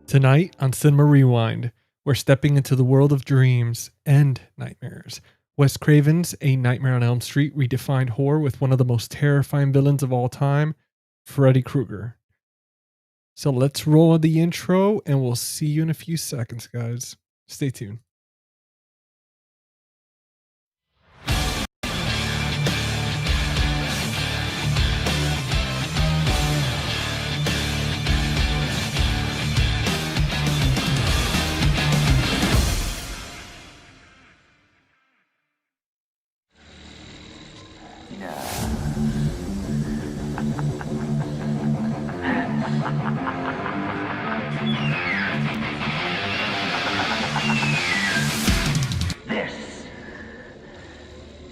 Tonight on Cinema Rewind, we're stepping into the world of dreams and nightmares. Wes Craven's A Nightmare on Elm Street redefined horror with one of the most terrifying villains of all time, Freddy Krueger. So let's roll the intro and we'll see you in a few seconds, guys. Stay tuned. This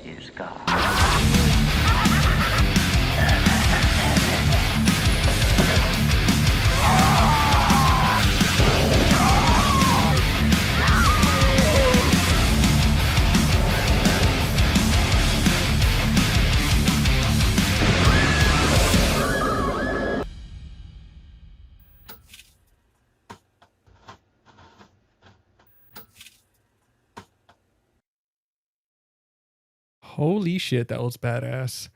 is God. Holy shit, that was badass.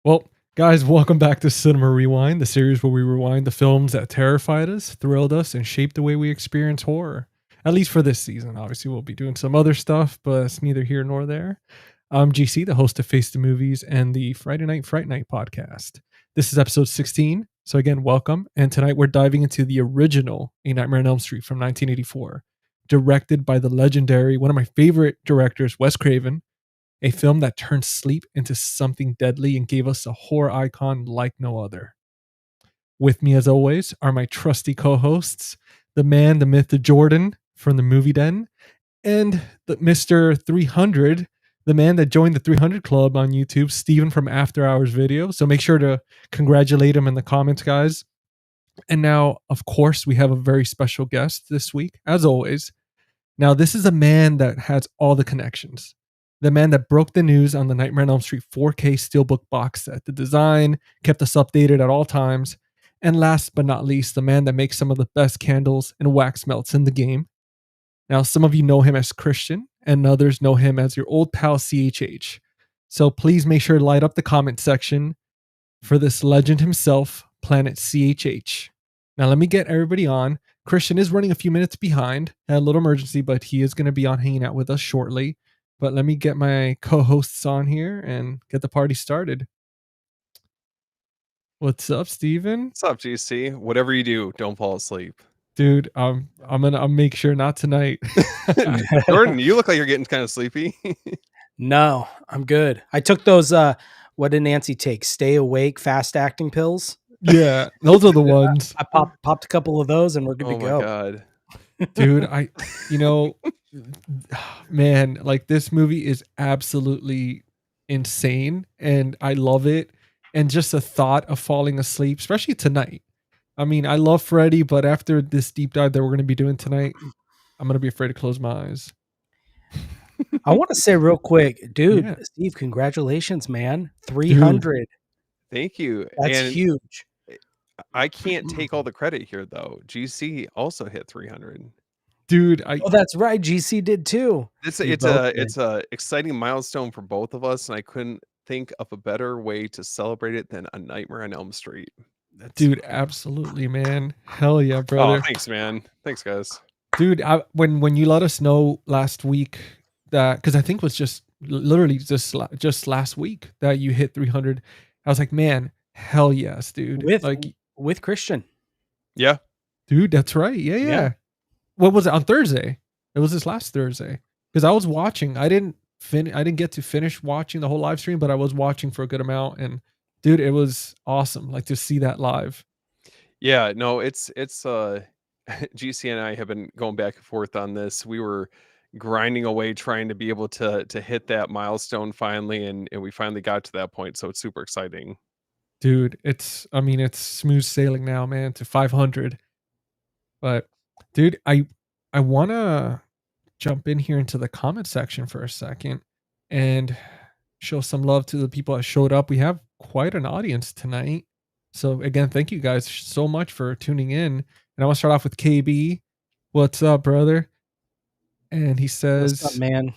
Well, guys, welcome back to Cinema Rewind, the series where we rewind the films that terrified us, thrilled us, and shaped the way we experience horror. At least for this season. Obviously, we'll be doing some other stuff, but it's neither here nor there. I'm GC, the host of Face the Movies and the Friday Night Fright Night podcast. This is episode 16. So again, welcome. And tonight we're diving into the original A Nightmare on Elm Street from 1984, directed by the legendary, one of my favorite directors, Wes Craven. A film that turned sleep into something deadly and gave us a horror icon like no other. With me, as always, are my trusty co-hosts, the man, the myth, the Jordan from the Movie Den, and the Mr. 300, the man that joined the 300 Club on YouTube, Steven from After Hours Video. So make sure to congratulate him in the comments, guys. And now, of course, we have a very special guest this week, as always. Now, this is a man that has all the connections. The man that broke the news on the Nightmare on Elm Street 4K Steelbook box set. The design kept us updated at all times. And last but not least, the man that makes some of the best candles and wax melts in the game. Now, some of you know him as Christian, and others know him as your old pal CHH. So please make sure to light up the comment section for this legend himself, Planet CHH. Now, let me get everybody on. Christian is running a few minutes behind. Had a little emergency, but he is going to be on hanging out with us shortly. But let me get my co-hosts on here and get the party started. What's up, Steven? What's up, GC? Whatever you do, don't fall asleep. Dude, I'll make sure not tonight. Jordan, you look like you're getting kind of sleepy. No, I'm good. I took those what did Nancy take? Stay awake, fast acting pills. Yeah, those are the ones. I popped a couple of those and we're good to go. Oh my god. Dude, man, like this movie is absolutely insane and I love it. And just the thought of falling asleep, especially tonight. I mean, I love Freddy, but after this deep dive that we're going to be doing tonight, I'm going to be afraid to close my eyes. I want to say real quick, dude, Steve, congratulations, man. 300. Dude. Thank you. That's huge. I can't take all the credit here though. GC also hit 300. Dude, oh, that's right. GC did too. It's a exciting milestone for both of us, and I couldn't think of a better way to celebrate it than A Nightmare on Elm Street. Dude, absolutely, man. Hell yeah, brother. Oh, thanks, man. Thanks, guys. Dude, when you let us know last week that, because I think it was just literally just last week that you hit 300, I was like, man, hell yes, dude. With Christian. Yeah. Dude, that's right. Yeah. What was it on Thursday? It was this last Thursday. Because I was watching. I didn't get to finish watching the whole live stream, but I was watching for a good amount. And dude, it was awesome. Like to see that live. Yeah, no, it's GC and I have been going back and forth on this. We were grinding away trying to be able to hit that milestone finally, and we finally got to that point. So it's super exciting. Dude, it's smooth sailing now, man, to 500. But dude, I want to jump in here into the comment section for a second and show some love to the people that showed up. We have quite an audience tonight. So again, thank you guys so much for tuning in. And I want to start off with KB. What's up, brother? And he says, What's up, man?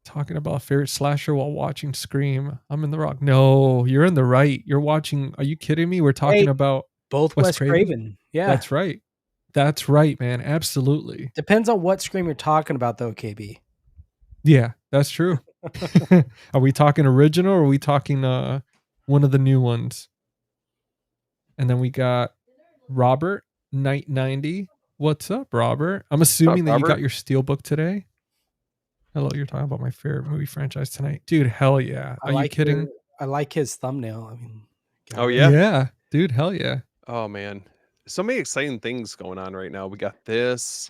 talking about favorite slasher while watching Scream. I'm in the rock. No, you're in the right. You're watching. Are you kidding me? We're talking about both Wes Craven. Yeah. That's right. That's right, man. Absolutely. Depends on what Scream you're talking about, though, KB. Yeah, that's true. Are we talking original or are we talking one of the new ones? And then we got Robert Knight 90. What's up, Robert? I'm assuming that you got your Steelbook today. Hello, you're talking about my favorite movie franchise tonight. Dude, hell yeah. Are you kidding? I like his thumbnail. I mean, oh yeah. Yeah, dude, hell yeah. Oh man. So many exciting things going on right now. We got this.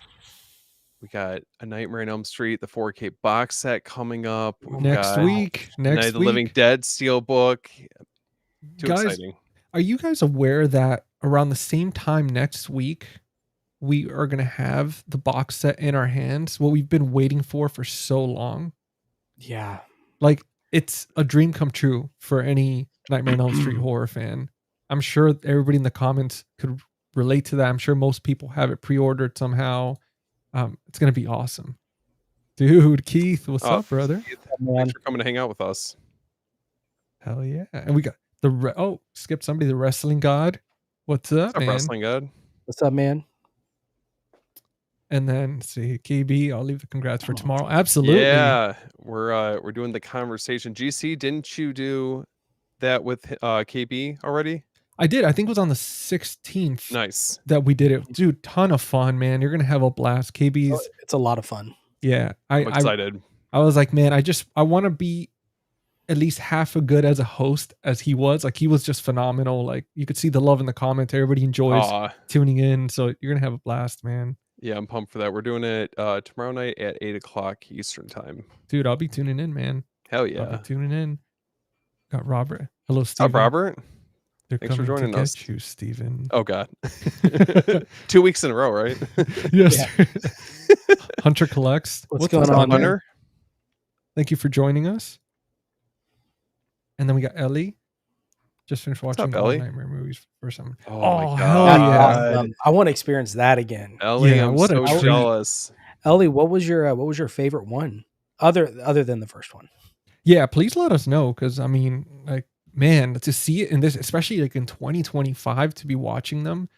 We got A Nightmare on Elm Street, the 4K box set coming up. Next week. Night of the Living Dead Steelbook. Too guys, exciting. Are you guys aware that around the same time next week, we are going to have the box set in our hands? What we've been waiting for so long. Yeah. Like, it's a dream come true for any Nightmare on Elm Street horror fan. I'm sure everybody in the comments could relate to that. I'm sure most people have it pre-ordered somehow. It's going to be awesome. Dude, Keith, what's up, brother? Keith, thanks for coming to hang out with us. Hell yeah. And we got skip somebody, the Wrestling God. What's up, man? Wrestling God? What's up, man? And then see KB, I'll leave the congrats for tomorrow. Absolutely. Yeah, we're doing the conversation. GC, didn't you do that with KB already? I did. I think it was on the 16th. Nice. That we did it. Dude, ton of fun, man. You're gonna have a blast. KB's it's a lot of fun. Yeah. I'm excited. I was like, man, I want to be at least half as good as a host as he was. Like, he was just phenomenal. Like, you could see the love in the comments. Everybody enjoys tuning in. So you're gonna have a blast, man. Yeah, I'm pumped for that. We're doing it tomorrow night at 8:00 Eastern time. Dude, I'll be tuning in, man. Hell yeah. I'll be tuning in. Got Robert. Hello, Steven. Up, Robert? They're Thanks for joining us. Get you, Steven. Oh, God. 2 weeks in a row, right? Yes. Hunter Collects. What's going on, Hunter? Thank you for joining us. And then we got Ellie. Just finished watching all Nightmare movies for some. Oh my God. Hell yeah. Awesome. I want to experience that again. Ellie, I'm so jealous. Ellie, what was your favorite one? Other than the first one? Yeah, please let us know, because I mean, like, man, to see it in this, especially like in 2025, to be watching them,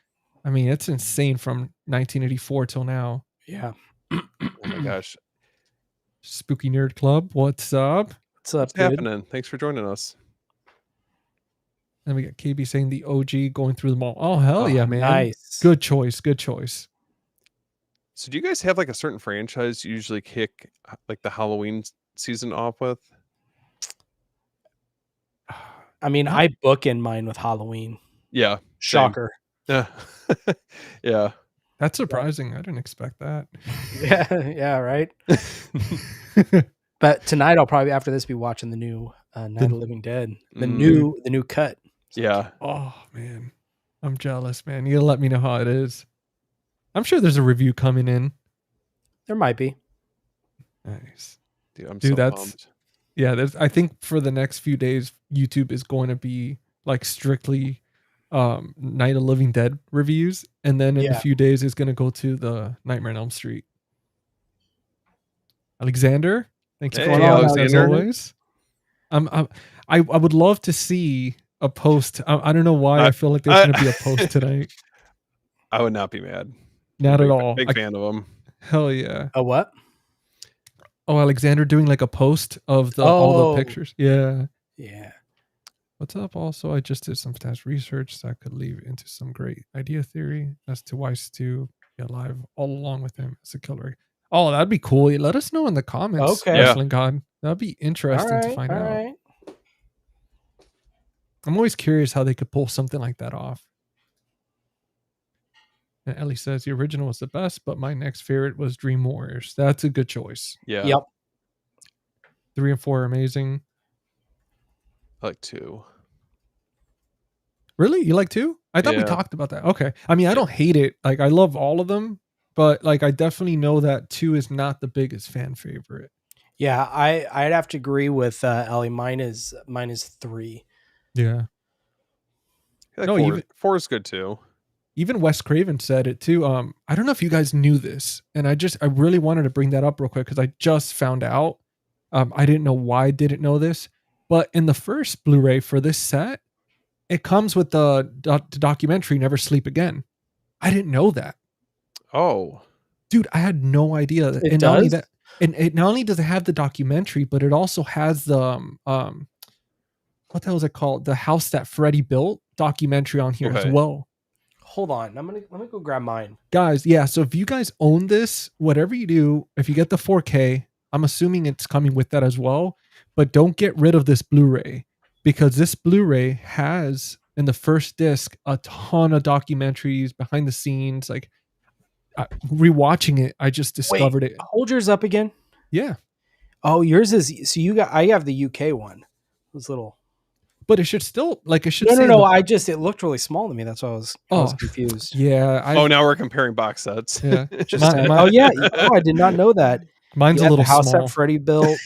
I mean, it's insane from 1984 till now. Yeah. Oh my gosh. Spooky Nerd Club, what's up? What's happening? Thanks for joining us. Then we got KB saying the OG going through the mall. Oh, hell yeah, man. Nice. Good choice. Good choice. So do you guys have like a certain franchise you usually kick like the Halloween season off with? I mean, I book in mine with Halloween. Yeah. Shocker. Yeah. Yeah. That's surprising. I didn't expect that. Yeah, right. But tonight I'll probably, after this, be watching the new Night of the Living Dead. The new cut. Yeah. Oh man. I'm jealous, man. You gotta let me know how it is. I'm sure there's a review coming in. There might be. Nice. Dude, that's pumped. Yeah, I think for the next few days, YouTube is going to be like strictly Night of Living Dead reviews, and then in a few days it's going to go to the Nightmare on Elm Street. Alexander, thanks for calling out as always. I would love to see a post. I don't know why I feel like there's going to be a post tonight. I would not be mad. Not at all. Big fan of them. Hell yeah. A what? Oh, Alexander doing like a post of all the pictures. Yeah. Yeah. What's up? Also, I just did some fast research that could lead into some great idea theory as to why Stu be alive all along with him as a killer. Oh, that'd be cool. Let us know in the comments. Okay. Wrestling God. That'd be interesting to find out. Right. I'm always curious how they could pull something like that off. And Ellie says the original was the best, but my next favorite was Dream Warriors. That's a good choice. Yeah. Yep. 3 and 4 are amazing. I like 2. Really? You like 2? I thought we Yeah. talked about that. Okay. I mean, I don't hate it. Like, I love all of them, but like, I definitely know that 2 is not the biggest fan favorite. Yeah, I'd have to agree with Ellie. Mine is 3. Yeah. I like No, 4. even 4 is good too. even Wes Craven said it too. I don't know if you guys knew this, and I really wanted to bring that up real quick because I just found out. I didn't know why I didn't know this, but in the first Blu-ray for this set, it comes with the documentary "Never Sleep Again." I didn't know that, Oh. dude. I had no idea. It and not only does? that, and it not only does it have the documentary, but it also has the what the hell is it called? The House That Freddy Built documentary on here as Okay. well. Hold on. Let me go grab mine. Guys, yeah, so if you guys own this, whatever you do, if you get the 4K, I'm assuming it's coming with that as well, but don't get rid of this Blu-ray because this Blu-ray has in the first disc a ton of documentaries, behind the scenes, like rewatching it, I just discovered it. Hold yours up again. Yeah, Oh, yours is I have the UK one. It was little. but it should still it should No, say it looked really small to me. That's why I was Oh. confused. yeah, Oh, now we're comparing box sets. yeah. Just My- oh yeah. Oh, I did not know that. Mine's You a have little the House small. That Freddy Built,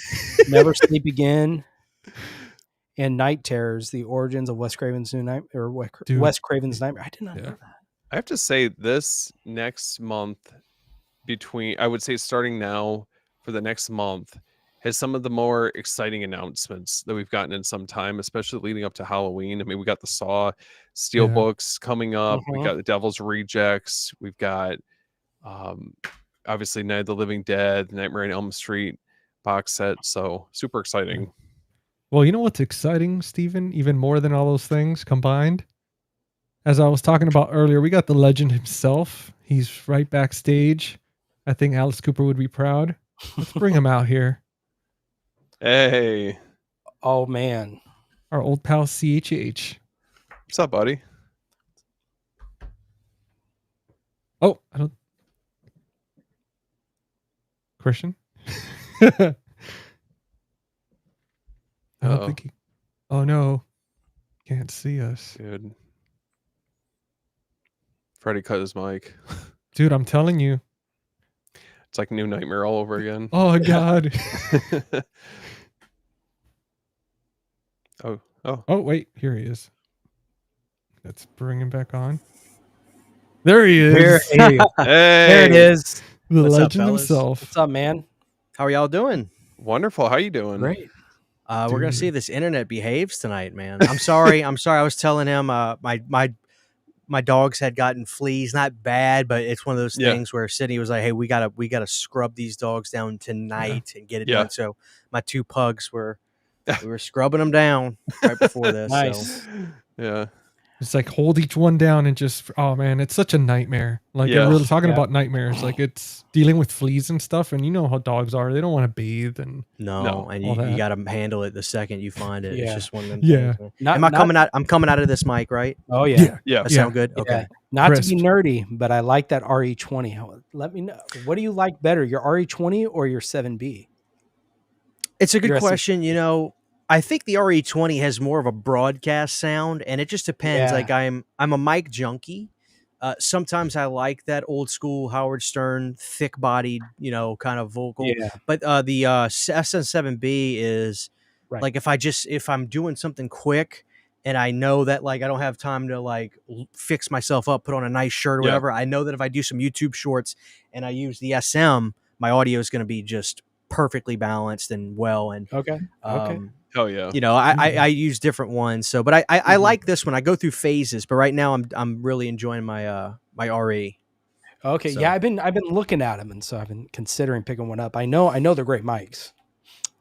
Never Sleep Again, and Night Terrors: The Origins of Wes Craven's New Nightmare, or Dude. Wes Craven's Nightmare. I did not Yeah. know that. I have to say this next month I would say starting now for the next month has some of the more exciting announcements that we've gotten in some time, especially leading up to Halloween. I mean, we got the Saw Steel Yeah. books coming up. We Mhm. got the Devil's Rejects. We've got obviously Night of the Living Dead, Nightmare on Elm Street box set. So super exciting. Well, you know what's exciting, Steven? Even more than all those things combined? As I was talking about earlier, we got the legend himself. He's right backstage. I think Alice Cooper would be proud. Let's bring him out here. Hey, Oh man. Our old pal CHH. what's up, buddy? Oh, I don't. Christian? I don't Uh-oh. think he. Oh no. Can't see us. Good. Freddy cut his mic. Dude, I'm telling you. It's like New Nightmare all over again. Oh God. Oh. Oh, wait. Here he is. Let's bring him back on. There he is. There it Hey, is. The What's up, legend fellas? himself. What's up, man? How are y'all doing? wonderful. How you doing? Great. We're gonna see Dude. if this internet behaves tonight, man. I'm sorry. I'm sorry. I was telling him my dogs had gotten fleas. Not bad, but it's one of those Yeah. things where Sydney was like, "Hey, we gotta scrub these dogs down tonight and get it Yeah. done." So my 2 pugs we were scrubbing them down right before this. Nice. So. Yeah. It's like hold each one down and just oh man, it's such a nightmare. Like Yeah. we're really talking Yeah. about nightmares. Like it's dealing with fleas and stuff, and you know how dogs are. They don't want to bathe and No, and all you that. got to handle it the second you find it. Yeah. It's just one of them Yeah. things, man. Am I coming out? I'm coming out of this mic, right? Oh yeah. Yeah. That sound good? Yeah. Okay. Not Crisp. to be nerdy, but I like that RE20. Let me know. What do you like better, your RE20 or your 7B? It's a good Your SD. question. You know, I think the RE20 has more of a broadcast sound, and it just depends. Yeah. Like I'm a mic junkie. Sometimes I like that old school Howard Stern, thick bodied, kind of vocal. Yeah. But the SN7B is Right. like if I'm doing something quick and I know that like I don't have time to like fix myself up, put on a nice shirt or Yeah. whatever. I know that if I do some YouTube shorts and I use the SM, my audio is going to be just perfectly balanced and well. And Okay. Hell yeah. I use different ones. So, but I Mhm. like this one. I go through phases, but right now I'm really enjoying my my RE. Okay. So- Yeah, I've been looking at them, and so I've been considering picking one up. I know they're great mics.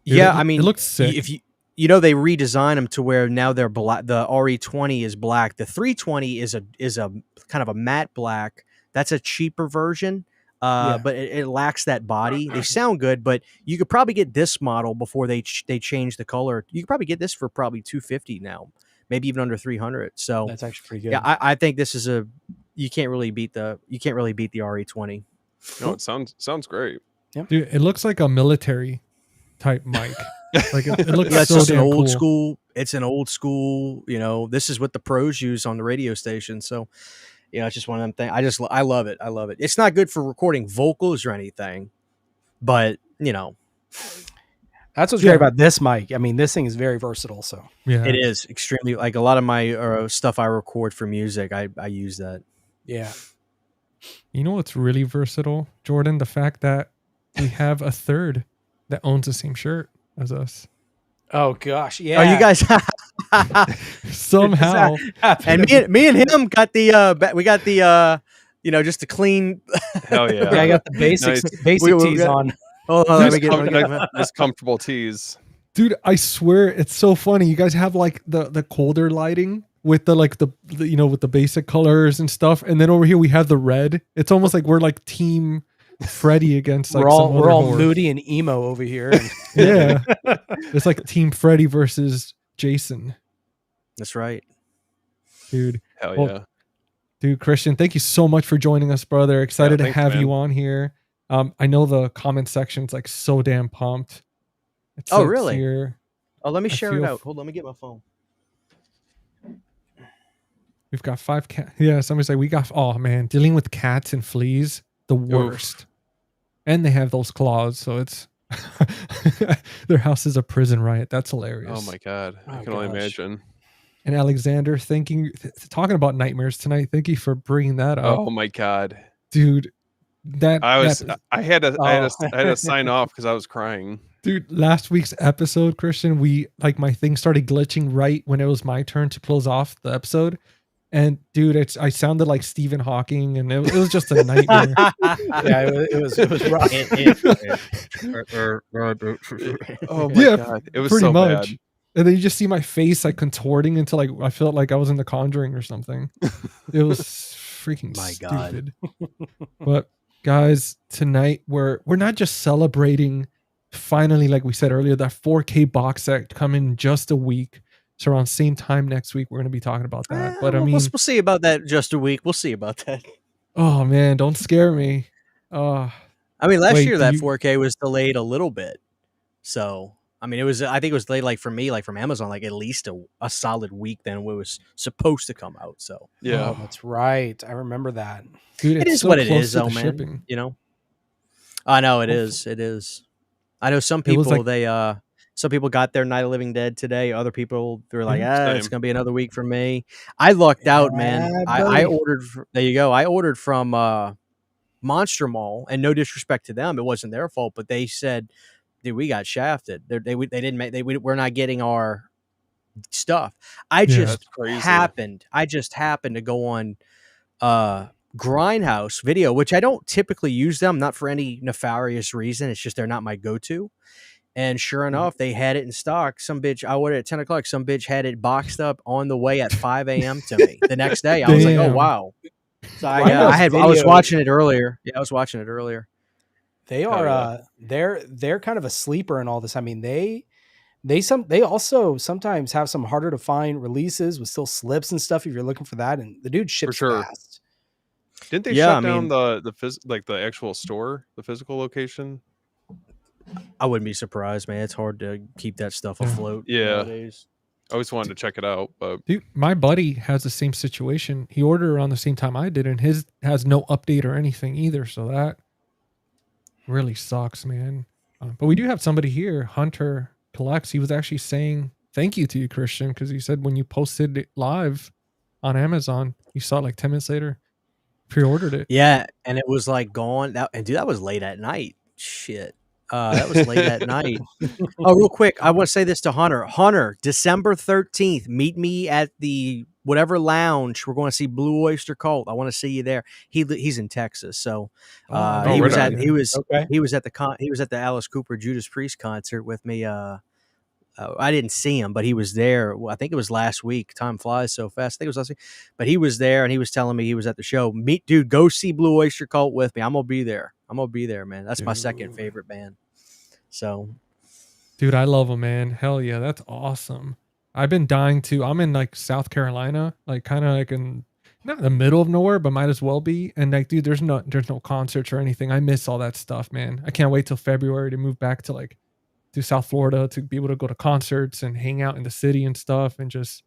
Dude, Yeah, it- I mean, it looks sick. if they redesign them to where now they're black. The RE20 is black. The 320 is a kind of a matte black. That's a cheaper version. Yeah. But it lacks that body. They sound good, but you could probably get this model before they change the color. You could probably get this for probably $250 now, maybe even under $300. So That's actually pretty good. yeah, I think this is you can't really beat the RE20. No, it sounds great. Dude, it looks like a military type mic. Like it looks That's so just an damn old cool. school. It's an old school. This is what the pros use on the radio station. So, it's just one of them things. I love it. I love it. It's not good for recording vocals or anything, but That's what's great about this mic. I mean, this thing is very versatile. So Yeah, it is extremely, like, a lot of my stuff I record for music. I use that. yeah. You know what's really versatile, Jordan? The fact that we have a third that owns the same shirt as us. Oh gosh, yeah. Oh, you guys Somehow. and me and him got the we got the just the clean. Hell yeah! Yeah, I got the basic tees on. Oh, let me get nice comfortable tees. Dude, I swear it's so funny. You guys have like the colder lighting with the with the basic colors and stuff, and then over here we have the red. It's almost like we're like team Freddy against like we're all horror. moody and emo over here. Yeah, it's like Team Freddy versus Jason. That's right, dude. Hell Well, yeah, dude. Christian, thank you so much for joining us, brother. Excited to thanks, have man. you on here. I know the comment section's like so damn pumped. It Oh, says really? Here, Oh, let me I share it feel out. Hold on, let me get my phone. we've got 5 cats. Yeah, somebody's like, we got. Oh man, dealing with cats and fleas, the worst. And they have those claws, so it's their house is a prison riot. That's hilarious. Oh my god, I Oh, can only gosh. imagine. And Alexander, talking about nightmares tonight. Thank you for bringing that up, Oh my god, dude. I had to sign off because I was crying. Dude, last week's episode, Christian, my thing started glitching right when it was my turn to close off the episode. And dude, I sounded like Stephen Hawking, and it was just a nightmare. Yeah, it was rough. Oh my god, it was pretty so much. bad. And then you just see my face like contorting into like I felt like I was in The Conjuring or something. It was freaking My God. stupid. But guys, tonight we're not just celebrating finally, like we said earlier, that 4K box set coming in just a week. So around same time next week, we're going to be talking about that. But I mean, we'll see about that. Just a week. We'll see about that. oh man, don't scare me. I mean, last Wait, year do that you- 4K was delayed a little bit. So, I mean, I think it was delayed, like, for me, like from Amazon, like at least a solid week than it was supposed to come out. So Yeah, Oh, that's right. I remember that. dude, it it's is so what it close is, to though, the man. shipping. I know it is. It is. I know some It was people, like- some people got their Night of the Living Dead today. Other people, they're like, it's Same. going to be another week for me. I lucked out, man. Yeah, I buddy. ordered, there you go. I ordered from Monster Mall, and no disrespect to them, it wasn't their fault, but they said, dude, we got shafted. We're not getting our stuff. I that's crazy. just happened to go on Grindhouse Video, which I don't typically use them, not for any nefarious reason. It's just they're not my go-to. And sure enough, they had it in stock. Some bitch, I ordered at 10 o'clock. Some bitch had it boxed up on the way at 5 a.m. to me the next day. I was like, oh, Damn. wow. So Grindhouse I was Video- watching it earlier. Yeah, I was watching it earlier. They Oh, are yeah. they're kind of a sleeper in all this. I mean, they also sometimes have some harder to find releases with still slips and stuff if you're looking for that. And the dude ships sure. fast. Didn't they Yeah, I shut down mean- the actual store, the physical location? I wouldn't be surprised, man. It's hard to keep that stuff Yeah. afloat Yeah. nowadays. I always wanted to check it out, but Dude, my buddy has the same situation. He ordered around the same time I did, and his has no update or anything either. So that really sucks, man. But we do have somebody here, Hunter Collects. He was actually saying thank you to you, Christian, because he said when you posted it live on Amazon, you saw it like 10 minutes later, pre-ordered it. Yeah, and it was like gone. That was late at night. Shit. That was late at night. Oh, real quick, I want to say this to Hunter. Hunter, December 13th, meet me at the whatever lounge. We're going to see Blue Oyster Cult. I want to see you there. He's in Texas, so he right was on. at he was Okay. he was at the Alice Cooper Judas Priest concert with me. I didn't see him, but he was there. Well, I think it was last week. Time flies so fast. I think it was last week, but he was there, and he was telling me he was at the show. Dude, go see Blue Oyster Cult with me. I'm gonna be there. Man. That's my second Dude. favorite band. So Dude, I love him, man. Hell yeah, that's awesome. I've been dying to. I'm in like South Carolina, like kind of like in not in the middle of nowhere, but might as well be. And like, dude, there's no concerts or anything. I miss all that stuff, man. I can't wait till February to move back to South Florida to be able to go to concerts and hang out in the city and stuff and just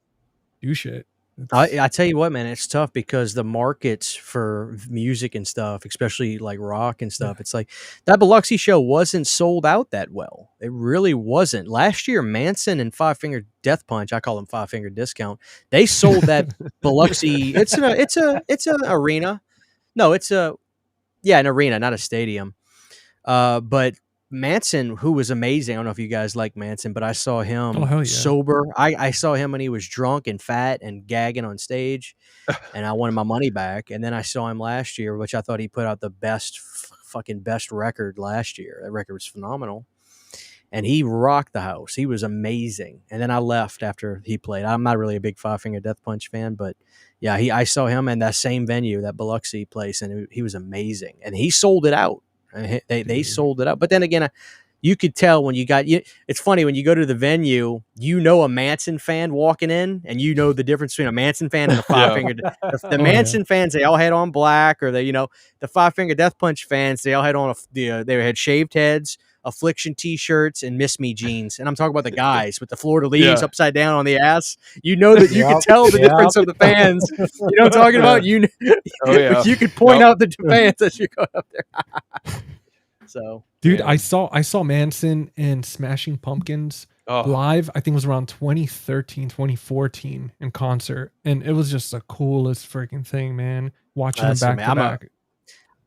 do shit. I tell you what, man, it's tough because the markets for music and stuff, especially like rock and stuff, it's like that Biloxi show wasn't sold out that well. It really wasn't. Last year, Manson and Five Finger Death Punch, I call them Five Finger Discount, they sold that Biloxi. It's an arena. No, an arena, not a stadium. But Manson, who was amazing. I don't know if you guys like Manson, but I saw him sober. I saw him when he was drunk and fat and gagging on stage, and I wanted my money back. And then I saw him last year, which I thought he put out the best record last year. That record was phenomenal, and he rocked the house. He was amazing. And then I left after he played. I'm not really a big Five Finger Death Punch fan, but yeah, I saw him in that same venue, that Biloxi place, and he was amazing. And he sold it out. They sold it out. But then again, you could tell when it's funny when you go to the venue, a Manson fan walking in, and you know the difference between a Manson fan and a Five Finger. The Manson fans, they all had on black, or the Five Finger Death Punch fans, they all had on they had shaved heads, Affliction t-shirts, and Miss Me jeans. And I'm talking about the guys with the Florida leaves upside down on the ass. You know that you can tell the difference of the fans. You know what I'm talking about? You could point out the fans as you go up there. So, dude, I saw Manson and Smashing Pumpkins live. I think it was around 2013, 2014 in concert, and it was just the coolest freaking thing, man. Watching them back to back.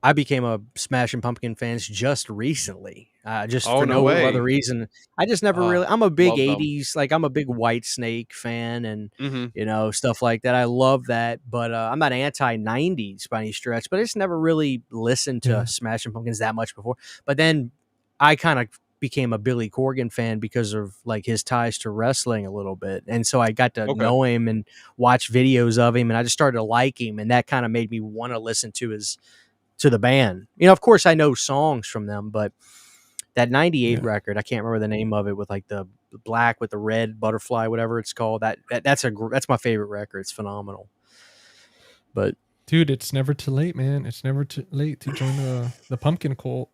I became a Smashing Pumpkin fan just recently, for no other reason. I just never really. I'm a big '80s, I'm a big Whitesnake fan, and stuff like that. I love that, but I'm not anti '90s by any stretch. But I just never really listened to Smashing Pumpkins that much before. But then I kind of became a Billy Corgan fan because of his ties to wrestling a little bit, and so I got to know him and watch videos of him, and I just started to like him, and that kind of made me want to listen to the band. Of course I know songs from them, but that 98 record, I can't remember the name of it, with the black with the red butterfly, whatever it's called. That's my favorite record. It's phenomenal. But dude, it's never too late, man. It's never too late to join the pumpkin cult.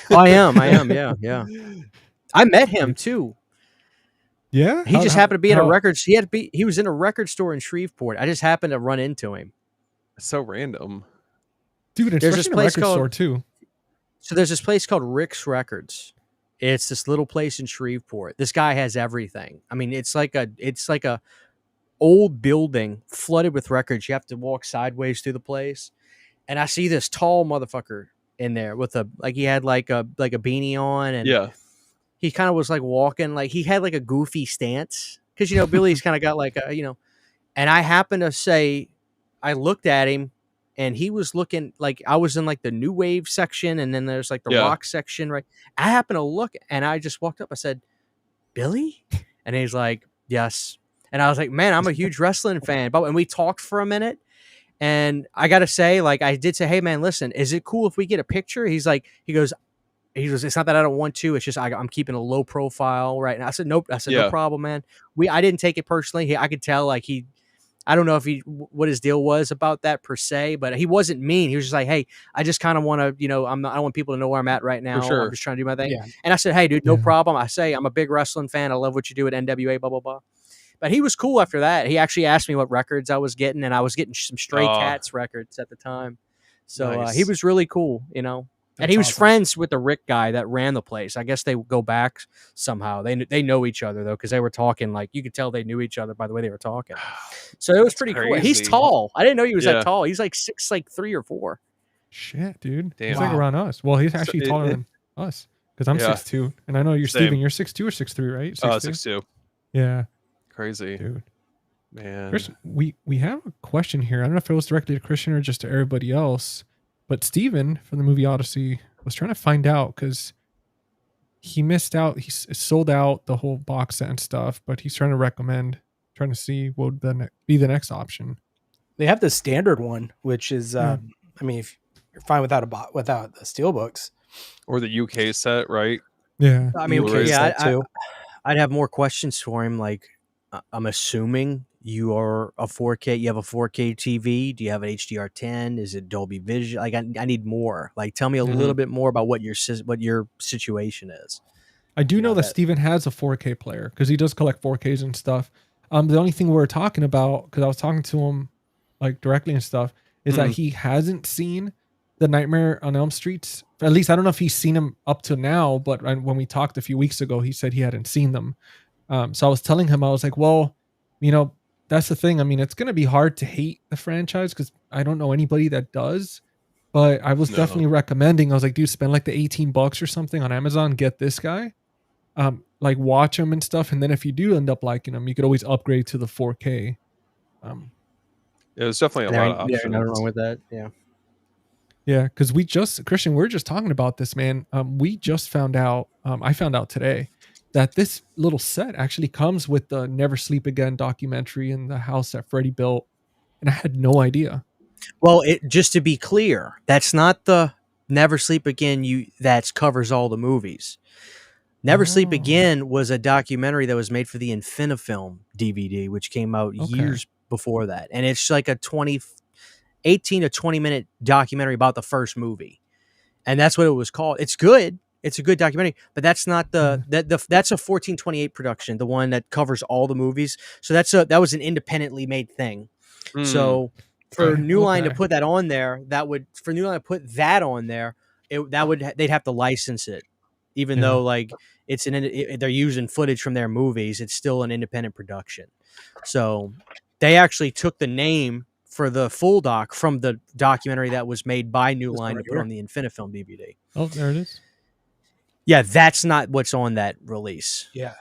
I am. Yeah. I met him too. Yeah. He just happened to be in a record. He was in a record store in Shreveport. I just happened to run into him. It's so random. Dude, there's this place called store too. So there's this place called Rick's Records. It's this little place in Shreveport. This guy has everything. I mean, it's like a old building flooded with records. You have to walk sideways through the place. And I see this tall motherfucker in there with he had like a beanie on, and he kind of was walking, he had a goofy stance, because Billy's kind of got and I happened to say, I looked at him, and he was looking I was in the new wave section, and then there's the rock section, right? I happened to look, and I just walked up. I said, "Billy?" And he's like, "Yes." And I was like, "Man, I'm a huge wrestling fan." But when we talked for a minute, and I gotta say, I did say, "Hey, man, listen, is it cool if we get a picture?" He goes, "It's not that I don't want to. It's just I'm keeping a low profile, right?" And I said, "Nope." I said, "No problem, man." I didn't take it personally. I could tell I don't know what his deal was about that per se, but he wasn't mean. He was just like, "Hey, I just kind of want to, I don't want people to know where I'm at right now. Sure. I'm just trying to do my thing." Yeah. And I said, "Hey, dude, no problem." I say, "I'm a big wrestling fan. I love what you do at NWA, blah, blah, blah." But he was cool after that. He actually asked me what records I was getting, and I was getting some Stray Cats records at the time. So nice. He was really cool, and he was friends with the Rick guy that ran the place. I guess they go back somehow. They know each other, though, because they were talking you could tell they knew each other by the way they were talking. So it was pretty cool. He's tall. I didn't know he was that tall. He's 6'3" or 4". Shit, dude. Damn. He's around us. Well, he's actually taller than us, because I'm 6'2", and I know you're Steven. You're 6'2" or 6'3", right? 6'2". Yeah. Crazy, dude. Man. Chris, we have a question here. I don't know if it was directly to Christian or just to everybody else, but Steven from the movie Odyssey was trying to find out, because he missed out. He sold out the whole box set and stuff, but he's trying to see what would be the next option. They have the standard one, which is, I mean, if you're fine without the steelbooks or the UK set, right? Yeah. I mean, I'd have more questions for him. I'm assuming you are a 4K. You have a 4K TV. Do you have an HDR10? Is it Dolby Vision? Like, I need more. Like, tell me a little bit more about what your situation is. I do You know know that that- Steven has a 4K player because he does collect 4Ks and stuff. The only thing we were talking about, because I was talking to him like directly and stuff, is that he hasn't seen the Nightmare on Elm Streets. At least I don't know if he's seen them up to now, but when we talked a few weeks ago, he said he hadn't seen them. So I was telling him, I was like, well, you know, that's the thing. I mean, it's going to be hard to hate the franchise because I don't know anybody that does. But I was definitely recommending. I was like, dude, spend like the $18 or something on Amazon, get this guy. Like watch them and stuff, and then if you do end up liking them, you could always upgrade to the 4K. There's definitely a lot of options. Nothing wrong with that. Yeah, because Christian, we're just talking about this, man. We just found out. I found out today that this little set actually comes with the Never Sleep Again documentary in the house that Freddy built, and I had no idea. Well, just to be clear, that's not the Never Sleep Again that covers all the movies. Never Sleep Again was a documentary that was made for the Infinifilm DVD, which came out years before that. And it's like a 18 to 20 minute documentary about the first movie. And that's what it was called. It's good. It's a good documentary, but that's not that's a 1428 production, the one that covers all the movies. So that was an independently made thing. So for New Line to put that on there, they'd have to license it. Even though like they're using footage from their movies, it's still an independent production. So they actually took the name for the full doc from the documentary that was made by New Line to put on the Infinifilm DVD. Oh, there it is. Yeah, that's not what's on that release. Yeah.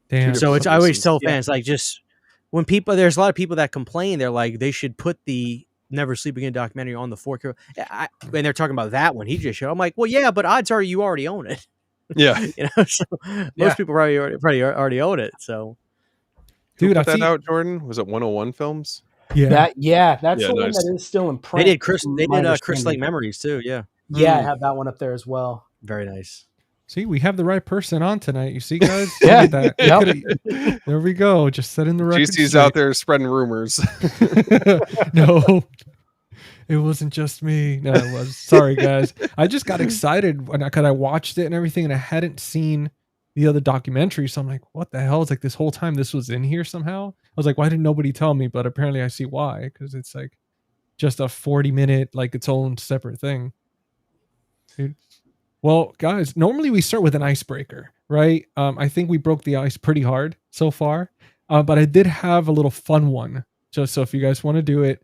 Damn. So I always tell fans, like, just when there's a lot of people that complain, they're like, they should put the Never Sleep Again documentary on the 4K. And they're talking about that one he just showed. I'm like, well, yeah, but odds are you already own it. Yeah. So most people probably already own it. So, dude, put that out, Jordan? Was it 101 Films? Yeah. That's Yeah, the one nice. that is still in print. they did Chris from my Lake understanding. Memories too. Yeah. Yeah, I have that one up there as well. Very nice. See, we have the right person on tonight. You see, guys? Yeah. Look at that. There we go. Just setting the record. GC's out there spreading rumors. No, it wasn't just me. No, it was. Sorry, guys. I just got excited when I watched it and everything, and I hadn't seen the other documentary. So I'm like, what the hell? It's like this whole time this was in here somehow. I was like, why didn't nobody tell me? But apparently I see why, because it's like just a 40-minute, like its own separate thing. Dude. Well, guys, normally we start with an icebreaker, right? I think we broke the ice pretty hard so far, but I did have a little fun one. Just so if you guys want to do it,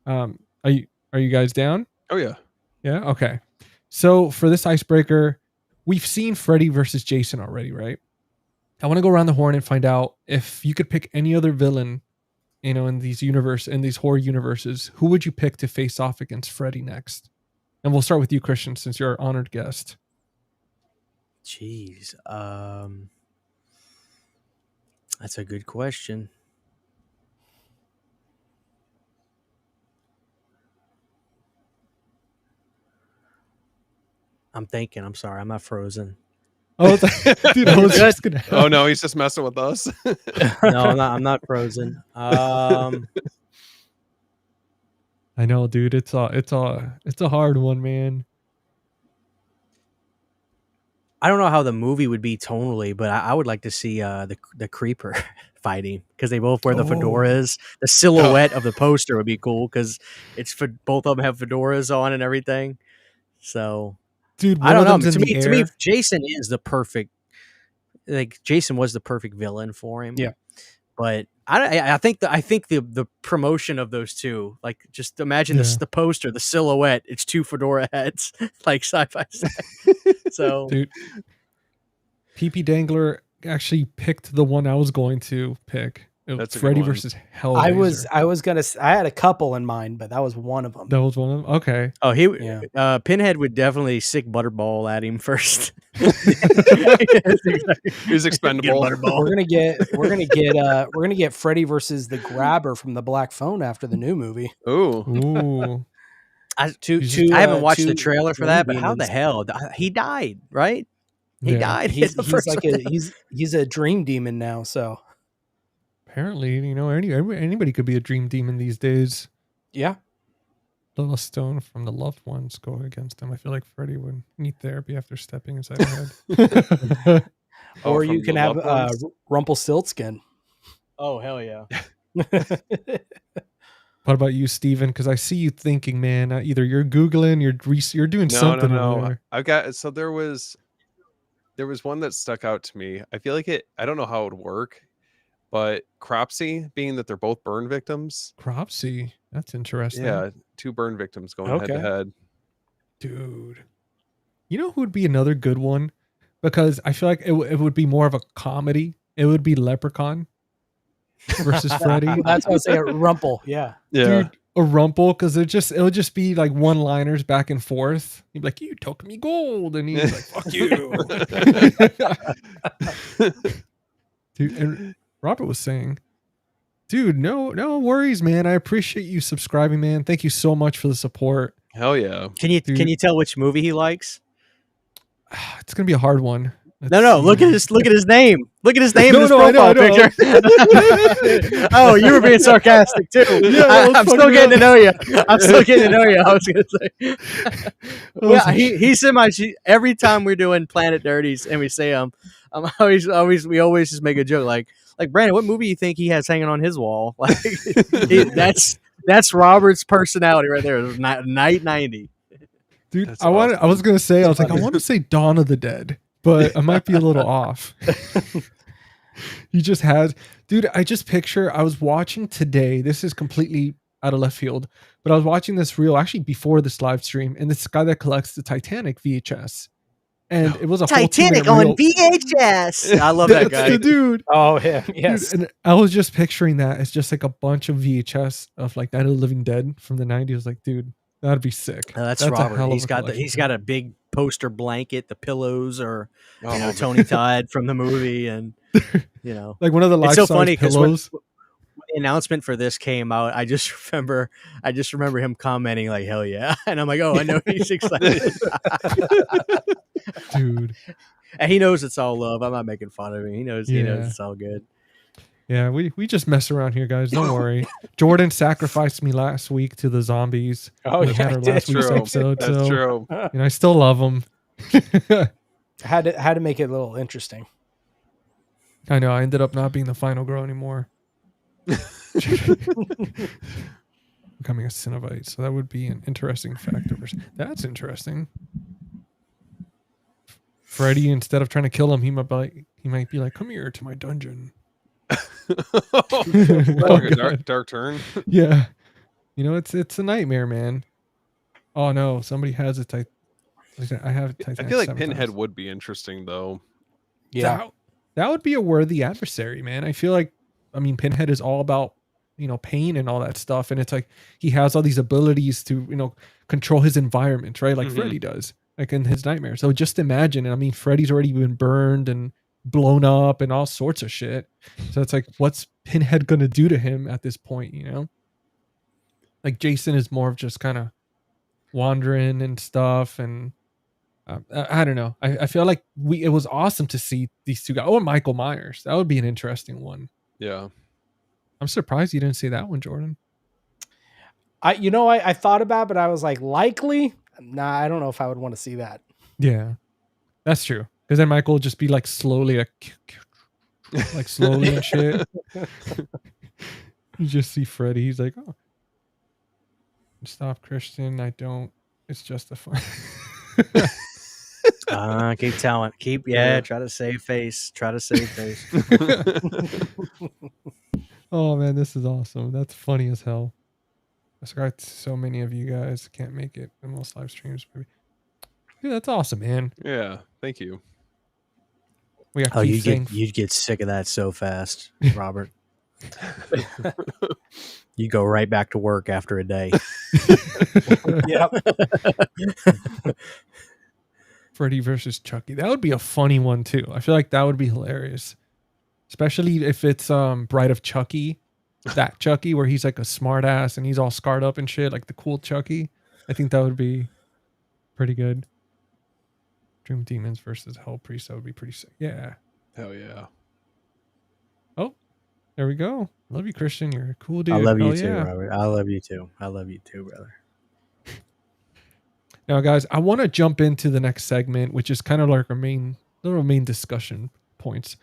are you guys down? Oh yeah. Yeah. Okay. So for this icebreaker, we've seen Freddy versus Jason already, right? I want to go around the horn and find out if you could pick any other villain, in these horror universes, who would you pick to face off against Freddy next? And we'll start with you, Christian, since you're our honored guest. Jeez. That's a good question. I'm thinking. I'm sorry. I'm not frozen. Oh, dude, I was just gonna. Oh no, he's just messing with us. No, I'm not frozen. I know, dude. It's a hard one, man. I don't know how the movie would be tonally, but I would like to see the creeper fighting because they both wear the fedoras. The silhouette of the poster would be cool because it's for both of them have fedoras on and everything. So, dude, I don't know. To me, Jason is the perfect. Like Jason was the perfect villain for him. Yeah, but I think the promotion of those two, like just imagine the poster, the silhouette. It's two fedora heads, like side by side. So, dude, PP Dangler actually picked the one I was going to pick. That's Freddy versus Hellraiser. I had a couple in mind, but that was one of them. That was one of them. Okay. Oh, Pinhead would definitely sick Butterball at him first. He's expendable. We're gonna get Freddy versus the Grabber from the Black Phone after the new movie. Ooh. I haven't watched the trailer for that, but how the hell he died? Right? He died. He's a dream demon now. So Apparently, anybody could be a dream demon these days. Yeah. Little stone from the loved ones go against him. I feel like Freddy would need therapy after stepping inside her head. Oh, Or from you can the have loved ones? Rumpelstiltskin. Oh hell yeah! What about you, Steven? Because I see you thinking, man. Either you're googling, you're doing No, something no, over no. there. I've got so there was one that stuck out to me. I feel like I don't know how it would work, but Cropsy, being that they're both burn victims. Cropsy, that's interesting. Yeah, 2 burn victims going head to Okay. head. Dude. You know who would be another good one? Because I feel like it would be more of a comedy. It would be Leprechaun versus Freddy. That's what I say. Rumple. Yeah. Yeah. Dude, a rumple, because it would just be like one-liners back and forth. He'd be like, "You took me gold," and he's like, "Fuck you." Dude, and Robert was saying, dude, no worries, man. I appreciate you subscribing, man. Thank you so much for the support. Hell yeah. Can you Dude. tell which movie he likes? It's gonna be a hard one. No. Look at his name. Look at his name in his I know. profile picture. Oh, you were being sarcastic too. Yeah, I was I'm still fucking getting to up. know you. I'm still getting to know you. I was gonna say. Yeah, he said every time we're doing Planet Dirties and we say we always just make a joke like Brandon, what movie you think he has hanging on his wall? Like that's Robert's personality right there. Night 90. Dude, That's I was gonna say, I was like, I want to say Dawn of the Dead, but I might be a little off. He just has, dude. I was watching today. This is completely out of left field, but I was watching this reel actually before this live stream, and this guy that collects the Titanic VHS, and it was a whole Titanic 2-minute on reel. VHS. I love that That's guy. the dude. Oh, yeah. Yes. Dude, and I was just picturing that as just like a bunch of VHS of like Night of the Living Dead from the 90s. I was like, dude, that'd be sick. That's a Robert. hell of He's a got collection. a big poster blanket. The pillows are Oh, Tony Todd from the movie, and Like one of the it's so life-size funny because when pillows. the announcement for this came out, I just remember him commenting like "hell yeah," and I'm like, oh, I know he's excited. Dude. And he knows it's all love. I'm not making fun of him. He knows Yeah. it's all good. Yeah, we just mess around here, guys. Don't worry. Jordan sacrificed me last week to the zombies. Oh, We yeah. had our last week's True. episode, That's so true. and I still love them. Had to make it a little interesting. I know. I ended up not being the final girl anymore. Becoming a Cinnabite, so that would be an interesting factor. That's interesting. Freddy, instead of trying to kill him, he might be like, "Come here to my dungeon." Like a dark turn. Yeah, it's a nightmare, man. Oh no, somebody has a type. I have. I Titanic feel like 7 Pinhead times. would be interesting though. Yeah. That would be a worthy adversary, man. I feel like, Pinhead is all about, pain and all that stuff. And it's like, he has all these abilities to, control his environment, right? Like Mhm. Freddy does, like in his nightmare. So just imagine, Freddy's already been burned and blown up and all sorts of shit. So it's like, what's Pinhead going to do to him at this point, Like Jason is more of just kind of wandering and stuff. And I don't know. I feel like it was awesome to see these two guys. Or Michael Myers. That would be an interesting one. Yeah. I'm surprised you didn't say that one, Jordan. I thought about it, but I was like, likely? Nah, I don't know if I would want to see that. Yeah, that's true. Because then Michael would just be like slowly, like slowly and shit. You just see Freddy. He's like, oh, stop, Christian. I don't. It's just a fun. Keep telling. Try to save face. Oh man, this is awesome. That's funny as hell. I got so many of you guys can't make it in most live streams. Dude, that's awesome, man. Yeah. Thank you. We got you'd get sick of that so fast, Robert. You go right back to work after a day. Yep. Freddy versus Chucky. That would be a funny one too. I feel like that would be hilarious. Especially if it's Bride of Chucky. That Chucky where he's like a smart ass and he's all scarred up and shit, like the cool Chucky. I think that would be pretty good. Dream Demons versus Hell Priest, that would be pretty sick. Yeah. Hell yeah. Oh, There we go. Love you, Christian. You're a cool I dude. love you Hell too, yeah. Robert. I love you too. I love you too, brother. Now, guys, I want to jump into the next segment, which is kind of like our main discussion points.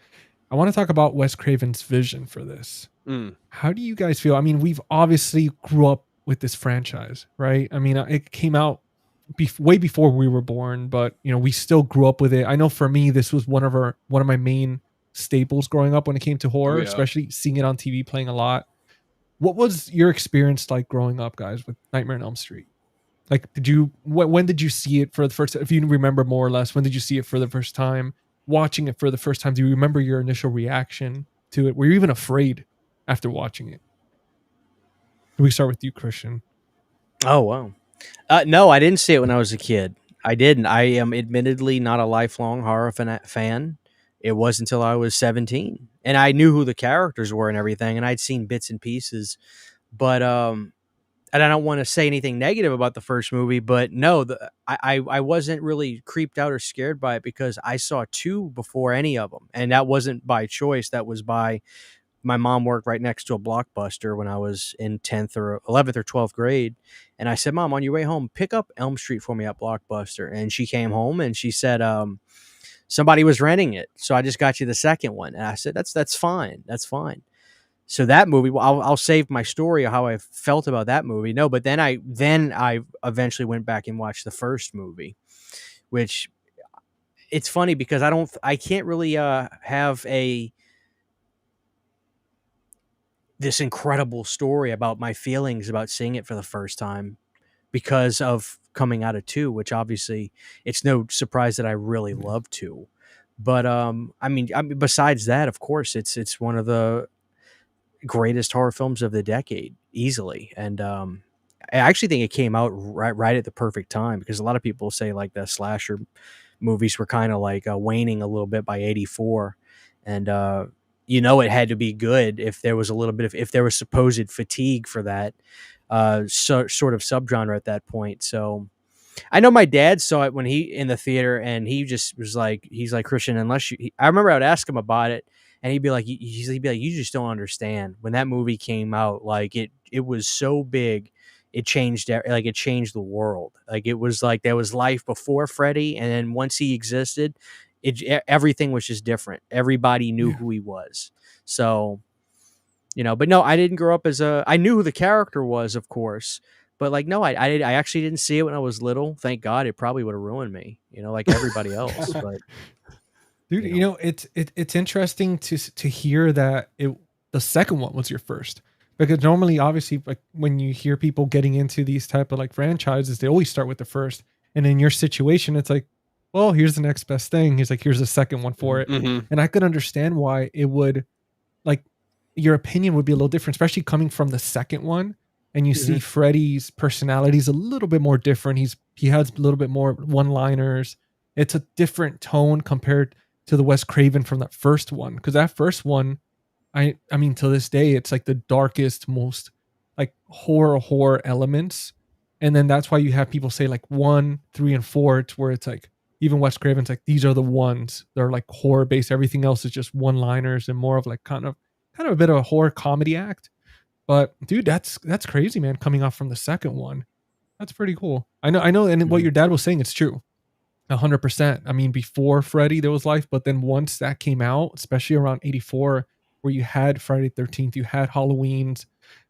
I want to talk about Wes Craven's vision for this. Mm. How do you guys feel? I mean, we've obviously grew up with this franchise, right? I mean, it came out way before we were born, but we still grew up with it. I know for me, this was one of my main staples growing up when it came to Oh, horror, yeah. especially seeing it on TV playing a lot. What was your experience like growing up, guys, with Nightmare on Elm Street? Like, when did you see it for the first? If you remember more or less, when did you see it for the first time? Watching it for the first time, do you remember your initial reaction to it? Were you even afraid after watching it? Can we start with you, Christian? Oh wow. No, I didn't see it when I was a kid. I didn't. I am admittedly not a lifelong horror fan. It wasn't until I was 17, and I knew who the characters were and everything, and I'd seen bits and pieces. But and I don't want to say anything negative about the first movie, but no, I wasn't really creeped out or scared by it because I saw two before any of them, and that wasn't by choice. That was by my mom worked right next to a Blockbuster when I was in 10th or 11th or 12th grade. And I said, Mom, on your way home, pick up Elm Street for me at Blockbuster. And she came home and she said, somebody was renting it. So I just got you the second one. And I said, that's fine. That's fine. So that movie, well, I'll save my story of how I felt about that movie. No, but then I eventually went back and watched the first movie, which it's funny because I can't really have this incredible story about my feelings about seeing it for the first time because of coming out of 2, which obviously it's no surprise that I really love 2. But I mean, besides that, of course, it's one of the greatest horror films of the decade, easily. And I actually think it came out right at the perfect time because a lot of people say like the slasher movies were kind of like waning a little bit by 84, and it had to be good if there was a little bit of if there was supposed fatigue for that sort of subgenre at that point. So I know my dad saw it when he in the theater, and he just was like, he's like, Christian, unless you, I remember I would ask him about it, and he'd be like, you just don't understand. When that movie came out, like it was so big, it changed the world. Like it was like there was life before Freddy, and then once he existed, everything was just different. Everybody knew who he was. So, but no, I didn't grow up I knew who the character was, of course. But like, no, I actually didn't see it when I was little. Thank God. It probably would have ruined me, like everybody else. But Dude, it's interesting to hear that the second one was your first, because normally, obviously, like when you hear people getting into these type of like franchises, they always start with the first. And in your situation, it's like, well, here's the next best thing. He's like, here's the second one for it. Mm-hmm. And I could understand why it would, like, your opinion would be a little different, especially coming from the second one. And you see Freddy's personality is a little bit more different. He has a little bit more one-liners. It's a different tone compared to the Wes Craven from that first one. Because that first one, I mean, to this day, it's like the darkest, most like horror elements. And then that's why you have people say like 1, 3, and 4. It's where it's like even Wes Craven's like, these are the ones. They're like horror based. Everything else is just one-liners and more of like kind of a bit of a horror comedy act. But dude, that's crazy, man. Coming off from the second one, that's pretty cool. I know, and what your dad was saying, it's true, 100%. I mean, before Freddy, there was life, but then once that came out, especially around 84, where you had Friday the 13th, you had Halloween's,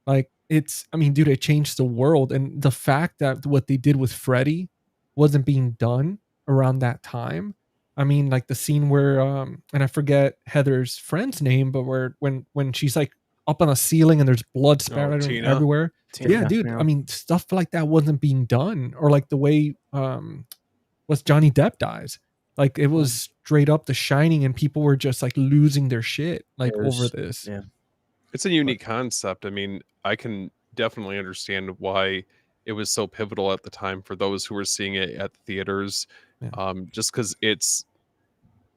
like I mean, dude, it changed the world. And the fact that what they did with Freddy wasn't being done around that time. I mean, like the scene where, and I forget Heather's friend's name, but where when she's like up on a ceiling and there's blood spattering everywhere. Tina. Yeah, dude. I mean, stuff like that wasn't being done, or like the way was Johnny Depp dies. Like it was straight up The Shining, and people were just like losing their shit like over this. Yeah, it's a unique concept. I mean, I can definitely understand why it was so pivotal at the time for those who were seeing it at the theaters. Yeah. Just because it's,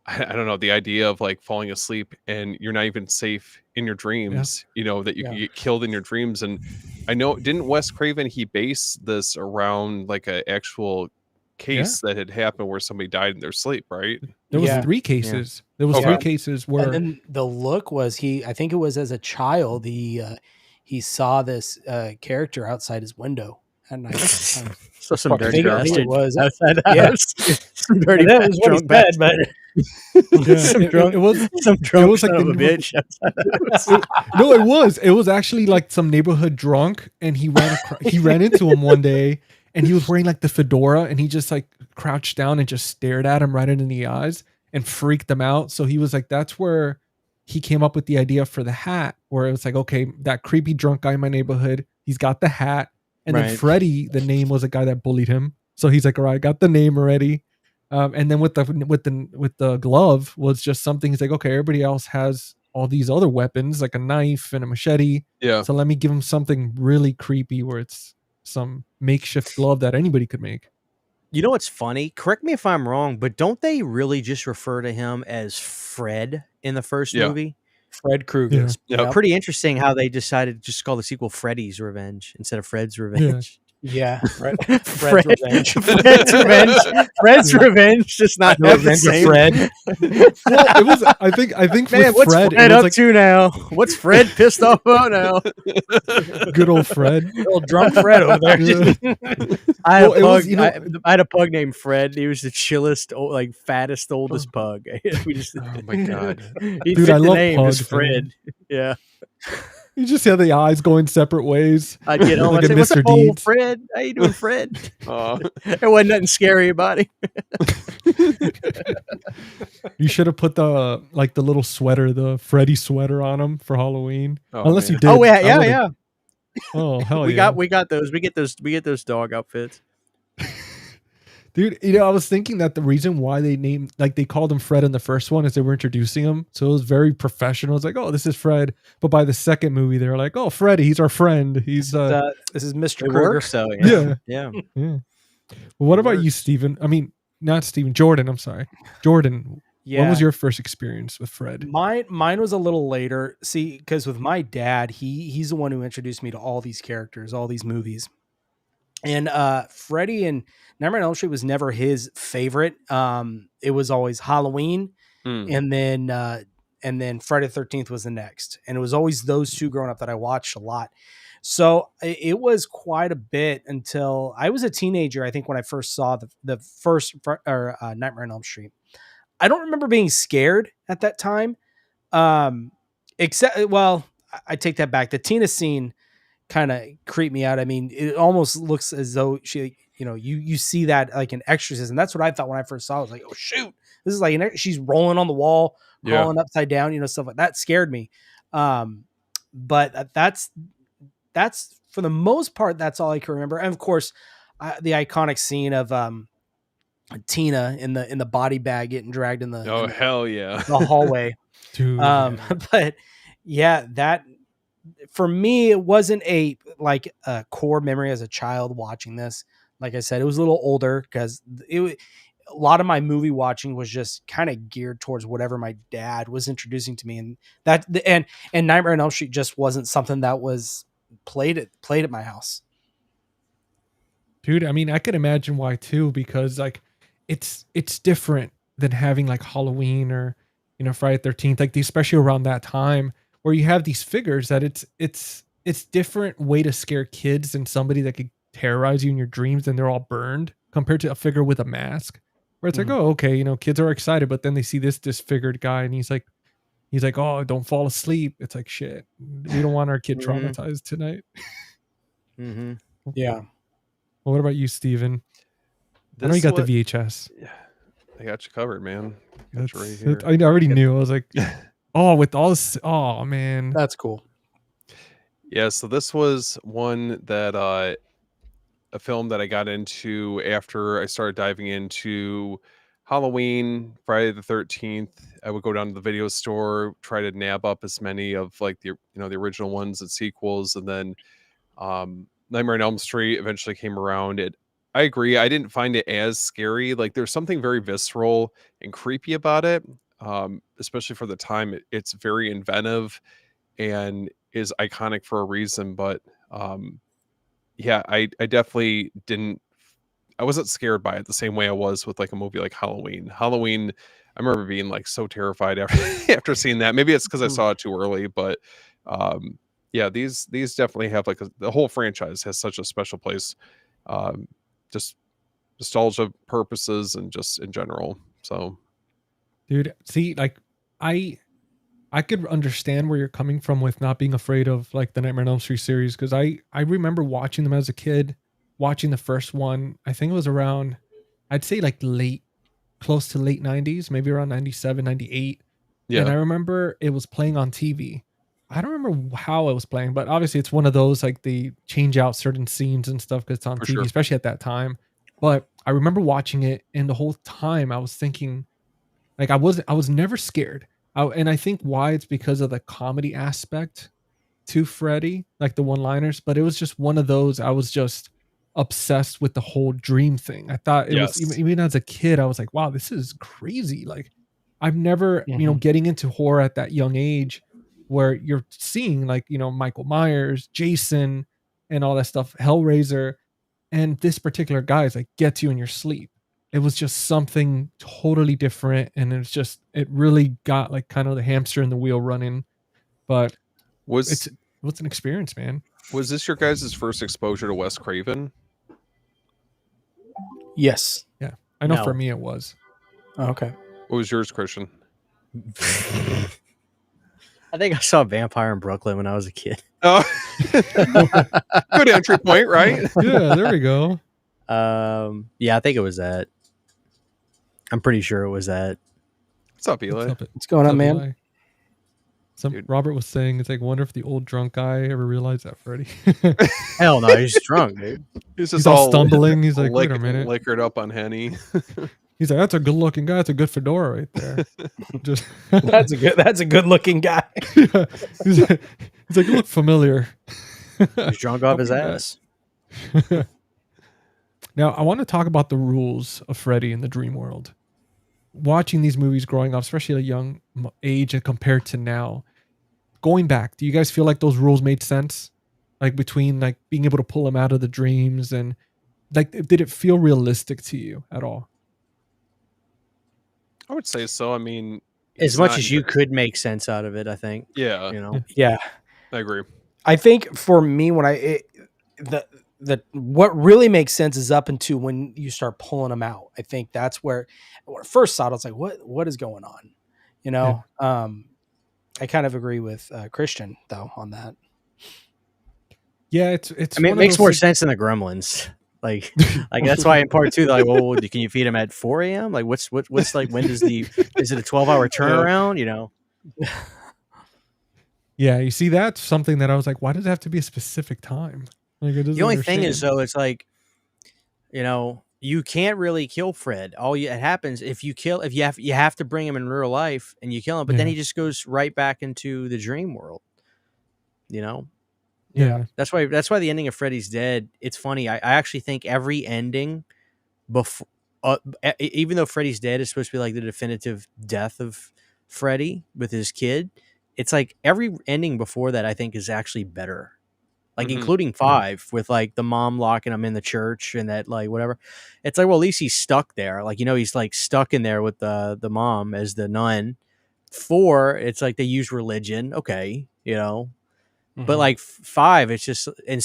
I don't know, the idea of like falling asleep and you're not even safe in your dreams, that you can get killed in your dreams. And I know, didn't Wes Craven, he based this around like an actual case that had happened where somebody died in their sleep, right? There was Yeah. 3 cases. There was Okay. 3 cases And where then the look was I think it was as a child, he saw this character outside his window at night. So some I dirty think it bastard was. outside the Yeah. house. Some dirty That was what he drunk said, bastard. but yeah, Some it drunk, was some drunk was like son of the a neighborhood- bitch outside the house. no, it was actually like some neighborhood drunk, and he ran into him one day, and he was wearing like the fedora, and he just like crouched down and just stared at him right into the eyes and freaked them out. So he was like, that's where he came up with the idea for the hat, where it was like, okay, that creepy drunk guy in my neighborhood, he's got the hat. And then Right. Freddy, the name was a guy that bullied him. So he's like, all right, I got the name already. And then with the glove was just something. He's like, okay, everybody else has all these other weapons, like a knife and a machete. Yeah. So let me give him something really creepy, where it's some makeshift glove that anybody could make. You know what's funny? Correct me if I'm wrong, but don't they really just refer to him as Fred in the first Yeah. movie? Fred Krueger. Yeah. Yep. Pretty interesting how they decided to just call the sequel Freddy's Revenge instead of Fred's Revenge. Yeah, Fred's Fred- Revenge. Fred's Revenge. Fred's Revenge does not The have the Revenge of same. Fred. Well, it was. I think Man, with what's Fred, Fred it was up like to now? What's Fred pissed off about now? good old Fred. Little drunk Fred over there. Yeah. I had, Well, it was, you know- I had a pug named Fred. He was the chillest, like fattest, oldest pug. We just, Oh my God. he Dude, fit I the love name as pugs, Fred. Yeah, You just had the eyes going separate ways. I'd get home. Like I'd in say, "What's Mr. up, old Deeds." Fred? How you doing, Fred?" Uh, There wasn't nothing scary about him. You should have put the little sweater, the Freddy sweater on him for Halloween. Oh, Unless man. you did. Oh yeah, I yeah, would've- yeah. Oh hell We yeah. got those. We get those dog outfits. Dude, you know, I was thinking that the reason why they called him Fred in the first one is they were introducing him. So it was very professional. It's like, oh, this is Fred. But by the second movie, they were like, oh, Freddy, he's our friend. He's This is Mr. It Krueger. works though. yeah. Yeah. Yeah. Well, what It about you, works. Steven? I mean, not Steven, Jordan, I'm sorry. Jordan, Yeah. when was your first experience with Fred? Mine was a little later. See, because with my dad, he's the one who introduced me to all these characters, all these movies. And Freddy and Nightmare on Elm Street was never his favorite. It was always Halloween, hmm. and then Friday the 13th was the next. And it was always those two growing up that I watched a lot. So it was quite a bit until I was a teenager, I think, when I first saw the first Nightmare on Elm Street. I don't remember being scared at that time. Except, well, I take that back. The Tina scene kind of creeped me out. I mean, it almost looks as though she, you see that like an exorcism. That's what I thought when I first saw it. I was like, oh shoot, this is like she's rolling on the wall, Yeah. crawling upside down, stuff like that scared me. But that's for the most part, that's all I can remember. And of course, the iconic scene of Tina in the body bag getting dragged in Oh, hell yeah. the hallway. Dude, But yeah, that for me, it wasn't a core memory as a child watching this. Like I said, it was a little older because a lot of my movie watching was just kind of geared towards whatever my dad was introducing to me, and Nightmare on Elm Street just wasn't something that was played at my house. Dude, I mean, I could imagine why too, because like it's different than having like Halloween or Friday the 13th, like especially around that time where you have these figures that it's different way to scare kids than somebody that could terrorize you in your dreams and they're all burned compared to a figure with a mask where it's like, oh, okay, kids are excited, but then they see this disfigured guy and he's like, oh, don't fall asleep. It's like, shit, we don't want our kid traumatized tonight. Mm-hmm. Yeah. Well, what about you, Steven? I know you got the VHS. Yeah, I got you covered, man. Got you right That's- here. I already knew. I was like, oh, with all this. Oh, man. That's cool. Yeah, so this was one that a film that I got into after I started diving into Halloween, Friday the 13th. I would go down to the video store, try to nab up as many of like the the original ones and sequels, and then Nightmare on Elm Street eventually came around. I agree. I didn't find it as scary. Like there's something very visceral and creepy about it, especially for the time. It's very inventive and is iconic for a reason. But yeah, I definitely didn't. I wasn't scared by it the same way I was with like a movie like Halloween. Halloween, I remember being like so terrified after seeing that. Maybe it's because I saw it too early, but yeah, these definitely have like the whole franchise has such a special place, just nostalgia purposes and just in general. So, Dude, see, like I could understand where you're coming from with not being afraid of like the Nightmare on Elm Street series, because I remember watching them as a kid, watching the first one. I think it was around, I'd say like close to late 90s, maybe around 97, 98. And I yeah, remember it was playing on TV. I don't remember how it was playing, but obviously it's one of those like they change out certain scenes and stuff because it's on for TV, sure. especially at that time. But I remember watching it, and the whole time I was thinking, like I was never scared. And I think why it's because of the comedy aspect to Freddy, like the one-liners. But it was just one of those. I was just obsessed with the whole dream thing. I thought it was Yes. even as a kid, I was like, wow, this is crazy. Like I've never, Mhm. getting into horror at that young age where you're seeing like, Michael Myers, Jason, and all that stuff, Hellraiser, and this particular guy is like gets you in your sleep. It was just something totally different, and it really got like kind of the hamster in the wheel running. But Was it's an experience, man. was this your guys' first exposure to Wes Craven? Yes. Yeah, I know for No. me it was. Oh, okay. What was yours, Christian? I think I saw Vampire in Brooklyn when I was a kid. Oh, good entry point, right? Yeah, there we go. Yeah, I think it was that. I'm pretty sure it was that. What's up, Eli? What's going on, man? Eli? Dude. Robert was saying it's like, wonder if the old drunk guy ever realized that Freddy. Hell no, he's drunk, dude. He's just He's all stumbling. He's like, wait a minute. liquored up on Henny. He's like, that's a good looking guy. That's a good fedora right there. Just That's a good looking guy. yeah. He's like, you look familiar. He's drunk off his ass. Now, I want to talk about the rules of Freddy in the dream world. Watching these movies growing up, especially at a young age and compared to now, going back, do you guys feel like those rules made sense? Like between like being able to pull them out of the dreams, and like, did it feel realistic to you at all? I would say so. I mean, As he's much not as you even- could make sense out of it, I think. Yeah, You know, Yeah. I agree. I think for me, when the what really makes sense is up until when you start pulling them out. I think that's where when I first saw it, I was like, what is going on? You know, I kind of agree with Christian though on that. Yeah, it's. I mean, it one of makes those more things- sense than the Gremlins. Like that's why in part 2, they're like, well, can you feed him at 4 a.m.? Like, what's like, when does is it a 12-hour turnaround? You know, Yeah, you see, that's something that I was like, why does it have to be a specific time? Like, it doesn't the only thing is understand. though, it's like, you know, you can't really kill Fred. It happens if you have to bring him in real life and you kill him, but then Yeah. he just goes right back into the dream world. You know, Yeah. that's why the ending of Freddy's Dead. It's funny. I actually think every ending before, even though Freddy's Dead is supposed to be like the definitive death of Freddy with his kid, it's like every ending before that I think is actually better. Like Mhm. including 5 with like the mom locking him in the church and that like whatever. It's like, well, at least he's stuck there. Like, you know, he's like stuck in there with the mom as the nun. 4, it's like they use religion. Okay, you know. But like 5, it's just and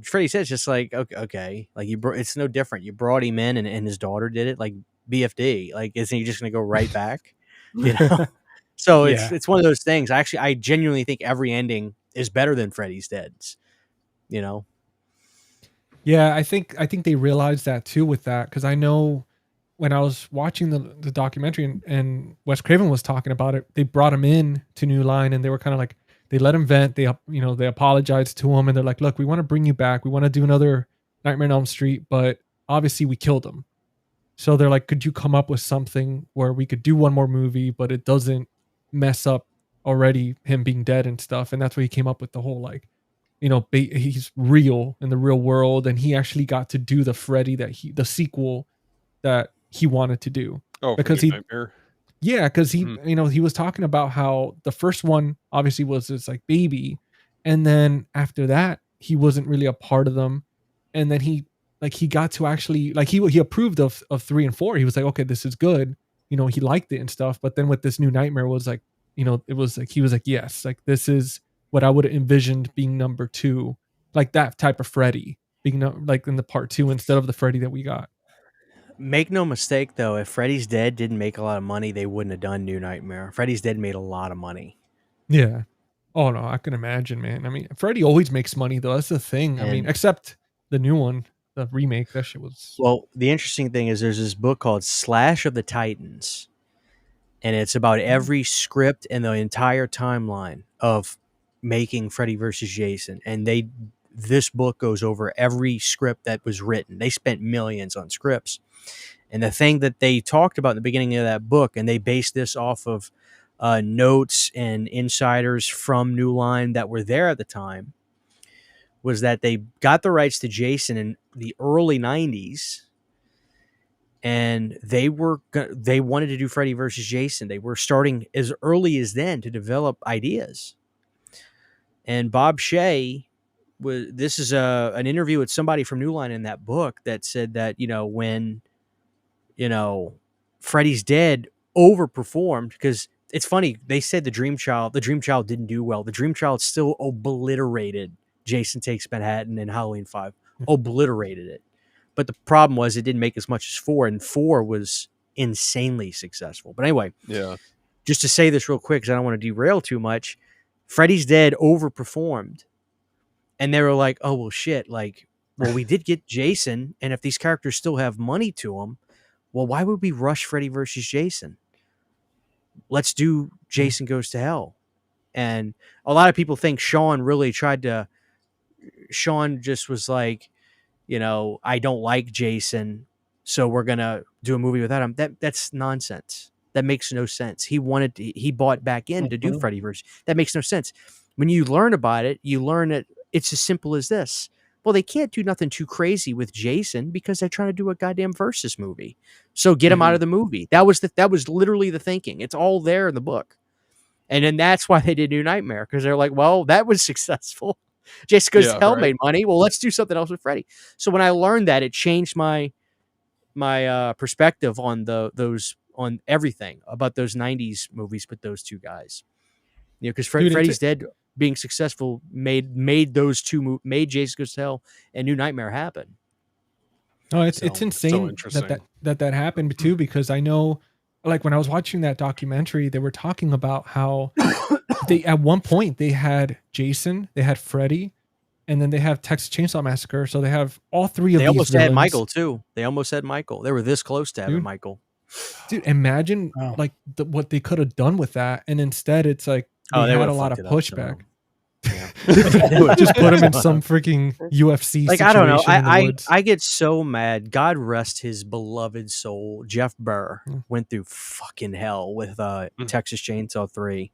Freddy said it's just like okay, like it's no different. You brought him in and his daughter did it, like BFD. Like, isn't he just gonna go right back? You know. So Yeah. it's one of those things. I genuinely think every ending is better than Freddy's Dead's. You know. Yeah, I think they realized that too with that, because I know when I was watching the documentary and Wes Craven was talking about it, they brought him in to New Line and they were kind of like, they let him vent. They they apologized to him and they're like, look, we want to bring you back. We want to do another Nightmare on Elm Street, but obviously we killed him. So they're like, could you come up with something where we could do one more movie, but it doesn't mess up already him being dead and stuff? And that's why he came up with the whole like, he's real in the real world, and he actually got to do the Freddy the sequel that he wanted to do. Oh, Because New he- Nightmare. Yeah, because he, Mhm. he was talking about how the first one obviously was this like baby, and then after that he wasn't really a part of them, and then he like he got to actually like he approved of 3 and 4. He was like, okay, this is good. You know, he liked it and stuff. But then with this new Nightmare was like, you know, it was like he was like, yes, like this is what I would have envisioned being number 2, like that type of Freddy being like in the part 2 instead of the Freddy that we got. Make no mistake, though, if Freddy's Dead didn't make a lot of money, they wouldn't have done New Nightmare. Freddy's Dead made a lot of money. Yeah. Oh no, I can imagine, man. I mean, Freddy always makes money though. That's the thing. I mean, And- except the new one, the remake. That shit was. Well, the interesting thing is there's this book called Slash of the Titans, and it's about every script and the entire timeline of making Freddy versus Jason. And this book goes over every script that was written. They spent millions on scripts. And the thing that they talked about in the beginning of that book, and they based this off of notes and insiders from New Line that were there at the time, was that they got the rights to Jason in the early 90s, and they wanted to do Freddy versus Jason. They were starting as early as then to develop ideas. And Bob Shea this is an interview with somebody from New Line in that book that said that, you know, when, you know, Freddy's Dead overperformed, because it's funny, they said the Dream Child didn't do well. The Dream Child still obliterated Jason Takes Manhattan and Halloween 5, obliterated it. But the problem was it didn't make as much as 4, and 4 was insanely successful. But anyway, Yeah. just to say this real quick, because I don't want to derail too much, Freddy's Dead overperformed. And they were like, oh, well, shit. Like, well, we did get Jason, and if these characters still have money to them, well, why would we rush Freddy versus Jason? Let's do Jason Goes to Hell. And a lot of people think Sean just was like, you know, I don't like Jason, so we're going to do a movie without him. That's nonsense. That makes no sense. He bought back in to do Freddy versus. That makes no sense. When you learn about it, you learn that it's as simple as this. Well, they can't do nothing too crazy with Jason because they're trying to do a goddamn versus movie. So get him out of the movie. That was literally the thinking. It's all there in the book. And then that's why they did New Nightmare, because they're like, well, that was successful. Jason Goes to Hell made money. Well, let's do something else with Freddy. So when I learned that, it changed my perspective on on everything about those 90s movies with those two guys. You know, because Freddy's Dead being successful made Jason Goes to Hell and New Nightmare happen. Oh, it's insane that happened too, because I know, like when I was watching that documentary, they were talking about how they at one point they had Jason, they had Freddy, and then they have Texas Chainsaw Massacre. So they have all three of these. They almost villains. had Michael too. They almost had Michael. They were this close to having Michael. Dude, imagine like what they could have done with that, and instead it's like they had a lot of pushback. Yeah. Just put him in some freaking UFC like, situation. I don't know. I get so mad. God rest his beloved soul. Jeff Burr went through fucking hell with Texas Chainsaw 3.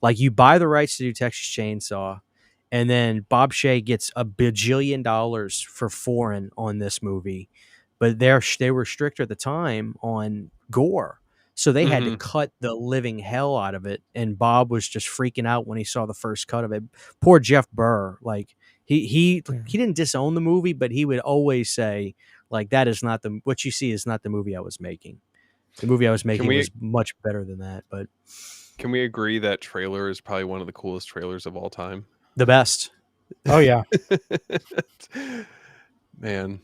Like, you buy the rights to do Texas Chainsaw, and then Bob Shea gets $1 bajillion for foreign on this movie. But they were stricter at the time on gore. So they had to cut the living hell out of it. And Bob was just freaking out when he saw the first cut of it. Poor Jeff Burr. Like, he didn't disown the movie, but he would always say, like, that is not what you see is not the movie I was making. The movie I was making was much better than that. But can we agree that trailer is probably one of the coolest trailers of all time? The best. Oh, yeah. Man.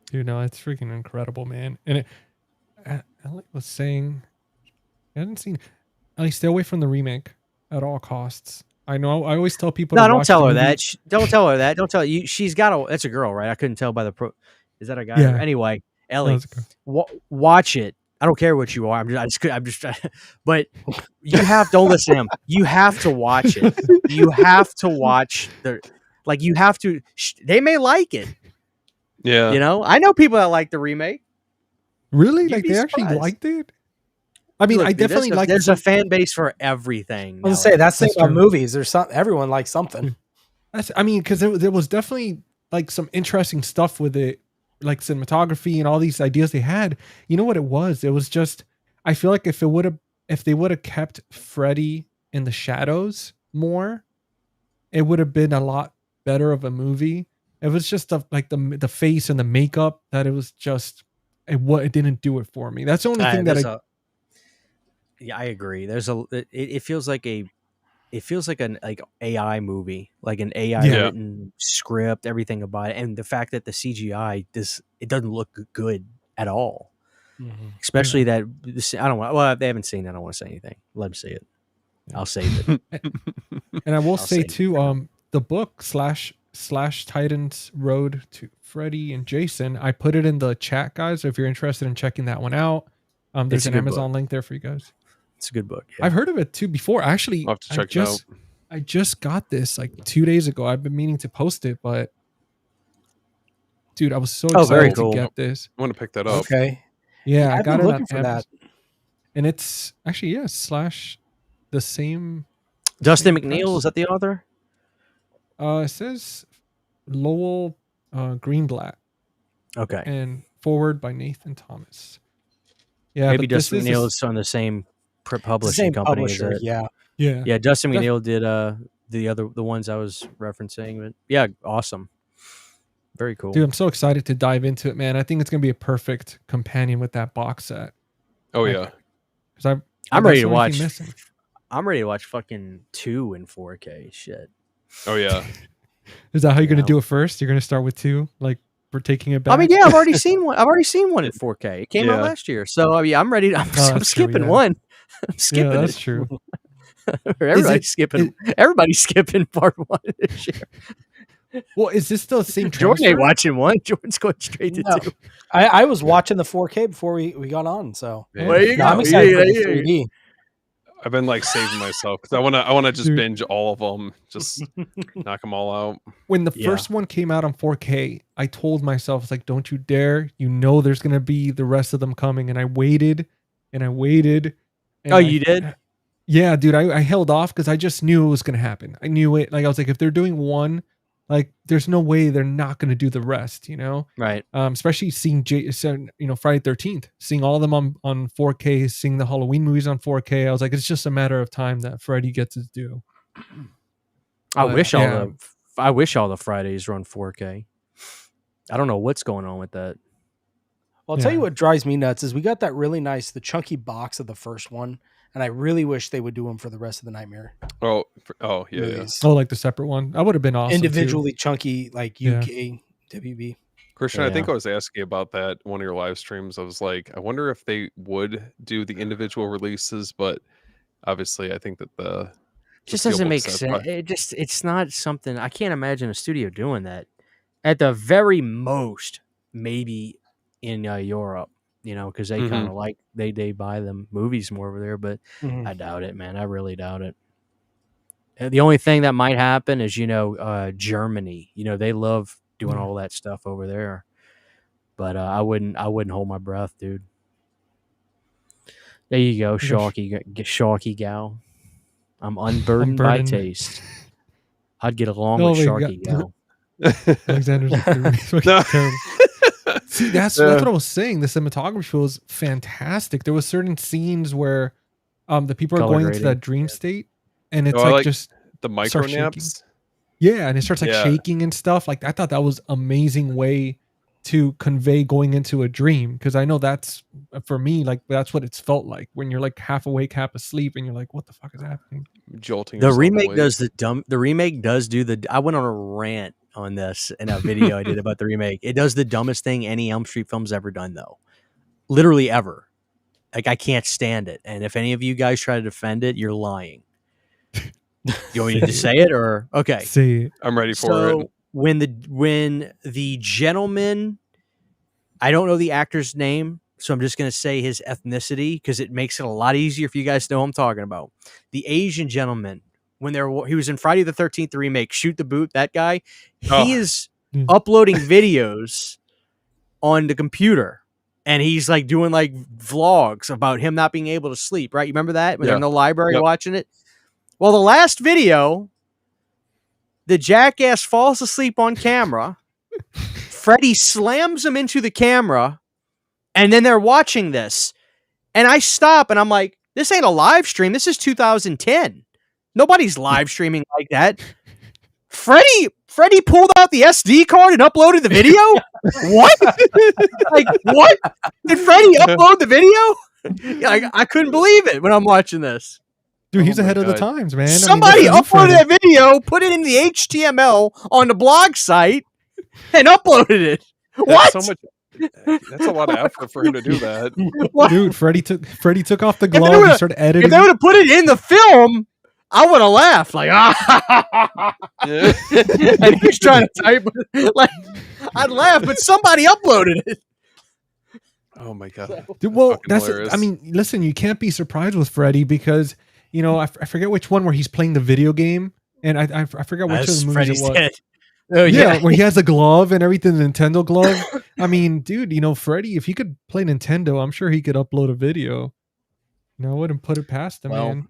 Dude, no, it's freaking incredible, man. And I was saying, I hadn't seen, stay away from the remake at all costs. I know. I always tell people. No, don't tell her that. Don't tell her that. Don't tell you. She's got that's a girl, right? I couldn't tell by the Is that a guy? Yeah. Anyway, Ellie, watch it. I don't care what you are. I'm just. But you don't listen to him. You have to watch it. You have to watch you have to. They may like it. Yeah. You know, I know people that like the remake. Really? Like, they actually liked it? I mean, I definitely like. There's a fan base for everything. I was gonna say that's the thing about movies. There's everyone likes something. Because there was definitely like some interesting stuff with it, like cinematography and all these ideas they had. You know what it was? It was just, I feel like if they would have kept Freddy in the shadows more, it would have been a lot better of a movie. It was just the face and the makeup that it was just it didn't do it for me. That's the only thing that I agree. It feels like an like AI movie, like an AI Yeah. written script, everything about it, and the fact that the CGI it doesn't look good at all. Especially that I don't want. Well, they haven't seen it. I don't want to say anything. Let them see it. I'll save it. And I will I'll say save it. too, the book slash Titans Road to Freddy and Jason. I put it in the chat, guys. So if you're interested in checking that one out, It's there's a an good Amazon book. link there for you guys. It's a good book. Yeah. I've heard of it too before. Actually, I'll have to check it out. I just got this like 2 days ago. I've been meaning to post it, but dude, I was so Oh, very excited to cool. get this. I want to pick that up. Okay. Yeah, I I've got been it looking on for Amazon. that. And it's actually slash the same. Dustin same McNeil, press. is that the author? It says Lowell Greenblatt Okay. and forward by Nathan Thomas. Yeah, Maybe but this Dustin is McNeil is on the same It's the publishing same company publisher. as it. Yeah. yeah. Yeah, Dustin Def- McNeil did the ones I was referencing. But yeah, awesome. Very cool. Dude, I'm so excited to dive into it, man. I think it's gonna be a perfect companion with that box set. Oh Like, yeah. Because I'm that's ready the to only thing watch. missing. I'm ready to watch fucking 2 in 4K. Shit. Oh yeah. Is that how you're gonna Yeah. do it first? You're gonna start with 2, like we're taking it back. I mean, yeah, I've already seen one. I've already seen one in 4K. It came out Yeah. last year, so I mean, I'm ready. I'm that's true, skipping yeah. one. I'm skipping yeah, that's it. true. Everybody's skipping. Everybody's skipping part 1 this year. Well, is this the same Jordan ain't transfer? watching 1. Jordan's going straight to No. 2. I was watching the 4K before we got on, so Man. There you no, I'm go. excited for the Yeah. 3D. I've been like saving myself because I want to just Dude. binge all of them, just knock them all out. When the Yeah. first one came out on 4K, I told myself, it's like, don't you dare. You know there's gonna be the rest of them coming. And I waited and I waited. And Oh, you did? Yeah, dude. I held off because I just knew it was gonna happen. I knew it. Like I was like, if they're doing one, like there's no way they're not gonna do the rest, you know? Right. Especially seeing Friday 13th, seeing all of them on 4K, seeing the Halloween movies on 4K. I was like, it's just a matter of time that Freddy gets his due. I But, wish yeah. all the Fridays run 4K. I don't know what's going on with that. Well, I'll tell you Yeah. what drives me nuts is we got that really nice, the chunky box of the first one, and I really wish they would do them for the rest of the Nightmare Oh yeah, yeah. movies. Oh, like the separate one. That would have been awesome. Individually chunky, like Yeah. UK WB. Christian, I think Yeah. I was asking about that one of your live streams. I was like, I wonder if they would do the individual releases, but obviously, I think that the Just steel doesn't book make set's sense. probably- It's not something I can't imagine a studio doing that. At the very most, maybe in Europe, because they kind of like they buy them movies more over there. But I doubt it, man. I really doubt it. The only thing that might happen is Germany. They love doing all that stuff over there. But I wouldn't hold my breath, dude. There you go, Sharky gal. I'm unburdened by Unburdened. taste. I'd get along Oh with my Sharky God. gal. Alexander's fucking No. terrible. See, that's Yeah. what I was saying. The cinematography was fantastic. There was certain scenes where the people are Color going into grading. that dream state, and it's Oh, I like like just the micro starts shaking. naps. yeah, and it starts like Yeah. shaking and stuff. Like I thought that was amazing way to convey going into a dream, because I know that's for me, like that's what it's felt like when you're like half awake, half asleep, and you're like, what the fuck is happening? Jolting. The yourself remake awake. does the remake does do the. I went on a rant on this in a video I did about the remake. It does the dumbest thing any Elm Street film's ever done, though. Literally ever. Like I can't stand it. And if any of you guys try to defend it, you're lying. You want me to say it or okay? See, I'm ready for So it. when the gentleman, I don't know the actor's name, so I'm just going to say his ethnicity because it makes it a lot easier if you guys know who I'm talking about. The Asian gentleman, when he was in Friday the 13th remake, Shoot the Boot, that guy, he Oh. is Mm. uploading videos on the computer. And he's like doing like vlogs about him not being able to sleep, right? You remember that when they're in the library Yep. watching it? Well, the last video, the jackass falls asleep on camera. Freddy slams him into the camera, and then they're watching this. And I stop and I'm like, this ain't a live stream. This is 2010. Nobody's live streaming like that. Freddy Freddie pulled out the SD card and uploaded the video? What? Like, what? Did Freddie upload the video? Like, I couldn't believe it when I'm watching this. Dude, he's Oh my ahead of the God. times, man. Somebody that's the new uploaded Freddy. that video, put it in the HTML on the blog site, and uploaded it. What? That's so much. That's a lot of effort for him to do that. What? Dude, Freddy took off the they glove and would've- started If editing. they would have put it in the film, I would have laughed. Like, Yeah. and he's trying to type. Like, I'd laugh, but somebody uploaded it. Oh my God. Dude, well, Fucking that's. hilarious. I mean, listen, you can't be surprised with Freddy because I forget which one where he's playing the video game, and I forget which of the movies Freddy's it was. dead. Oh Yeah, where he has a glove and everything, the Nintendo glove. I mean, dude, Freddy, if he could play Nintendo, I'm sure he could upload a video. I wouldn't put it past him, Well, man.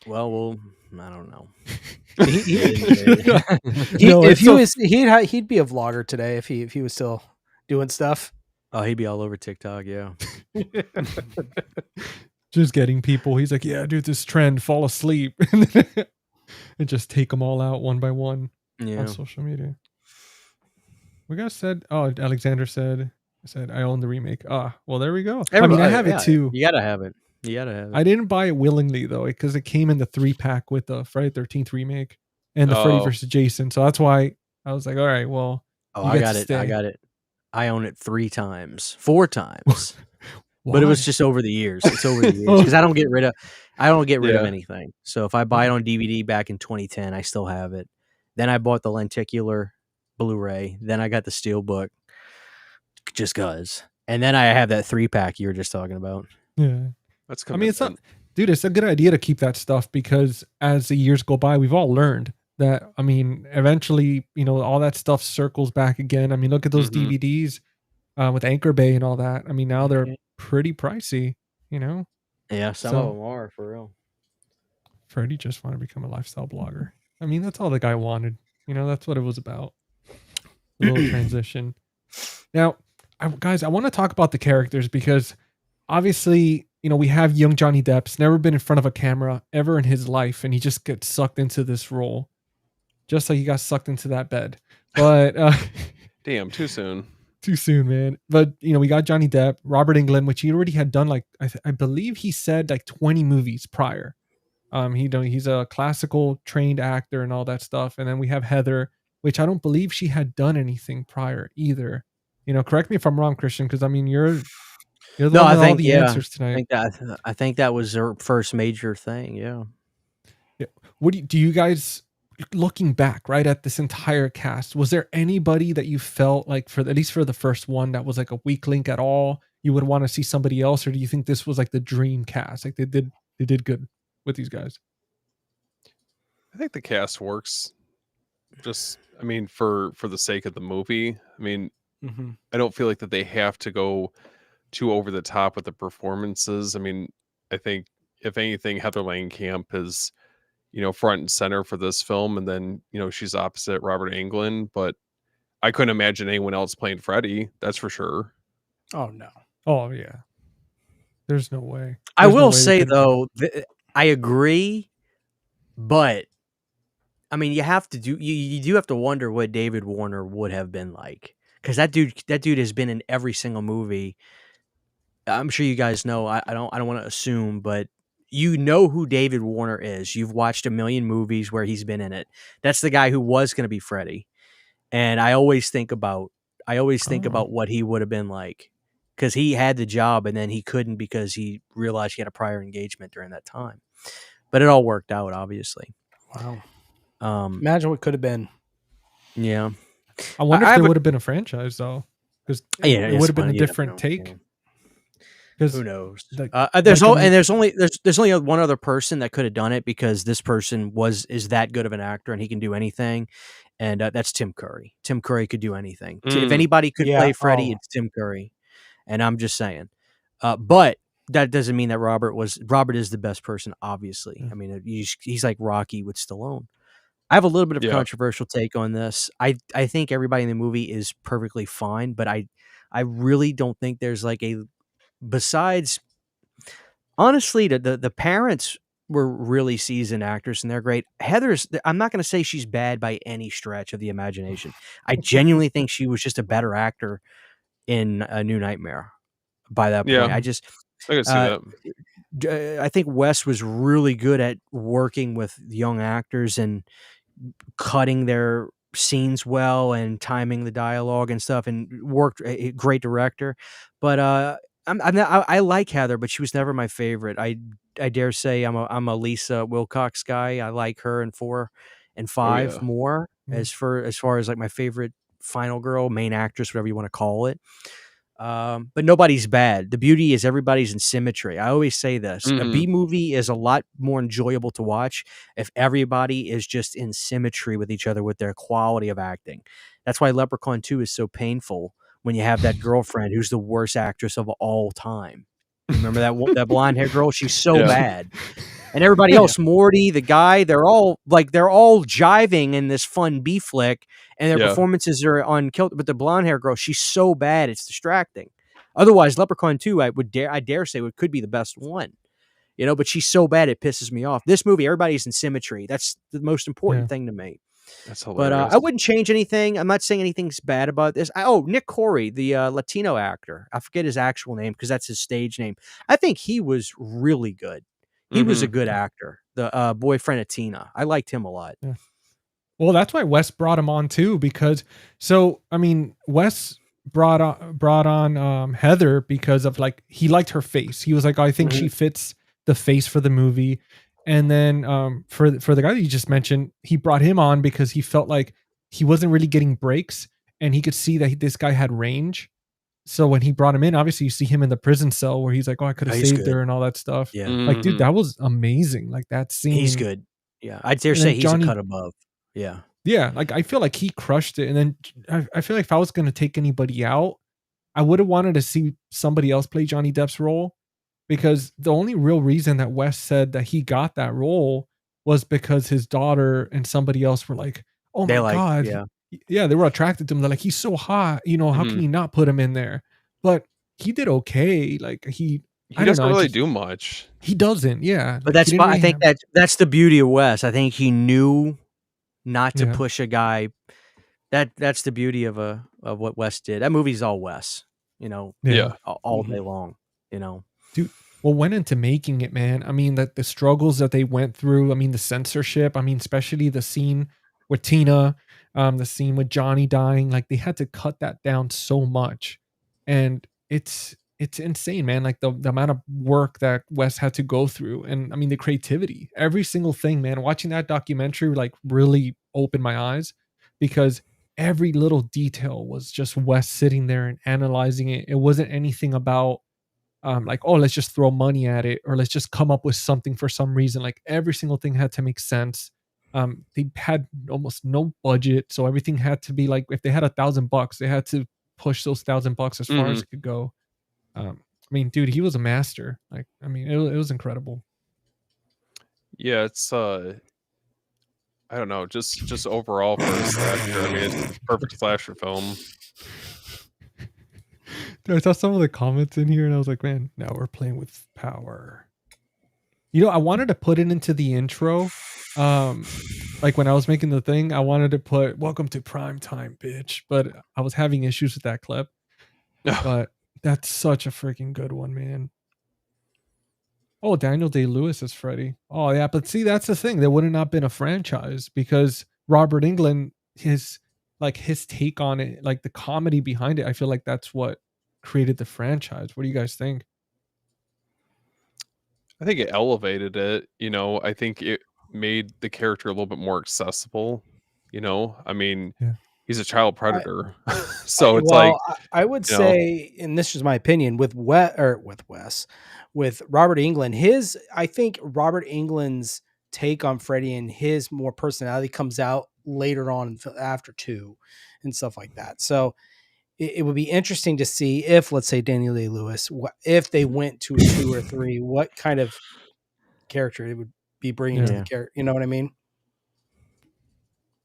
Well, I don't know. No, If it's he so- was, he'd be a vlogger today if he was still doing stuff. Oh, he'd be all over TikTok. Yeah. just getting people. He's like, yeah, dude, this trend, fall asleep, and just take them all out one by one Yeah. on social media. We got said. Oh, Alexander said I own the remake. Well, there we go. I mean, I have it too. You gotta have it. You gotta have it. I didn't buy it willingly though, because it came in the 3-pack with the Friday 13th remake and the Freddy Oh. vs. Jason. So that's why I was like, all right, well, Oh, you I get got to it. stay. I got it. I own it 4 times, but it was why? just over the years. It's over the years because I don't get rid of Yeah. anything. So if I buy it on DVD back in 2010, I still have it. Then I bought the lenticular Blu-ray. Then I got the Steelbook, just cause. And then I have that 3-pack you were just talking about. Yeah. That's I mean, it's not, commitment. dude, it's a good idea to keep that stuff because as the years go by, we've all learned that, I mean, eventually, all that stuff circles back again. I mean, look at those Mhm. DVDs with Anchor Bay and all that. I mean, now they're pretty pricey, Yeah, some So- of them are for real. Freddie just wanted to become a lifestyle blogger. I mean, that's all the guy wanted. That's what it was about. A little transition. Now, guys, I want to talk about the characters because obviously, we have young Johnny Depp's never been in front of a camera ever in his life, and he just gets sucked into this role, just like he got sucked into that bed. But Damn, too soon. too soon, man. But we got Johnny Depp, Robert Englund, which he already had done like I believe he said like 20 movies prior. He's a classical trained actor and all that stuff. And then we have Heather, which I don't believe she had done anything prior either. Correct me if I'm wrong, Christian, because I mean you're the No, one I with all think the answers tonight. I think that was her first major thing. Yeah. What do you guys, looking back right at this entire cast, was there anybody that you felt like for at least for the first one that was like a weak link at all? You would want to see somebody else, or do you think this was like the dream cast? Like they did good with these guys. I think the cast works. Just, I mean, for the sake of the movie. I mean, Mm-hmm. I don't feel like that they have to go too over the top with the performances. I mean, I think if anything, Heather Langenkamp is, front and center for this film, and then she's opposite Robert Englund. But I couldn't imagine anyone else playing Freddy. That's for sure. Oh no. Oh yeah. There's no way. I There's no will way they say could- though, I agree, but I mean, you have to you do have to wonder what David Warner would have been like, because that dude has been in every single movie. I'm sure you guys know. I don't want to assume, but you know who David Warner is. You've watched a million movies where he's been in it. That's the guy who was going to be Freddy, and I always think about what he would have been like, because he had the job and then he couldn't because he realized he had a prior engagement during that time. But it all worked out, obviously. Wow. Imagine what could have been. Yeah. I wonder I if there would- would have been a franchise though, because Yeah, it it's would have been funny, a you never different know, take. yeah. Because Who knows? like- There's like, I mean- there's only one other person that could have done it, because this person is that good of an actor and he can do anything, and that's Tim Curry. Tim Curry could do anything. If Mm. anybody could Yeah, play Freddy, oh. it's Tim Curry, and I'm just saying. But that doesn't mean that Robert is the best person. Obviously, Yeah. I mean he's like Rocky with Stallone. I have a little bit of a Yeah. controversial take on this. I think everybody in the movie is perfectly fine, but I really don't think there's like besides, honestly, the parents were really seasoned actors, and they're great. Heather's, I'm not going to say she's bad by any stretch of the imagination. I genuinely think she was just a better actor in A New Nightmare by that Yeah, point. I just, I can see uh, that. I think Wes was really good at working with young actors and cutting their scenes well and timing the dialogue and stuff, and worked a great director. But I like Heather, but she was never my favorite. I dare say I'm a Lisa Wilcox guy. I like her in 4 and 5 yeah. more Mm. as far as like my favorite final girl, main actress, whatever you want to call it. But nobody's bad. The beauty is everybody's in symmetry. I always say this. A Mhm. B movie is a lot more enjoyable to watch if everybody is just in symmetry with each other with their quality of acting. That's why Leprechaun 2 is so painful when you have that girlfriend who's the worst actress of all time. You remember that blonde hair girl? She's so Yeah. bad. And everybody else, Morty, the guy, they're all jiving in this fun B flick, and their Yeah. performances are on kilt. But the blonde hair girl, she's so bad, it's distracting. Otherwise, Leprechaun 2, I dare say, could be the best one. You know, but she's so bad it pisses me off. This movie, everybody's in symmetry. That's the most important thing to me. That's But hilarious. I wouldn't change anything. I'm not saying anything's bad about this. Nick Corey, the Latino actor. I forget his actual name because that's his stage name. I think he was really good. He was a Mhm. good actor. The boyfriend of Tina. I liked him a lot. Yeah. Well, that's why Wes brought him on too, because I mean, Wes brought on Heather because of like he liked her face. He was like, I think she fits the face for the movie. And then for the guy that you just mentioned, he brought him on because he felt like he wasn't really getting breaks, and he could see that this guy had range. So when he brought him in, obviously you see him in the prison cell where he's like, "Oh, I could have He's saved good. her" and all that stuff. Yeah, Like, dude, Mhm. that was amazing. Like that scene. he's good. Yeah, I dare And say then he's Johnny, a cut above. Yeah. yeah, like I feel like he crushed it. And then I feel like if I was gonna take anybody out, I would have wanted to see somebody else play Johnny Depp's role, because the only real reason that Wes said that he got that role was because his daughter and somebody else were like, "Oh They my like, god, yeah. yeah," they were attracted to him. They're like, "He's so hot, how can Mhm. you not put him in there?" But he did okay. Like He I don't doesn't know, really do much. he doesn't. Yeah, But like he didn't I really think have. that's the beauty of Wes. I think he knew not to Yeah, push a guy. That's the beauty of what Wes did. That movie's all Wes, yeah. Yeah. all day Mhm. long, Dude, what went into making it, man? I mean, that the struggles that they went through. I mean, the censorship. I mean, especially the scene with Tina, the scene with Johnny dying. Like they had to cut that down so much, and it's insane, man. Like the amount of work that Wes had to go through, and I mean the creativity, every single thing, man. Watching that documentary like really opened my eyes, because every little detail was just Wes sitting there and analyzing it. It wasn't anything about like, oh, let's just throw money at it, or let's just come up with something for some reason. Like every single thing had to make sense. They had almost no budget, so everything had to be like, if they had $1,000, they had to push those $1,000 as far as Mhm. it could go. I mean, dude, he was a master. Like, I mean, it was incredible. Yeah, it's I don't know, just overall for a slasher. I mean, it's a perfect slasher film. Dude, I saw some of the comments in here, and I was like, man, now we're playing with power. I wanted to put it into the intro. Like when I was making the thing, I wanted to put "Welcome to Prime Time, bitch," but I was having issues with that clip. But that's such a freaking good one, man. Oh, Daniel Day-Lewis is Freddy. Oh yeah, but see, that's the thing. There would have not been a franchise, because Robert Englund, his take on it, like the comedy behind it, I feel like that's what created the franchise. What do you guys think? I think it elevated it, I think it made the character a little bit more accessible, I mean, Yeah. he's a child I, predator. So it's like, well, I would you know, say, and this is my opinion, with Wes, with Robert Englund, I think Robert Englund's take on Freddy and his more personality comes out later on after 2 and stuff like that. So it would be interesting to see if, let's say, Daniel Day-Lewis, if they went to a 2 or 3, what kind of character it would be bringing to the Yeah. character. You know what I mean?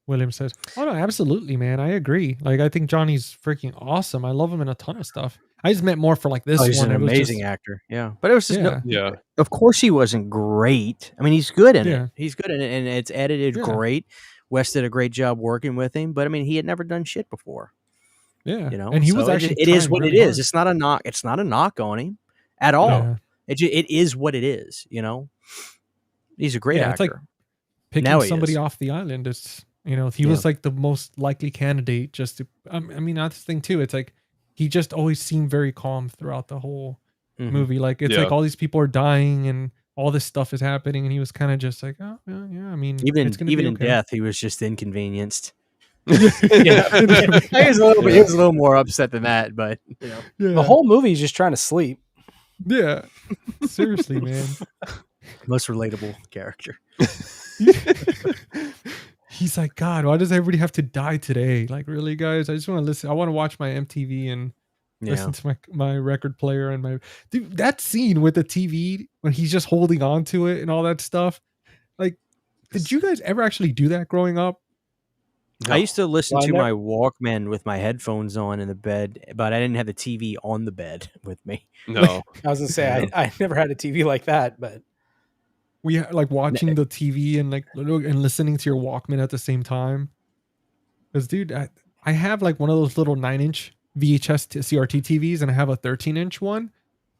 William says, "Oh no, absolutely, man. I agree. Like, I think Johnny's freaking awesome. I love him in a ton of stuff. I just meant more for like this Oh, he's one. an It was amazing just, actor. Yeah, but it was just yeah, Yeah. of course he wasn't great. I mean, he's good in Yeah. it. He's good in it, and it's edited Yeah. great. Wes did a great job working with him, but I mean, he had never done shit before. yeah. You know, And he was So actually it is trying what really it is. hard. It's not a knock. It's not a knock on him at all. Yeah. It is what it is. You know, he's a great Yeah, it's like actor. picking Now he somebody is. off the island. It's, he Yeah. was like the most likely candidate just to. I mean, that's the thing too. It's like he just always seemed very calm throughout the whole Mhm. movie. Like it's Yeah. like all these people are dying and all this stuff is happening, and he was kind of just like, oh yeah. I mean, Even it's gonna even be in okay. death, he was just inconvenienced. Yeah. He was a little more upset than that, but you know. Yeah. The whole movie is just trying to sleep. Yeah. Seriously, man. Most relatable character. He's like, God, why does everybody have to die today? Like, really, guys? I just want to listen. I want to watch my MTV and Yeah. listen to my record player and my dude. That scene with the TV when he's just holding on to it and all that stuff. Like, did you guys ever actually do that growing up? I used to listen Well, I to never- my Walkman with my headphones on in the bed, but I didn't have the TV on the bed with me. No. I was gonna say I never had a TV like that, but We like watching the TV and like and listening to your Walkman at the same time. Because, dude, I have like one of those little 9-inch VHS CRT TVs, and I have a 13-inch one,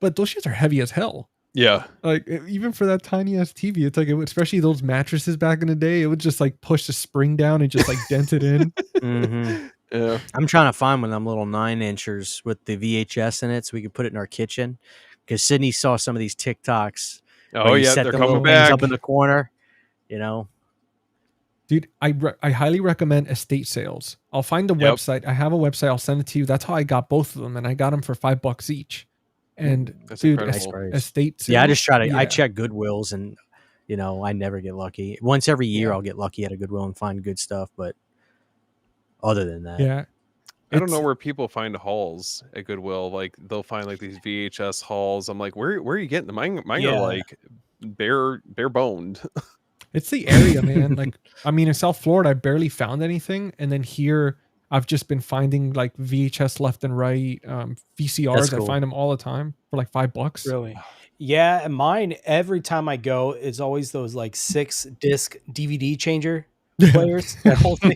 but those shits are heavy as hell. Yeah. Like even for that tiny ass TV, it's like especially those mattresses back in the day, it would just like push the spring down and just like dent it in. Mhm. Yeah. I'm trying to find one of them little 9-inchers with the VHS in it so we could put it in our kitchen. Because Sydney saw some of these TikToks. Oh where you yeah, set they're the coming little things back. up in the corner. You know, Dude, I highly recommend estate sales. I'll find the Yep. website. I have a website. I'll send it to you. That's how I got both of them, and I got them for $5 each. And That's dude, incredible. price. estate sales. Yeah, I just try to. yeah. I check Goodwills, and you know, I never get lucky. Once every year, Yeah. I'll get lucky at a Goodwill and find good stuff. But other than that, Yeah, I don't know It's- where people find hauls at Goodwill. Like they'll find like these VHS hauls. I'm like, where are you getting them? Mine Yeah. are like bare boned. It's the area, man. Like, I mean, in South Florida, I barely found anything, and then here, I've just been finding like VHS left and right, VCRs. That's I cool. find them all the time for like $5. really, yeah. And mine every time I go is always those like 6-disc DVD changer players. That whole thing.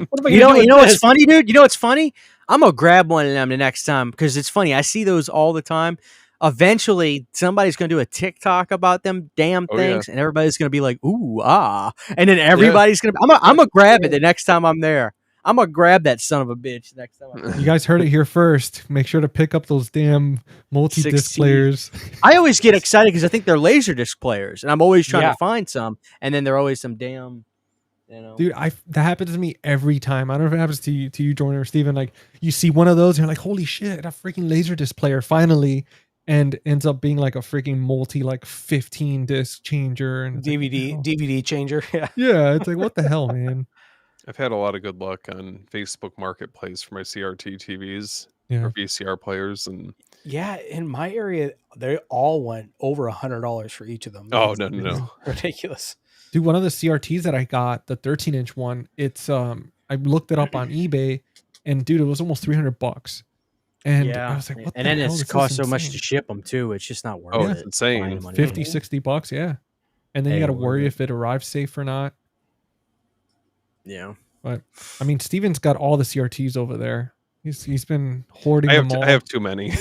What am I you gonna do know with what's this? funny, dude? You know what's funny? I'm gonna grab one of them the next time because it's funny. I see those all the time. Eventually, somebody's gonna do a TikTok about them damn Oh, yeah. things, and everybody's gonna be like, "Ooh, ah!" And then everybody's gonna. I'm gonna grab it the next time I'm there. I'm gonna grab that son of a bitch next time. You guys heard it here first. Make sure to pick up those damn multi-disc 16. players. I always get excited because I think they're Laserdisc players, and I'm always trying Yeah. to find some, and then they're always some damn, you know. Dude, that happens to me every time. I don't know if it happens to you, Jordan or Steven. Like, you see one of those, and you're like, holy shit, a freaking Laserdisc player finally, and ends up being like a freaking multi, like 15 disc changer and it's like, what the hell? DVD changer. Yeah. Yeah, it's like, what the hell, man? I've had a lot of good luck on Facebook Marketplace for my CRT TVs Yeah. or VCR players, and Yeah, in my area, they all went over $100 for each of them. oh It's no. ridiculous. Dude, one of the CRTs that I got, the 13-inch one, it's I looked it up on eBay, and dude, it was almost $300. And I was like, what and the then hell? it's This is cost so much to insane. ship them too. It's just not worth Oh, it. it's insane. Buying them on 50, eBay. $60, yeah. And then you Hey, got to worth worry it. if it arrives safe or not. Yeah. But I mean, Steven's got all the CRTs over there. He's been hoarding I have them all. I have too many.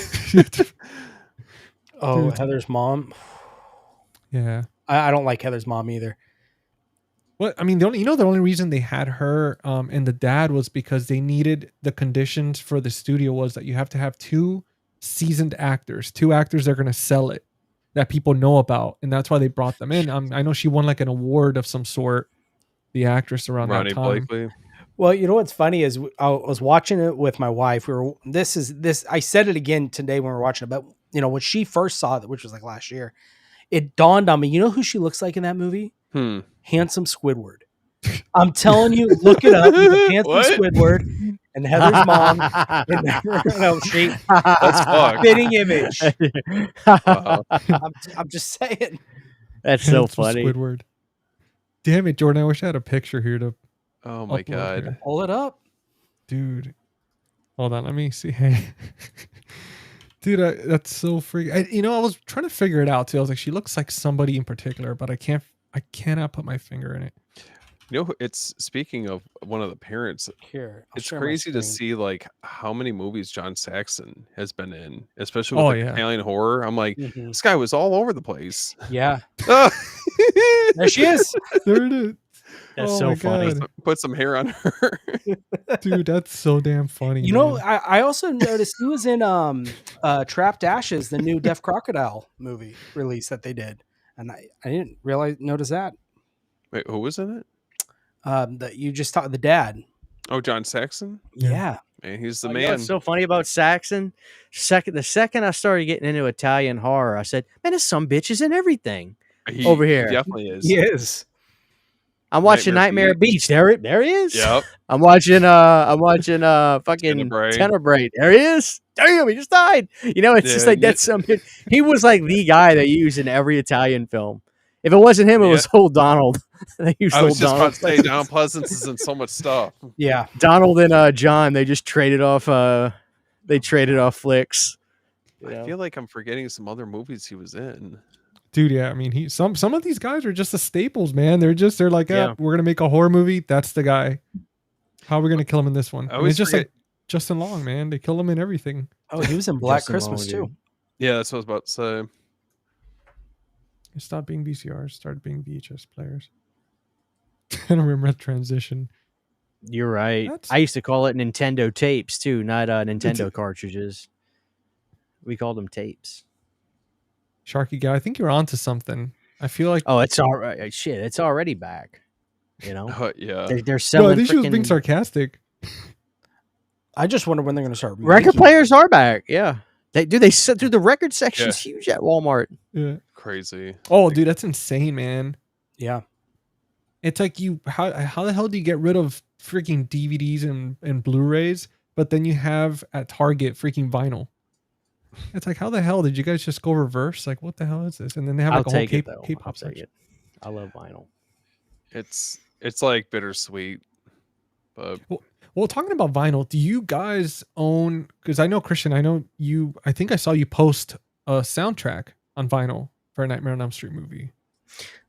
Oh, Dude. Heather's mom. Yeah. I don't like Heather's mom either. Well, I mean, the only reason they had her and the dad was because they needed the conditions for the studio was that you have to have two seasoned actors, two actors that are going to sell it, that people know about, and that's why they brought them in. I know she won like an award of some sort, the actress around Ronnie that time. Blakely. Well, you know what's funny is I was watching it with my wife. I said it again today when we were watching it, but you know, when she first saw it, which was like last year, it dawned on me, you know who she looks like in that movie? Handsome Squidward. I'm telling you, look it up. Handsome What? Squidward and Heather's mom in their shape. That's fucked. Fitting image. Uh-huh. I'm just saying. That's so Handsome funny. Squidward. Damn it, Jordan! I wish I had a picture here to Oh my upload god. here. Pull it up. Dude. Hold on, let me see. Hey. Dude, that's so freaking. I was trying to figure it out too. I was like, she looks like somebody in particular, but I cannot put my finger in it. It's speaking of one of the parents. Here, I'll It's share my crazy to screen. see like how many movies John Saxon has been in, especially Oh, with yeah. Italian horror. I'm like, Mhm. this guy was all over the place. Yeah, Ah! there she is. There it is. That's Oh so my funny. God. Put some hair on her. Dude, that's so damn funny. You know, man. I also noticed he was in Trapped Ashes, the new Deaf Crocodile movie release that they did, and I didn't notice that. Wait, who was in it? That you just talked the dad. Oh, John Saxon. Yeah. Yeah. Man, he's the You know man. what's so funny about Saxon? The second I started getting into Italian horror, I said, "Man, there's some bitches in everything." over He here. definitely is. He is. I'm watching Nightmare Nightmare Beach. There he is. Yep. I'm watching fucking Tenebrae. Tenebrae. There he is. Damn, he just died. You know, it's just Yeah, like that's something. He was like the guy they use in every Italian film. If it wasn't him, it was old Donald. They used I was old just Donald. about to say Donald Pleasance is in so much stuff. Yeah. Donald and John, they just traded off flicks. You know? I feel like I'm forgetting some other movies he was in. Dude, yeah. I mean, some of these guys are just the staples, man. They're like, Yeah. we're gonna make a horror movie. That's the guy. How are we gonna kill him in this one? I I mean, always it's just forget- like Justin Long, man. They kill him in everything. Oh, he was in Black Justin Christmas Long, too. dude. Yeah, that's what I was about to say. It stopped being VCRs, started being VHS players. I don't remember that transition. You're right. That's- I used to call it Nintendo tapes too, not Nintendo cartridges. We called them tapes. Sharky guy, I think you're onto something. I feel like Oh, it's all right. Shit, it's already back. You know, Yeah. they're no, I selling. think she was being frickin- sarcastic. I just wonder when they're going to start. record making players are back. Yeah, dude, the record section's huge at Walmart. Yeah. Crazy. Oh, dude, that's insane, man. Yeah. It's like how the hell do you get rid of freaking DVDs and Blu-rays, but then you have at Target freaking vinyl? It's like, how the hell did you guys just go reverse? Like, what the hell is this? And then they have I'll like a whole take it though. I'll K-pop take section. it. I love vinyl. It's like bittersweet. But Well, talking about vinyl, do you guys own? Because I know Christian, I think I saw you post a soundtrack on vinyl for a Nightmare on Elm Street movie,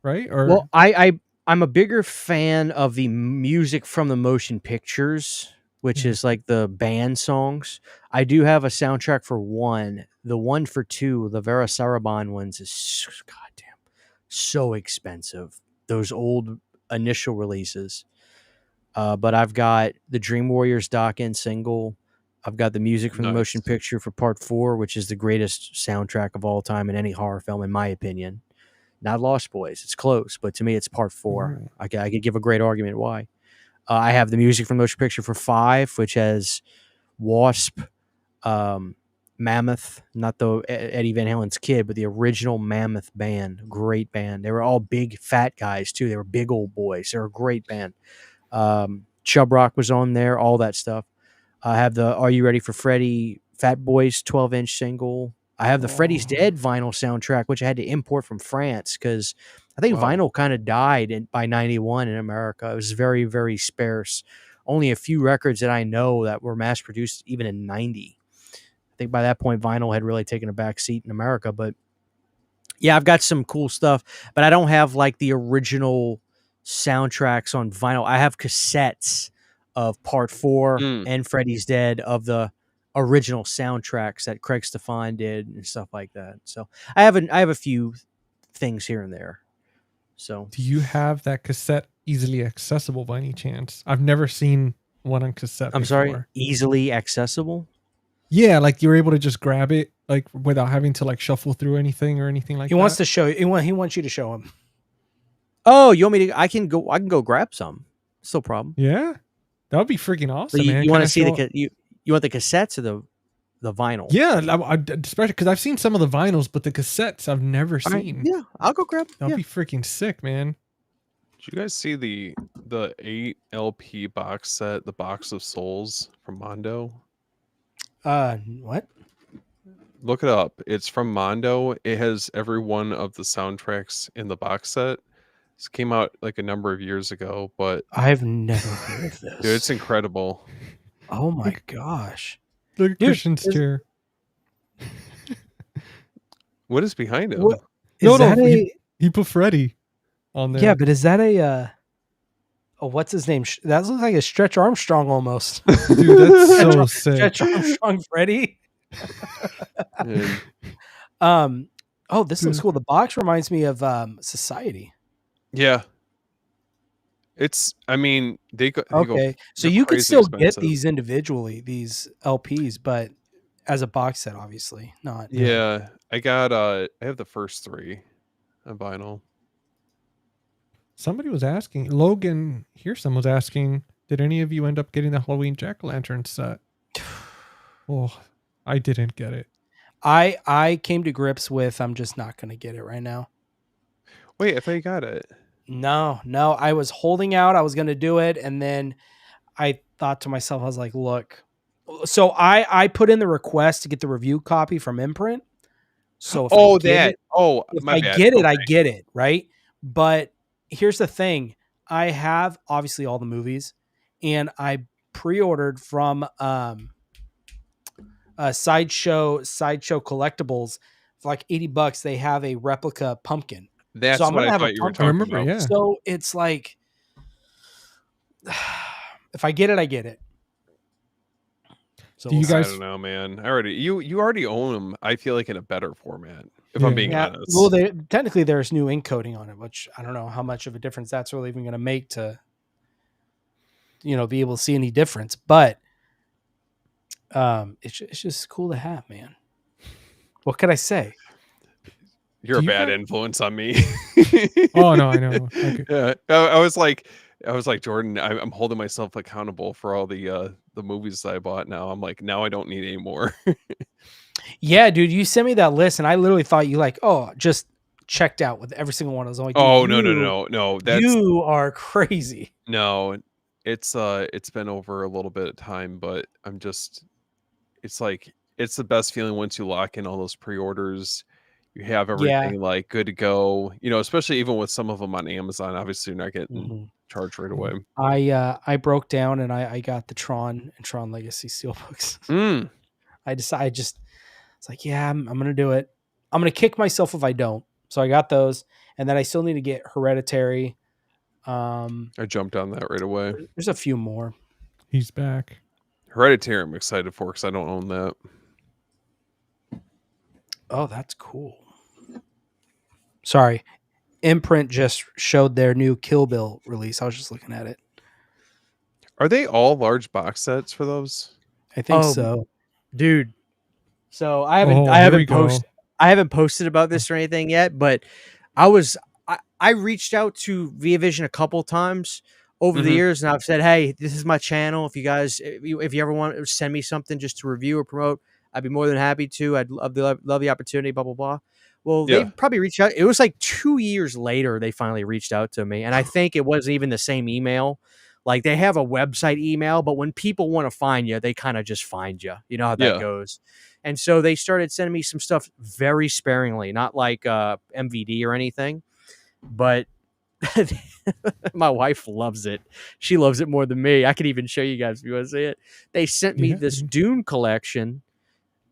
right? Or Well, I'm a bigger fan of the music from the motion pictures, which Yeah. is like the band songs. I do have a soundtrack for one. The one for two, the Vera Sarabon ones, is goddamn so expensive. Those old initial releases. But I've got the Dream Warriors doc in single. I've got the music from the motion Nice. picture for part 4, which is the greatest soundtrack of all time in any horror film, in my opinion. Not Lost Boys. It's close, but to me, it's part 4. Ooh. I could give a great argument why. I have the music from the motion picture for 5, which has Wasp, Mammoth, not the Eddie Van Halen's kid, but the original Mammoth band. Great band. They were all big, fat guys, too. They were big old boys. They were a great band. Chub Rock was on there, all that stuff. I have the Are You Ready for Freddy Fat Boys 12-inch single. I have the Freddy's Dead vinyl soundtrack, which I had to import from France because I think Wow. vinyl kind of died by 91 in America. It was very, very sparse. Only a few records that I know that were mass produced even in 90. I think by that point, vinyl had really taken a back seat in America. But yeah, I've got some cool stuff, but I don't have like the original soundtracks on vinyl. I have cassettes of part 4 and Freddy's Dead of the original soundtracks that Craig Stefan did and stuff like that. So I have a few things here and there. So Do you have that cassette easily accessible by any chance? I've never seen one on cassette. I'm sorry, before. easily accessible. Yeah, like you're able to just grab it like without having to like shuffle through anything or anything like He that. wants to show you. He wants you to show him. Oh, you want me to? I can go grab some. It's no problem. Yeah, that would be freaking awesome, So you, man. want Kinda to see show- you want the cassettes or the vinyl? Yeah, especially because I've seen some of the vinyls, but the cassettes I've never All right, seen. yeah, I'll go grab. That'd Yeah. be freaking sick, man. did you guys see the 8 LP box set, The Box of Souls from Mondo? What? Look it up. It's from Mondo. It has every one of the soundtracks in the box set. This came out like a number of years ago, but I've never heard of this. dude, it's incredible. Oh my gosh. Look at Dude, Christian's is- chair. What is behind him? What is No, that? he put Freddy on there. Yeah, but is that a? Oh, what's his name? That looks like a Stretch Armstrong almost. Dude, that's so sick. Stretch Armstrong, Freddy. And- Oh, this looks cool. The box reminds me of Society. yeah. It's. I mean, they go. Okay, so they're you could crazy still expensive. get these individually, these LPs, but as a box set, obviously not. Yeah, I got. I have the first 3 on vinyl. Somebody was asking, Logan Hearsome was asking, did any of you end up getting the Halloween Jack-o'-lantern set? Oh, I didn't get it. I came to grips with I'm just not going to get it right now. Wait, I thought you got it. No, I was holding out. I was going to do it, and then I thought to myself, I was like, look. So I put in the request to get the review copy from Imprint. So if I get it, if my I bad. get it, I Okay. get it, right? But here's the thing. I have obviously all the movies, and I pre-ordered from Sideshow Collectibles for like $80. They have a replica pumpkin. That's So I'm what gonna I have a thought you were pumpkin. talking I remember, about. yeah. So it's like, if I get it, I get it. So Do you we'll see. I guys- don't know, man. You already own them. I feel like in a better format. If I'm being Yeah, honest. well, technically there's new ink coating on it, which I don't know how much of a difference that's really even going to make to, be able to see any difference. But it's just cool to have, man. What could I say? You're a Do you bad guys- influence on me. Oh, no, I know. Okay. Yeah, I was like, Jordan, I'm holding myself accountable for all the movies that I bought. Now I'm like, now I don't need any more. Yeah, dude, you sent me that list, and I literally thought you just checked out with every single one of those. I'm like, Oh dude, no. That's you are crazy. no. It's been over a little bit of time, but I'm just. It's like it's the best feeling once you lock in all those pre-orders. You have everything like good to go. Especially even with some of them on Amazon. Obviously, you're not getting charged right away. I broke down and I got the Tron and Tron Legacy steelbooks. Mm. It's like, yeah, I'm gonna do it. I'm gonna kick myself if I don't. So I got those, and then I still need to get Hereditary. I jumped on that right away. There's a few more. He's back. Hereditary, I'm excited for because I don't own that. Oh, that's cool. Sorry, Imprint just showed their new Kill Bill release. I was just looking at it. Are they all large box sets for those? I think Oh, so. dude. So I Oh, haven't here we I haven't posted about this or anything yet, but I reached out to Via Vision a couple times over the Mhm. years, and I've said, hey, this is my channel. If you ever want to send me something just to review or promote, I'd be more than happy to. I'd love the opportunity. Blah blah blah. Well, Yeah. they probably reached out. It was like 2 years later they finally reached out to me, and I think it wasn't even the same email. Like they have a website email, but when people want to find you, they kind of just find you. You know how that Yeah. goes. And so they started sending me some stuff very sparingly, not like MVD or anything, but my wife loves it. She loves it more than me. I could even show you guys if you want to see it. They sent me Yeah. this Dune collection.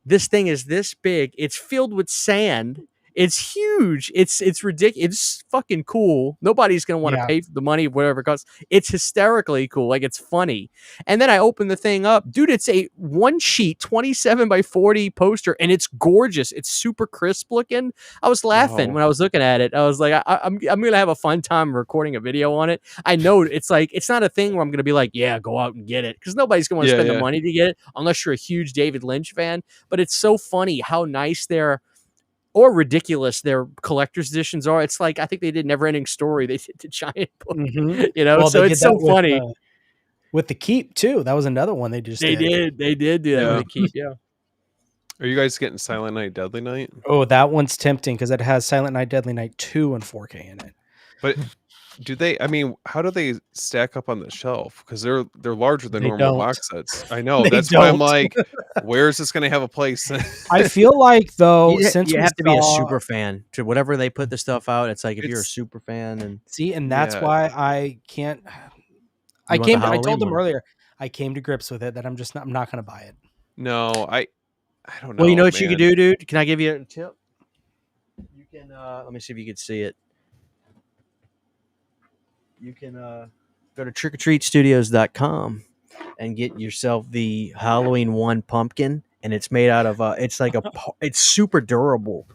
This thing is this big. It's filled with sand. It's huge. It's ridiculous. It's fucking cool. Nobody's gonna want to Yeah. pay for the money, whatever it costs. It's hysterically cool. Like it's funny. And then I open the thing up, dude. It's a 1-sheet 27 by 40 poster, and it's gorgeous. It's super crisp looking. I was laughing Wow. when I was looking at it. I was like, I'm gonna have a fun time recording a video on it. I know it's like it's not a thing where I'm gonna be like, yeah, go out and get it, because nobody's gonna want to Yeah, spend yeah. the money to get it unless you're a huge David Lynch fan. But it's so funny how nice or ridiculous their collector's editions are. It's like I think they did Never Ending Story. They did the giant book, Mhm. you know. Well, so they it's did so that funny. With the Keep too. That was another one they just They did. did do that Yeah. with the Keep. Yeah. Are you guys getting Silent Night, Deadly Night? Oh, that one's tempting because it has Silent Night, Deadly Night 2 and 4K in it. But Do they? I mean, how do they stack up on the shelf? Because they're larger than They normal don't. box sets. I know. They That's why I'm don't. like, where is this going to have a place? I feel like though, You, since you we have to be a saw- super fan to whatever they put the stuff out. It's like if you're a It's- super fan and see, and that's Yeah. why I can't. You want the I Halloween told them one. earlier. I came to grips with it that I'm not going to buy it. No, I don't know. Well, you know what you man. could do, dude? Can I give you a tip? You can let me see if you can see it. You can go to trickortreatstudios.com and get yourself the Halloween 1 pumpkin, and it's made out of it's like it's super durable.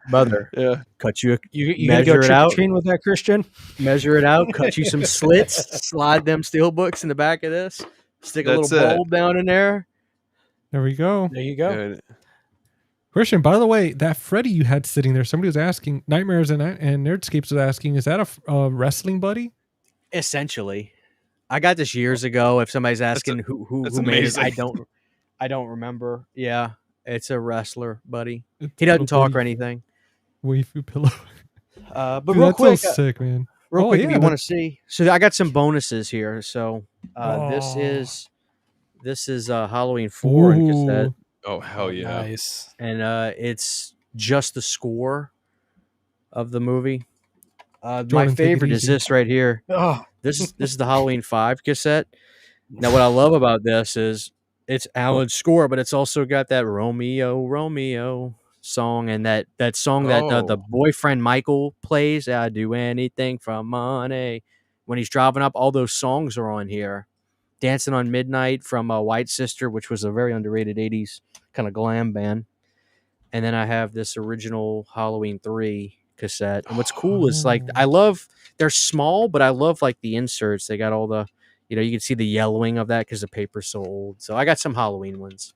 Brother, Yeah. cut you You gonna go measure it trick or out. treating with that, Christian? Measure it out, cut you some slits, slide them steel books in the back of this, stick a That's little it. bulb down in there. There we go. There you go. Good. Christian, by the way, that Freddy you had sitting there, somebody was asking, Nightmares and Nerdscapes was asking, is that a wrestling buddy? Essentially, I got this years ago. If somebody's asking who that's made it, amazing. I don't remember. Yeah, it's a wrestler, buddy. It's He a doesn't little talk or buddy anything. waifu pillow. But Dude, real that's quick, so sick, man. real Oh, quick, if yeah, you that- want to see, so I got some bonuses here. So this Oh. is Halloween 4 in cassette, Ooh. Oh hell yeah. Nice. and it's just the score of the movie. My Jordan, take it favorite is easy. this right here. Oh, This is the Halloween 5 cassette. Now, what I love about this is it's Alan's score, but it's also got that Romeo, Romeo song and that song that the Oh. boyfriend Michael plays. I do anything for money. When he's driving up, all those songs are on here. Dancing on Midnight from White Sister, which was a very underrated 80s kind of glam band. And then I have this original Halloween 3 cassette. And what's cool is like I love they're small, but I love like the inserts. They got all the you can see the yellowing of that because the paper's so old. So I got some Halloween ones,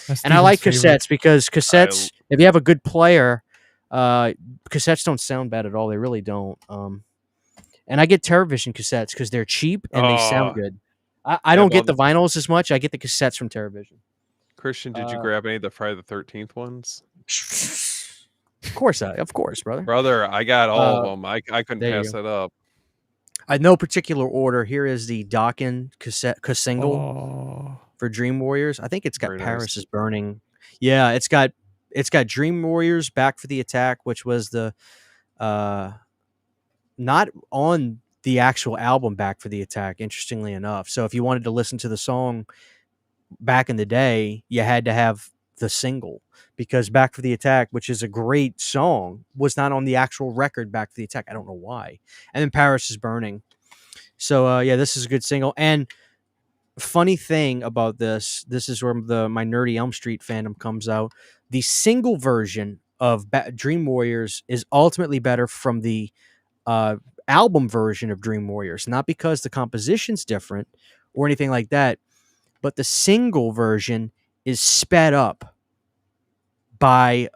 That's And I like Steven's favorite. cassettes because cassettes, if you have a good player, cassettes don't sound bad at all. They really don't. And I get TerraVision cassettes because they're cheap and they sound good. I don't get the vinyls as much. I get the cassettes from TerraVision. Christian, did you grab any of the Friday the 13th ones? Of course, brother. Brother, I got all of them. I couldn't there you pass that up. No particular order. Here is the Dokken cassette single Oh. for Dream Warriors. I think it's got Very nice. Paris is Burning. Yeah, it's got Dream Warriors, Back for the Attack, which was the not on the actual album Back for the Attack, interestingly enough. So if you wanted to listen to the song back in the day, you had to have the single because Back for the Attack, which is a great song, was not on the actual record Back for the Attack. I don't know why. And then Paris is Burning. So yeah, this is a good single. And funny thing about this is where my nerdy Elm Street fandom comes out. The single version of Dream Warriors is ultimately better from the album version of Dream Warriors, not because the composition's different or anything like that, but the single version is sped up by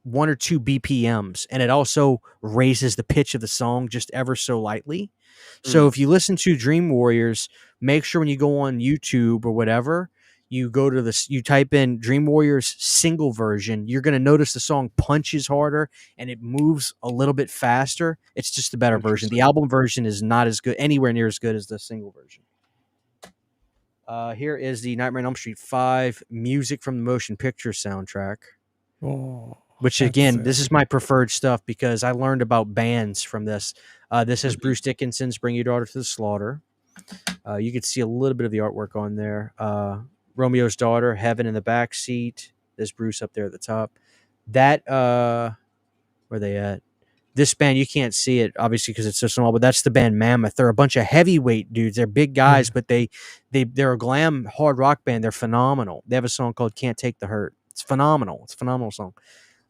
1 or 2 BPMs, and it also raises the pitch of the song just ever so lightly. So if you listen to Dream Warriors, make sure when you go on YouTube or whatever, you go to you type in Dream Warriors single version, you're going to notice the song punches harder and it moves a little bit faster. It's just a better version. The album version is not as good, anywhere near as good as the single version. Here is the Nightmare on Elm Street 5 music from the motion picture soundtrack. Oh. Which That's again, sick. this is my preferred stuff because I learned about bands from this. This is Bruce Dickinson's "Bring Your Daughter to the Slaughter." You can see a little bit of the artwork on there. Romeo's Daughter, Heaven in the Back Seat. There's Bruce up there at the top. That where are they at? This band you can't see it obviously because it's so small, but that's the band Mammoth. They're a bunch of heavyweight dudes. They're big guys, but they're a glam hard rock band. They're phenomenal. They have a song called "Can't Take the Hurt." It's phenomenal. It's a phenomenal song.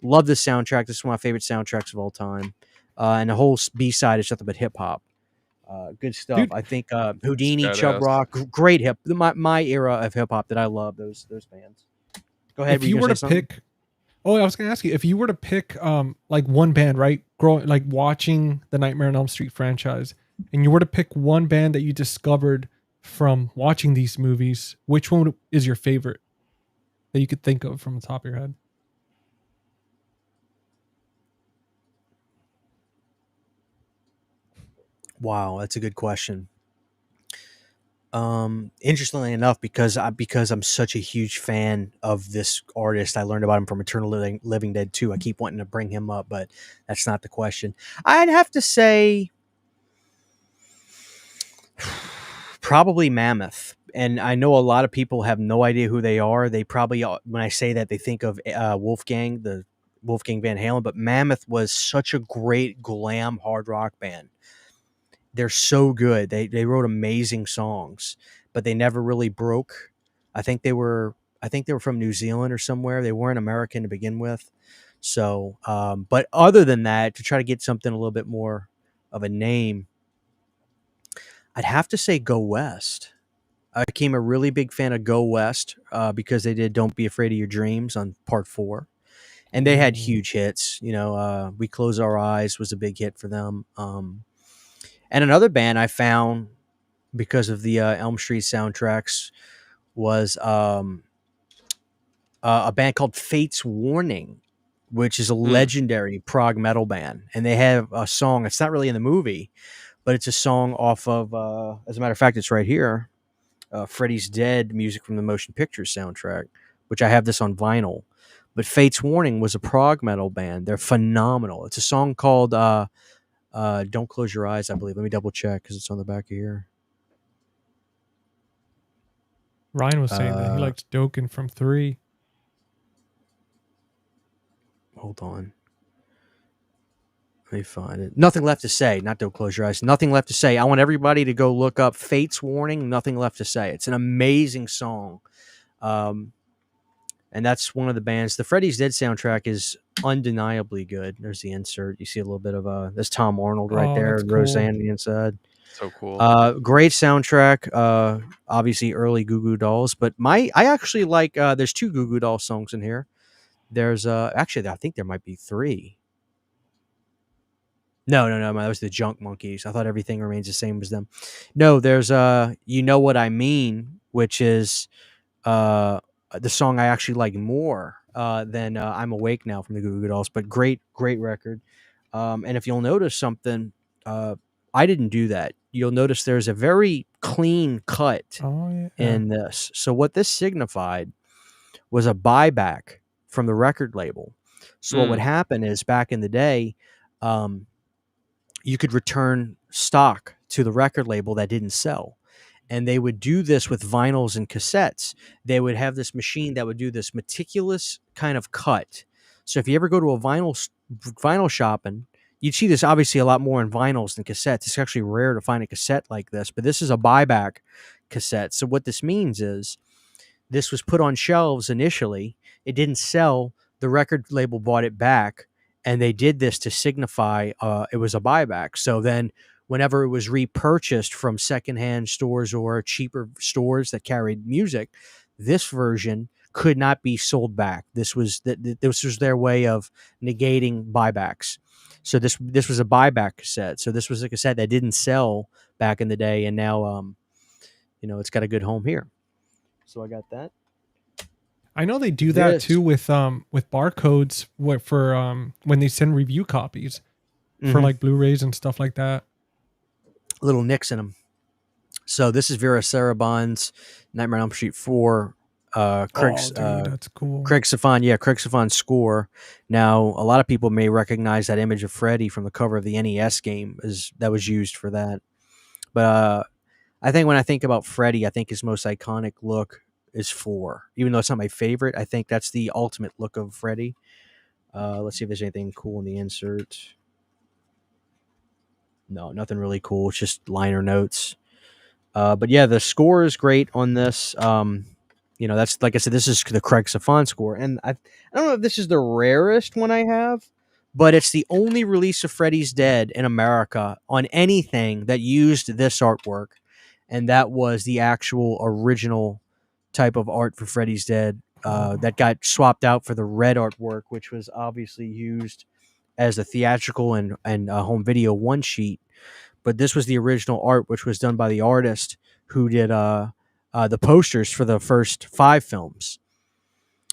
Love this soundtrack. This is one of my favorite soundtracks of all time. And the whole B-side is nothing but hip hop. Good stuff. Dude, I think Houdini, badass. Chub Rock, great my era of hip hop that I love. Those bands. Go ahead. If you were to pick, I was going to ask you if you were to pick like one band, right? Growing like watching the Nightmare on Elm Street franchise, and you were to pick one band that you discovered from watching these movies, which one is your favorite that you could think of from the top of your head? Wow, that's a good question. Interestingly enough, because I'm such a huge fan of this artist, I learned about him from Eternal Living Dead 2. I keep wanting to bring him up, but that's not the question. I'd have to say probably Mammoth. And I know a lot of people have no idea who they are. They probably, when I say that, they think of Wolfgang, the Wolfgang Van Halen, but Mammoth was such a great glam hard rock band. They're so good. They wrote amazing songs, but they never really broke. I think they were from New Zealand or somewhere. They weren't American to begin with. So, but other than that, to try to get something a little bit more of a name, I'd have to say Go West. I became a really big fan of Go West because they did "Don't Be Afraid of Your Dreams" on Part 4, and they had huge hits. "We Close Our Eyes" was a big hit for them. And another band I found because of the Elm Street soundtracks was a band called Fate's Warning, which is a legendary prog metal band, and they have a song. It's not really in the movie, but it's a song off of. As a matter of fact, it's right here. Freddy's Dead music from the motion picture soundtrack, which I have this on vinyl. But Fate's Warning was a prog metal band. They're phenomenal. It's a song called Don't Close Your Eyes, I believe. Let me double check because it's on the back of here. Ryan was saying that he liked Dokken from 3. Hold on. Let me find it. Nothing Left to Say. Not Don't Close Your Eyes. Nothing Left to Say. I want everybody to go look up Fate's Warning, Nothing Left to Say. It's an amazing song. And that's one of the bands. The Freddy's Dead soundtrack is undeniably good. There's the insert. You see a little bit of there's Tom Arnold right there, and Roseanne on the inside. So cool. Great soundtrack. Obviously early Goo Goo Dolls, but I actually like. There's 2 Goo Goo Dolls songs in here. There's actually I think there might be 3. No, that was the Junk Monkeys. I thought Everything Remains the Same was them. No, there's You Know What I Mean, which is the song I actually like more than I'm Awake Now from the Goo Goo Dolls, but great record. And if you'll notice something, I didn't do that. You'll notice there's a very clean cut in this. So what this signified was a buyback from the record label. So what would happen is back in the day, you could return stock to the record label that didn't sell. And they would do this with vinyls and cassettes. They would have this machine that would do this meticulous kind of cut. So if you ever go to a vinyl shopping, you'd see this obviously a lot more in vinyls than cassettes. It's actually rare to find a cassette like this, but this is a buyback cassette. So what this means is this was put on shelves initially. It didn't sell. The record label bought it back, and they did this to signify it was a buyback. So then whenever it was repurchased from secondhand stores or cheaper stores that carried music, this version could not be sold back. This was their way of negating buybacks. So this was a buyback cassette. So this was a cassette that didn't sell back in the day, and now it's got a good home here. So I got that. I know they do that too with barcodes for when they send review copies for like Blu-rays and stuff like that. Little nicks in them. So this is Vera Sarabon's Nightmare on Elm Street 4. That's cool. Craig Safan's score. Now, a lot of people may recognize that image of Freddy from the cover of the NES game that was used for that. But I think when I think about Freddy, I think his most iconic look is 4. Even though it's not my favorite, I think that's the ultimate look of Freddy. Let's see if there's anything cool in the insert. No, nothing really cool. It's just liner notes. But yeah, the score is great on this. That's like I said, this is the Craig Safan score, and I don't know if this is the rarest one I have, but it's the only release of Freddy's Dead in America on anything that used this artwork, and that was the actual original type of art for Freddy's Dead that got swapped out for the red artwork, which was obviously used as a theatrical and home video one sheet. But this was the original art, which was done by the artist who did the posters for the first 5 films.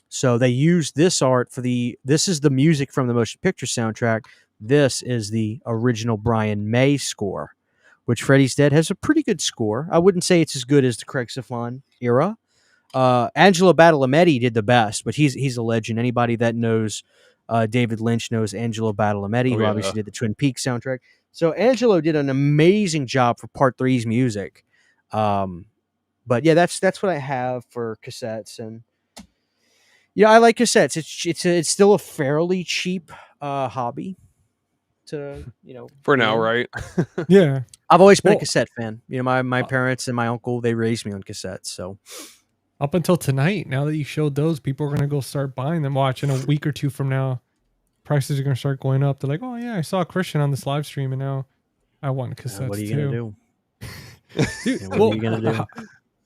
So they used this art this is the music from the motion picture soundtrack. This is the original Brian May score, which Freddy's Dead has a pretty good score. I wouldn't say it's as good as the Craig Safan era. Angelo Badalamenti did the best, but he's a legend. Anybody that knows David Lynch knows Angelo Badalamenti, who obviously did the Twin Peaks soundtrack. So Angelo did an amazing job for Part 3's music. But yeah, that's what I have for cassettes, and I like cassettes. It's still a fairly cheap hobby to for now, right? Yeah. I've always been a Well- cassette fan. My parents and my uncle, they raised me on cassettes. So Up until tonight, now that you showed those, people are gonna go start buying them. Watch in a week or two from now, prices are gonna start going up. They're like, oh yeah, I saw Christian on this live stream, and now I want cassettes what are you too. gonna do? Dude, Yeah, what are you gonna do?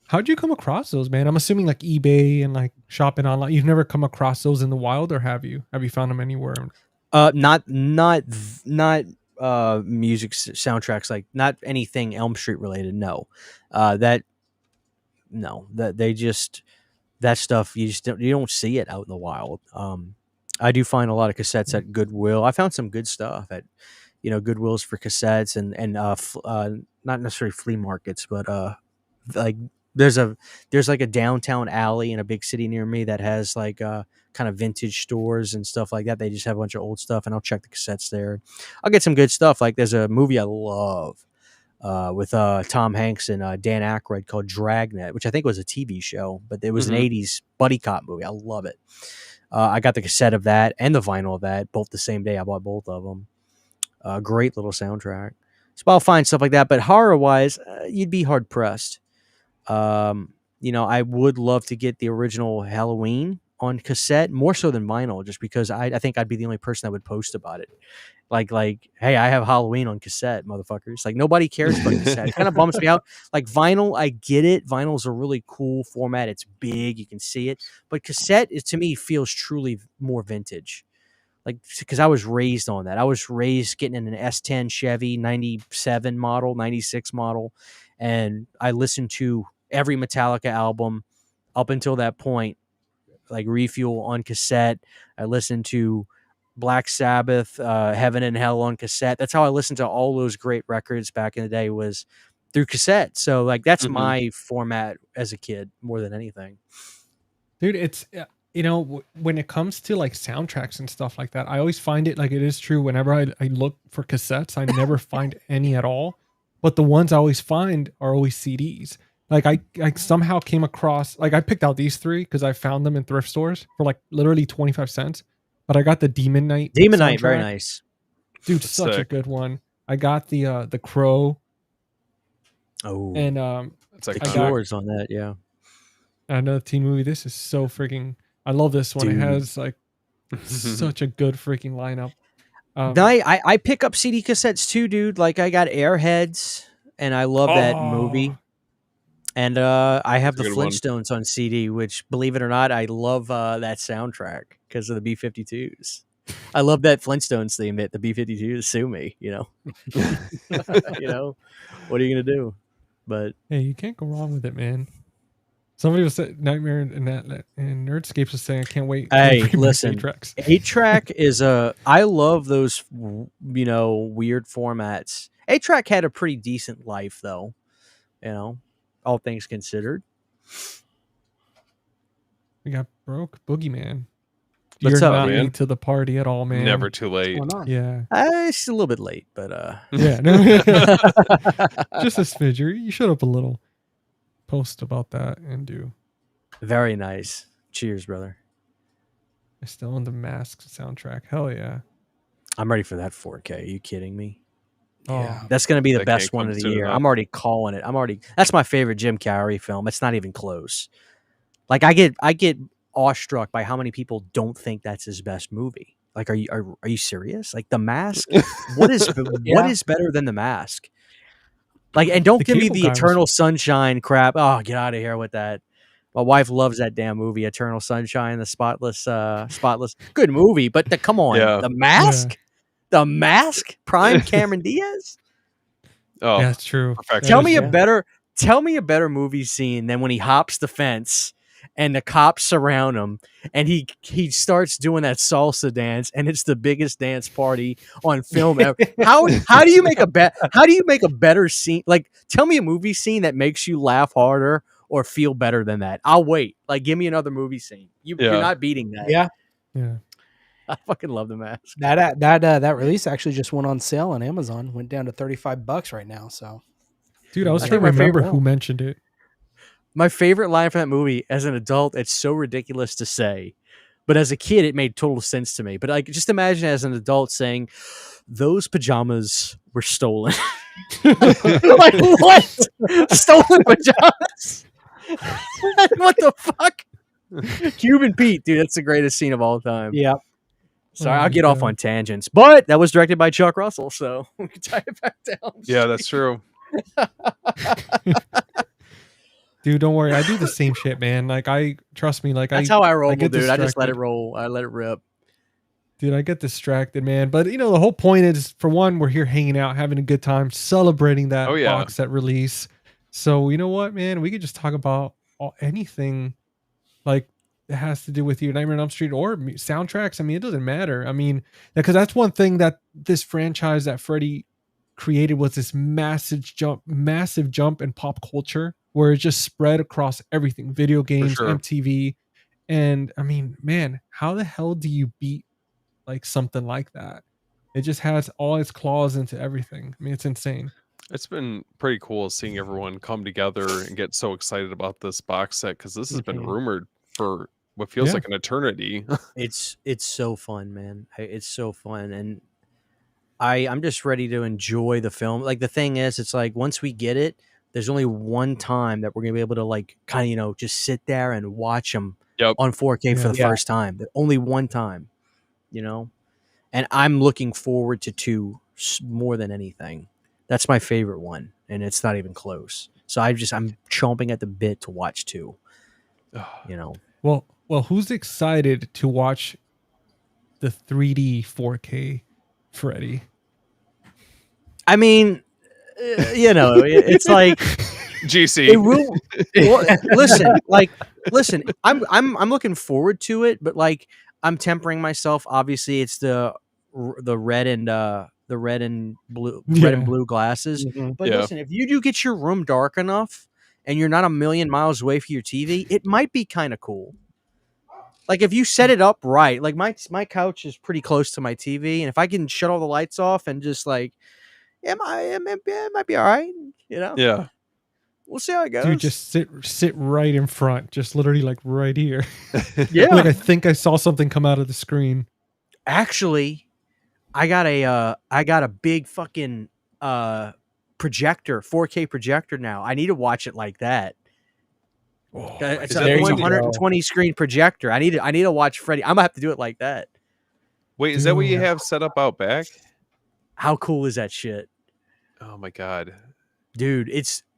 How'd you come across those, man? I'm assuming like eBay and like shopping online. You've never come across those in the wild, or have you? Have you found them anywhere? Not music soundtracks, like not anything Elm Street related. No, that they just, that stuff you don't see it out in the wild. I do find a lot of cassettes at Goodwill. I found some good stuff at Goodwills for cassettes and not necessarily flea markets, but like there's like a downtown alley in a big city near me that has like kind of vintage stores and stuff like that. They just have a bunch of old stuff, and I'll check the cassettes there. I'll get some good stuff. Like there's a movie I love with Tom Hanks and Dan Aykroyd called Dragnet, which I think was a TV show, but it was an 80s buddy cop movie. I love it. I got the cassette of that and the vinyl of that both the same day. I bought both of them. Great little soundtrack. So I'll find stuff like that. But horror wise, you'd be hard pressed. I would love to get the original Halloween on cassette more so than vinyl, just because I think I'd be the only person that would post about it. Like, hey, I have Halloween on cassette, motherfuckers. Like nobody cares about cassette. It kind of bums me out. Like vinyl, I get it. Vinyl's a really cool format. It's big, you can see it. But cassette, to me, feels truly more vintage. Like, because I was raised on that. I was raised getting in an S10 Chevy 97 model, 96 model, and I listened to every Metallica album up until that point, like Refuel on cassette. I listened to Black Sabbath, Heaven and Hell on cassette. That's how I listened to all those great records back in the day, was through cassette. So like that's my format as a kid more than anything. Dude, it's when it comes to like soundtracks and stuff like that, I always find it like, it is true, whenever I look for cassettes, I never find any at all, but the ones I always find are always CDs. Like I somehow came across, like I picked out these three because I found them in thrift stores for like literally 25 cents, but I got the Demon Knight Night, very soundtrack. nice, Dude. That's Such a sick. good one. I got the Crow, and It's like the I got- Cures on that. Yeah, another teen movie. This is so freaking, I love this one. Dude. It has like such a good freaking lineup. I pick up CD cassettes too, dude. Like I got Airheads, and I love that movie. And I have the That's a good one. Flintstones on CD, which, believe it or not, I love that soundtrack because of the B-52s. I love that Flintstones theme that the B-52s sue me, what are you going to do? But Hey, you can't go wrong with it, man. Somebody was saying, Nightmare and Nerdscapes was saying, I can't wait. Hey, for listen, tracks. 8-track is I love those, weird formats. 8-track had a pretty decent life, though, all things considered. We got Broke Boogeyman. What's You're up, not man? late to the party at all, man. Never too late. What's going on? Yeah. It's a little bit late, but Yeah. No. Just a smidge. You shut up a little. Post about that and do. very nice. Cheers, brother. I still on the Mask soundtrack. Hell yeah. I'm ready for that 4K. Are you kidding me? Yeah. That's going to be the That best can't one come of the soon year. enough. I'm already calling it. That's my favorite Jim Carrey film. It's not even close. Like I get awestruck by how many people don't think that's his best movie. Like, are you serious? Like The Mask? What is better than The Mask? Like, and don't The give me Cable the Guy was- Eternal Sunshine crap. Oh, get out of here with that. My wife loves that damn movie, Eternal Sunshine, the spotless. Good movie, but come on, Yeah. The Mask, The Mask, prime Cameron Diaz. Oh, Yeah, it's true. perfection. Tell That me is- a better movie scene than when he hops the fence and the cops surround him, and he starts doing that salsa dance, and it's the biggest dance party on film ever. How do you make a better scene? Like, tell me a movie scene that makes you laugh harder or feel better than that. I'll wait. Like, give me another movie scene. You're not beating that. Yeah. Yeah. I fucking love The Mask. That release actually just went on sale on Amazon. Went down to $35 right now. So, Dude, I was I trying think to my remember favorite who one. mentioned it. My favorite line from that movie as an adult, it's so ridiculous to say, but as a kid, it made total sense to me. But like, just imagine as an adult saying, "Those pajamas were stolen." Like, what? Stolen pajamas? What the fuck? Cuban Pete, dude, that's the greatest scene of all time. yeah. Sorry, Oh I'll my get off God. on tangents, but that was directed by Chuck Russell, so we can tie it back down. Yeah, that's true. Dude, don't worry. I do the same shit, man. Like, trust me. Like, That's how I roll, get dude. I just let it distracted. roll. I let it rip. Dude, I get distracted, man. But the whole point is, for one, we're here hanging out, having a good time, celebrating that Oh, yeah. box set release. So you know what, man? We could just talk about anything like that has to do with you, Nightmare on Elm Street, or soundtracks. I mean, it doesn't matter. I mean, because that's one thing that this franchise that Freddy created was this massive jump in pop culture, where it just spread across everything: video games, sure. MTV. And I mean, man, how the hell do you beat like something like that? It just has all its claws into everything. I mean, it's insane. It's been pretty cool seeing everyone come together and get so excited about this box set, because this has been Mhm. rumored for what feels Yeah. like an eternity. It's so fun, man. It's so fun, and I'm just ready to enjoy the film. Like, the thing is, it's like once we get it, there's only one time that we're gonna be able to like kind of just sit there and watch them Yep. on 4K for the Yeah. first time. Only one time, and I'm looking forward to 2 more than anything. That's my favorite one, and it's not even close. So I'm chomping at the bit to watch 2. Well, who's excited to watch the 3D 4K Freddy? I mean, it's like GC. it will. Listen. I'm looking forward to it, but like I'm tempering myself. Obviously, it's the red and blue glasses. Mhm. But Yeah. listen, if you do get your room dark enough and you're not a million miles away from your TV, it might be kind of cool. Like, if you set it up right, like my couch is pretty close to my TV, and if I can shut all the lights off and just like, it might be all right. Yeah. We'll see how it goes. Dude, just sit right in front, just literally like right here. Yeah. Like, I think I saw something come out of the screen. Actually, I got a big fucking projector, 4K projector now. I need to watch it like that. Oh, It's is that the a one that- 120 screen projector. I need to watch Freddy. I'm gonna have to do it like that. Wait, is that what you Dude. have set up out back? How cool is that shit? Oh my god. Dude,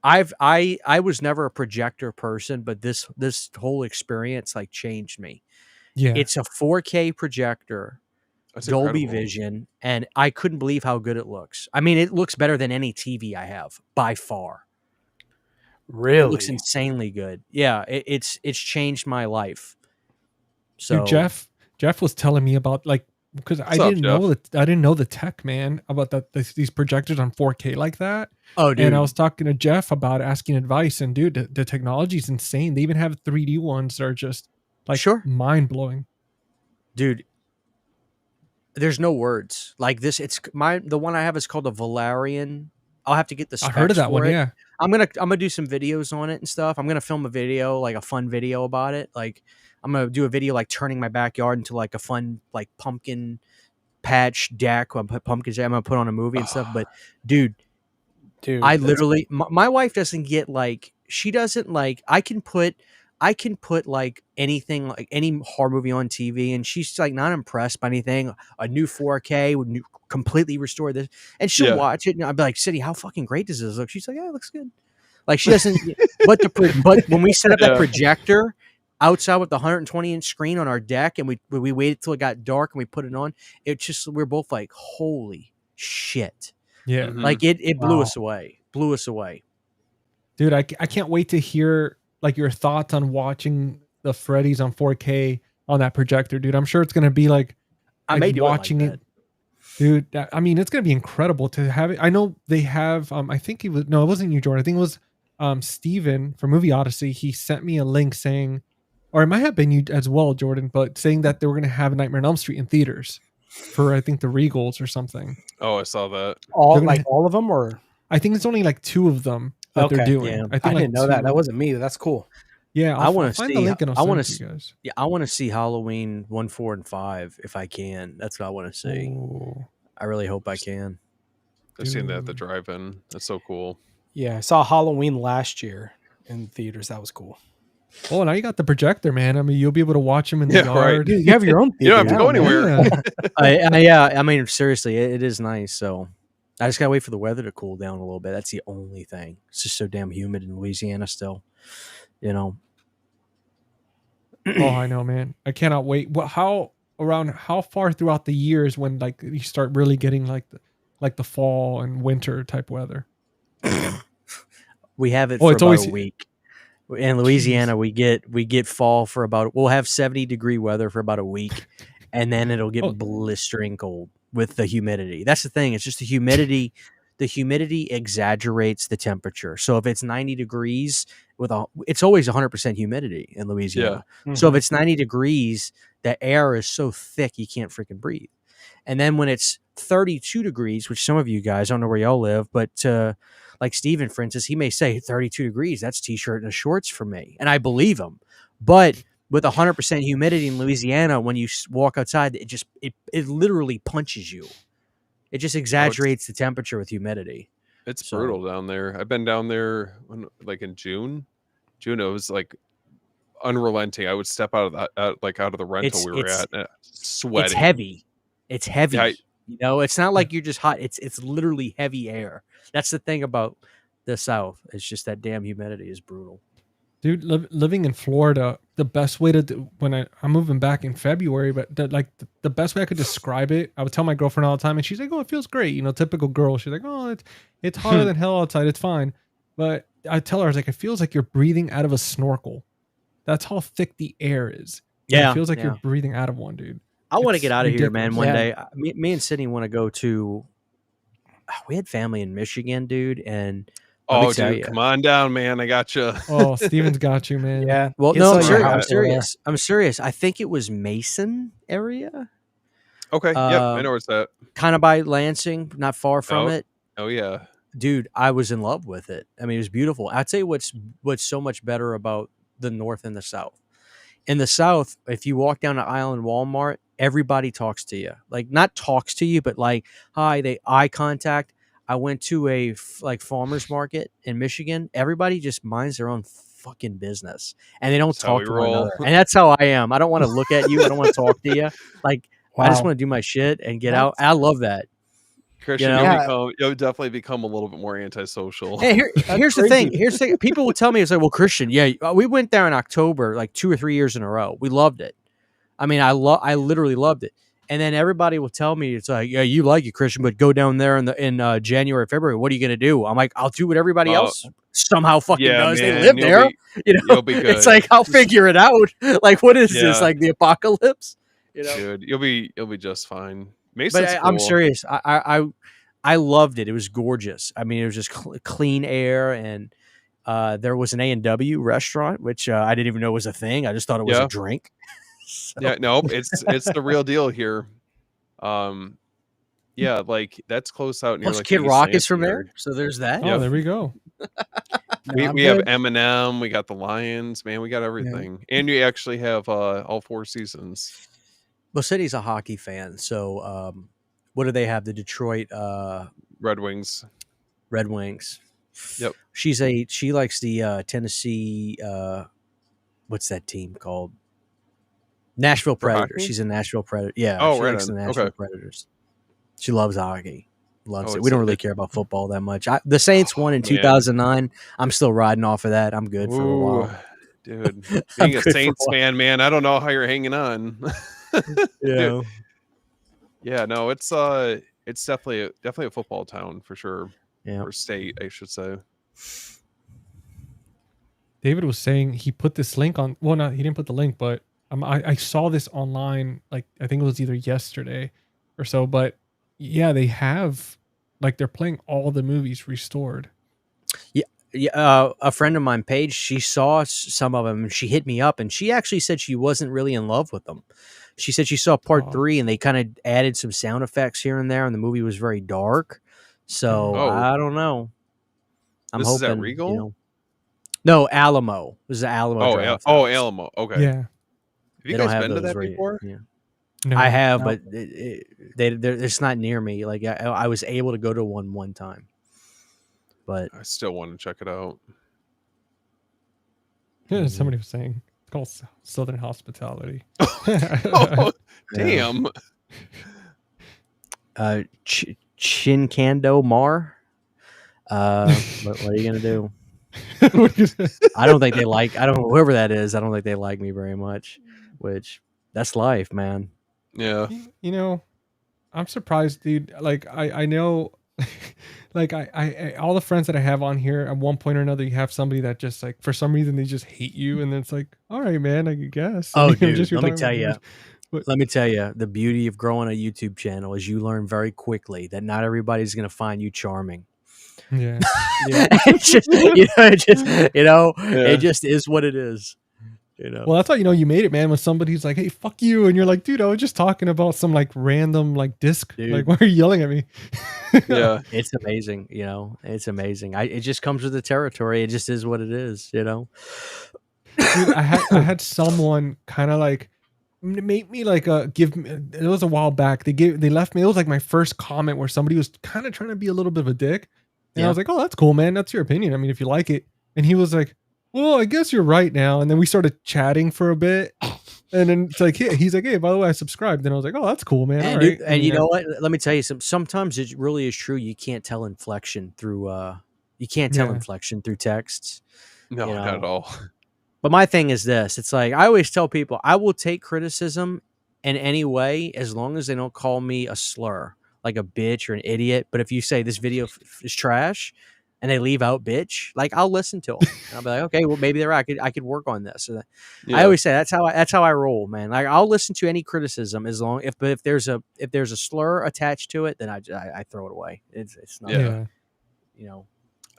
I was never a projector person, but this whole experience like changed me. yeah. It's a 4K projector, That's Dolby incredible. Vision, and I couldn't believe how good it looks. I mean, it looks better than any TV I have by far. Really? It looks insanely good. Yeah, it's changed my life. So Dude, Jeff was telling me about, like, because I What's up, didn't know the tech, man, about these projectors on 4K like that. oh dude, And I was talking to Jeff about asking advice, and dude, the technology is insane. They even have 3D ones that are just like Sure. mind blowing. dude, there's no words like this. It's the one I have is called a Valerian. I'll have to get the I specs heard of that for one. it. Yeah. I'm gonna do some videos on it and stuff. I'm gonna film a video, like a fun video about it. Like, I'm gonna do a video like turning my backyard into like a fun like pumpkin patch deck. I'm gonna put on a movie and stuff. But dude, I literally my wife doesn't get like, she doesn't like, I can put like anything, like any horror movie on TV, and she's like not impressed by anything. A new 4K would completely restore this, and she'll Yeah. watch it, and I'd be like, City, how fucking great does this look? She's like, yeah, it looks good. Like, she doesn't. but when we set up that Yeah. projector outside with the 120-inch screen on our deck, and we waited till it got dark and we put it on, it just, we're both like, holy shit. Yeah. Mhm. Like, it blew Wow. us away. Blew us away. Dude, I can't wait to hear like your thoughts on watching the Freddy's on 4K on that projector, dude. I'm sure it's gonna be like I may do watching it like that. dude. I mean, it's gonna be incredible to have it. I know they have. I think it wasn't you, Jordan. I think it was Steven from Movie Odyssey. He sent me a link saying, or it might have been you as well, Jordan, but saying that they were gonna have Nightmare on Elm Street in theaters for I think the Regals or something. Oh, I saw that. All They're gonna like all of them, or I think it's only like 2 of them that they're Okay, doing. yeah. I think I like didn't know that. 2. That wasn't me. That's cool. Yeah, I I'll want to find see. the link and I I'll want send it to. to you guys. Yeah, I want to see Halloween 1, 4, and 5 if I can. That's what I want to see. Ooh. I really hope I can. I've seen that at the Dude. drive-in. That's so cool. Yeah, I saw Halloween last year in theaters. That was cool. Oh, now you got the projector, man. I mean, you'll be able to watch them in the Yeah, right. yard. Dude, you have your own You don't theater. have to go now, man. anywhere. Yeah. I mean, seriously, it is nice. So I just gotta wait for the weather to cool down a little bit. That's the only thing. It's just so damn humid in Louisiana still. You know. Oh, I know, man. I cannot wait. How far throughout the years when like you start really getting like the fall and winter type weather? We have it Oh, for it's about always- a week. In Louisiana, we get fall for we'll have 70-degree weather for about a week, and then it'll get Oh. blistering cold with the humidity. That's the thing. It's just the humidity. The humidity exaggerates the temperature. So if it's 90 degrees it's always 100% humidity in Louisiana. So if it's 90 degrees, the air is so thick you can't freaking breathe. And then when it's 32 degrees, which some of you guys, I don't know where y'all live, but like Steven, for instance, he may say 32 degrees, that's t-shirt and shorts for me. And I believe him. But with 100% humidity in Louisiana, when you walk outside, it literally punches you. It just exaggerates the temperature with humidity. It's So- brutal down there. I've been down there like in June. It was like unrelenting. I would step out of the rental we were at, sweating. It's heavy. It's heavy. Yeah, You know, it's not like you're just hot. It's literally heavy air. That's the thing about the South. It's just that damn humidity is brutal. Dude, living in Florida, the best way to when I'm moving back in February, but the best way I could describe it, I would tell my girlfriend all the time, and she's like, "Oh, it feels great," typical girl. She's like, "Oh, it's hotter than hell outside. It's fine," but I tell her, I was like, "It feels like you're breathing out of a snorkel. That's how thick the air is. Yeah, it feels like yeah. you're breathing out of one, dude." I want to It's get out of here, man. ridiculous. One Yeah. day, me and Sydney want to go to. We had family in Michigan, dude, and let me Oh, tell dude, ya. come on down, man. I got you. Oh, Steven's got you, man. Yeah. Well, Get no, I'm some serious. house I'm over serious. I'm serious. I think it was Mason area, Okay, yep, I know where it's at. kind of by Lansing, not far from Oh. it. Oh yeah, Dude, I was in love with it. I mean, it was beautiful. I'd say what's so much better about the North and the South. In the South, if you walk down the aisle in Walmart, everybody talks to you. Like, not talks to you, but like, hi, they eye contact. I went to a farmer's market in Michigan. Everybody just minds their own fucking business, and they don't That's how talk we to one roll. another. And that's how I am. I don't want to look at you. I don't want to talk to you. Like, I just Wow. want to do my shit and get out. I love that. Christian, know? Yeah. you'll definitely become a little bit more antisocial. Hey, here's the crazy. thing. Here's the thing. People will tell me, it's like, well, Christian, yeah, we went there in October, like 2 or 3 years in a row. We loved it. I mean, I literally loved it. And then everybody will tell me, it's like, yeah, you like it, Christian, but go down there in January, February. What are you gonna do? I'm like, I'll do what everybody Well, else somehow fucking yeah, does. man, They live you'll there. be- you'll be It's good. like, I'll figure it out. Like, what is this? Yeah. Like the apocalypse? Dude, you'll be just fine. Mason's But I'm cool. serious. I loved it. It was gorgeous. I mean, it was just clean air, and there was an A&W restaurant, which I didn't even know was a thing. I just thought it was Yeah. a drink. So- Yeah, nope, it's the real deal here. Yeah, like that's close out near Plus, like Kid the East Rock is from Lansing there, so there's that. Oh, Yep. there we go. area. We have Eminem, we got the Lions, man, we got everything, and you actually have all 4 seasons. Well, City's a hockey fan, so what do they have? The Detroit Red Wings. Red Wings. Yep. She likes the Tennessee. What's that team called? Nashville For Predators. hockey? She's a Nashville Predator. Yeah. Oh, she right likes the on. Nashville Okay. Predators. She loves hockey. Loves Oh, it. it's We don't a- really it- care about football that much. The Saints won in man. 2009. I'm still riding off of that. I'm good for a Ooh, while. dude, I'm being a good for a Saints while. fan, man, I don't know how you're hanging on. Yeah. Yeah, no, it's definitely a football town for sure, Yeah. or state, I should say. David was saying he put this link on. Well, not he didn't put the link, but I saw this online. Like I think it was either yesterday or so. But yeah, they have like they're playing all the movies restored. Yeah, a friend of mine, Paige, she saw some of them and she hit me up and she actually said she wasn't really in love with them. She said she saw part Oh. 3 and they kind of added some sound effects here and there and the movie was very dark. So Oh. I don't know. I'm This is hoping, at Regal? you know. No, Alamo. This is Alamo. Oh, Draft oh, House. Alamo. Okay. Yeah. Have you They don't guys have been to those that right- before? Yeah. No, I have, No. but it's not near me. Like I was able to go to one time, but I still want to check it out. Yeah, somebody was saying it's called Southern Hospitality. Oh, damn. Chinkando Mar. What are you gonna do? I don't think they like. I don't whoever that is. I don't think they like me very much. Which that's life, man. Yeah. You know, I'm surprised, dude. Like I know, like I all the friends that I have on here, at one point or another, you have somebody that just like for some reason they just hate you, and then it's like, all right, man, I guess. Oh, And, you know, dude, you're let me talking tell about you. movies. But- Let me tell you, the beauty of growing a YouTube channel is you learn very quickly that not everybody's gonna find you charming. Yeah. It's just, Yeah. it just is what it is. You know. Well, that's how you know you made it, man. When somebody's like, "Hey, fuck you," and you're like, "Dude, I was just talking about some like random like disc. Dude. Like, why are you yelling at me?" Yeah. It's amazing, it's amazing. It just comes with the territory. It just is what it is, Dude, I had someone kind of like make me like give me. It was a while back. They left me. It was like my first comment where somebody was kind of trying to be a little bit of a dick, and Yeah. I was like, "Oh, that's cool, man. That's your opinion. I mean, if you like it." And he was like, "Well, I guess you're right now." And then we started chatting for a bit, and then it's like, he's like, "Hey, by the way, I subscribed." And I was like, "Oh, that's cool, man. And, All dude, right." and you yeah. know what? Let me tell you sometimes it really is true. You can't tell inflection through you can't tell Yeah. inflection through texts. No, You not know. at all. But my thing is this. It's like I always tell people I will take criticism in any way as long as they don't call me a slur, like a bitch or an idiot. But if you say this video is trash and they leave out bitch, like I'll listen to them. And I'll be like, okay, well maybe they're right. I could work on this. Or Yeah. I always say that's how I roll, man. Like I'll listen to any criticism as long if there's a slur attached to it, then I throw it away. It's not Yeah.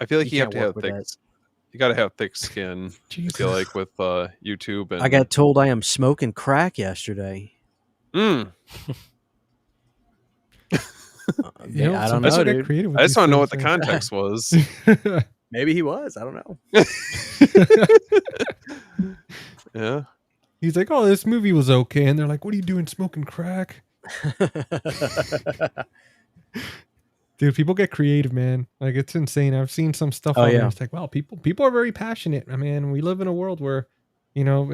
I feel like You you have can't to work have with thick. that. You got to have thick skin. I Jesus. feel like with YouTube and I got told I am smoking crack yesterday. Mm. You know, I don't sometimes know, you get dude. creative with I just these want to know what the things, context was. man. Maybe he was. I don't know. Yeah. He's like, "Oh, this movie was okay," and they're like, "What are you doing, smoking crack?" Dude, people get creative, man. Like it's insane. I've seen some stuff Oh, on there. yeah. It's like, wow, people are very passionate. I mean, we live in a world where, you know,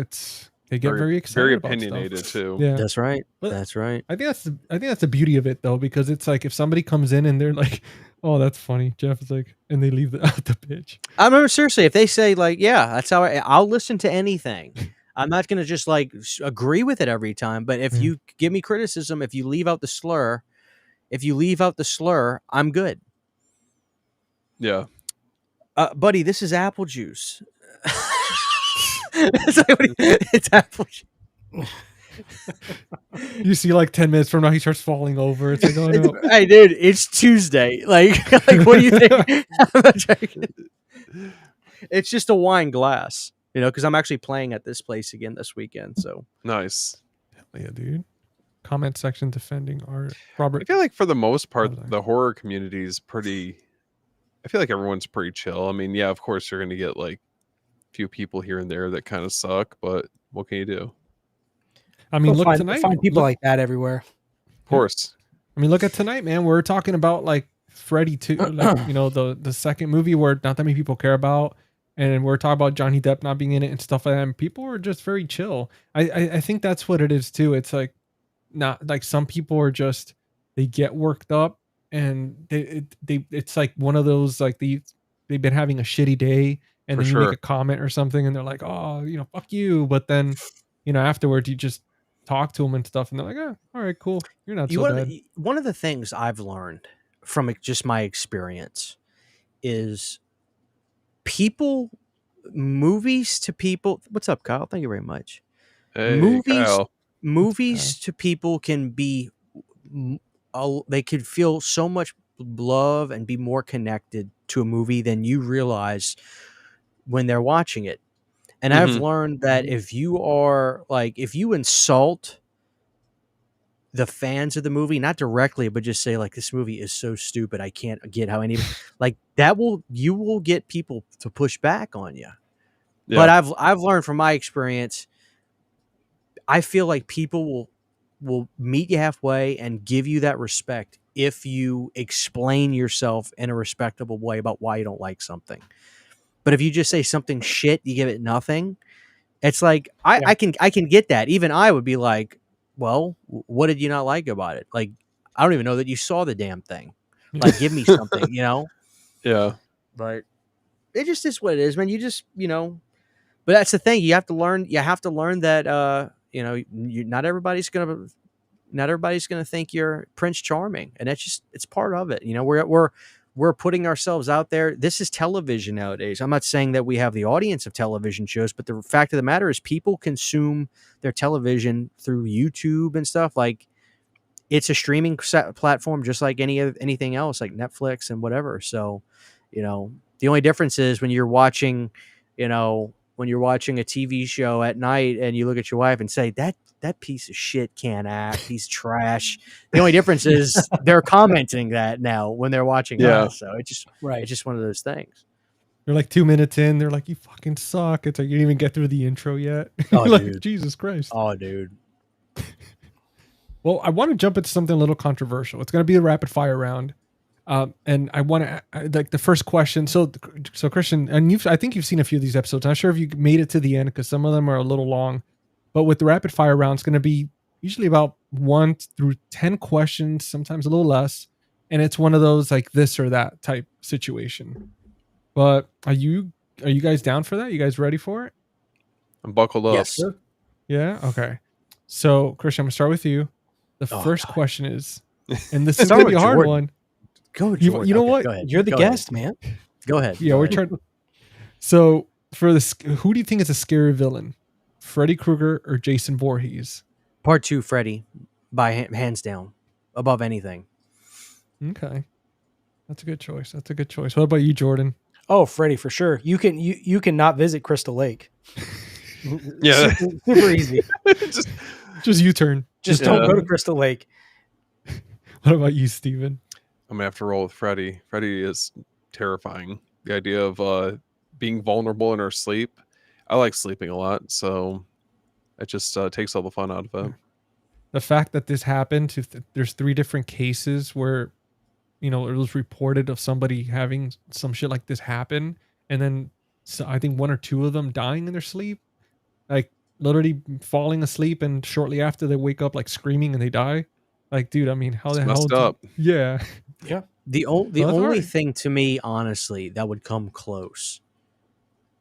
they get very excited, very about opinionated stuff. too. Yeah, That's right. But- That's right. I think that's the beauty of it though, because it's like if somebody comes in and they're like, "Oh, that's funny," Jeff is like, and they leave out the pitch. I remember seriously, if they say like, yeah, that's how I'll listen to anything. I'm not gonna just like agree with it every time. But if Yeah. you give me criticism, if you leave out the slur, I'm good. Yeah. Buddy, this is apple juice. It's, like, it's apple juice. You see, like 10 minutes from now, he starts falling over. It's like, oh no. Hey, dude, it's Tuesday. Like what do you think? I'm not joking. It's just a wine glass, because I'm actually playing at this place again this weekend. So Nice. Yeah, dude. Comment section defending art. I Robert. feel like for the most part, Hold on. the horror community is pretty. I feel like everyone's pretty chill. I mean, yeah, of course you're going to get like a few people here and there that kind of suck, but what can you do? I mean, You'll look find, tonight. find people look- like that everywhere. Of course. I mean, look at tonight, man. We're talking about like Freddy 2, like, the second movie where not that many people care about, and we're talking about Johnny Depp not being in it and stuff like that. And people are just very chill. I think that's what it is too. It's like not like some people are just they get worked up and it's like one of those like they've been having a shitty day and For then you sure. make a comment or something and they're like, oh, fuck you, but then afterwards you just talk to them and stuff and they're like, oh, all right, cool, you're not so bad. One of the things I've learned from just my experience is people movies to people. What's up, Kyle? Thank you very much. Hey, Movies Kyle. movies to people can be they could feel so much love and be more connected to a movie than you realize when they're watching it. And I've Mhm. learned that if you insult the fans of the movie, not directly, but just say like, this movie is so stupid, I can't get how any like that you will get people to push back on you. But Yeah. I've learned from my experience, I feel like people will meet you halfway and give you that respect if you explain yourself in a respectable way about why you don't like something. But if you just say something shit, you give it nothing. It's like Yeah. I can get that. Even I would be like, well, what did you not like about it? Like, I don't even know that you saw the damn thing. Like, give me something, you know? Yeah. But it just is what it is, man. You just, but that's the thing. You have to learn that not everybody's gonna think you're Prince Charming. And it's part of it. We're putting ourselves out there. This is television nowadays. I'm not saying that we have the audience of television shows, but the fact of the matter is people consume their television through YouTube and stuff. Like, it's a streaming platform just like anything else, like Netflix and whatever. So, the only difference is when you're watching a TV show at night and you look at your wife and say, that piece of shit can't act, he's trash. The only difference is they're commenting that now when they're watching Yeah. us. So it's just one of those things. They're like 2 minutes in. They're like, you fucking suck. It's like you didn't even get through the intro yet. Oh, You're like, dude. Jesus Christ. Oh, dude. Well, I want to jump into something a little controversial. It's going to be a rapid fire round. And I want to like the first question. So Christian, and I think you've seen a few of these episodes. I'm not sure if you made it to the end because some of them are a little long, but with the rapid fire round, it's going to be usually about 1 through 10 questions, sometimes a little less. And it's one of those like this or that type situation. But are you guys down for that? You guys ready for it? I'm buckled up. Yes. Yeah. Okay. So Christian, I'm gonna start with you. The Oh, first God. question is, and this is Start gonna be with a hard Jordan. one. Go, You Jordan. know Okay, what? Go ahead. You're the Go guest, man. Ahead. Go ahead. Yeah, Go we're ahead. trying. So for this, who do you think is a scary villain? Freddy Krueger or Jason Voorhees? Part 2, Freddy, by hands down, above anything. Okay, that's a good choice. That's a good choice. What about you, Jordan? Oh, Freddy, for sure. You can not visit Crystal Lake. Yeah. Super easy. Just U-turn. Just don't go to Crystal Lake. What about you, Steven? I'm gonna have to roll with Freddy. Freddy is terrifying. The idea of being vulnerable in her sleep. I like sleeping a lot, so it just takes all the fun out of it. The fact that this happened, there's 3 different cases where, it was reported of somebody having some shit like this happen, and then I think 1 or 2 of them dying in their sleep, like literally falling asleep, and shortly after they wake up like screaming and they die. Like, dude, I mean, how It's the hell? messed up. Yeah. Yeah. The Well, that's only alright. thing to me, honestly, that would come close,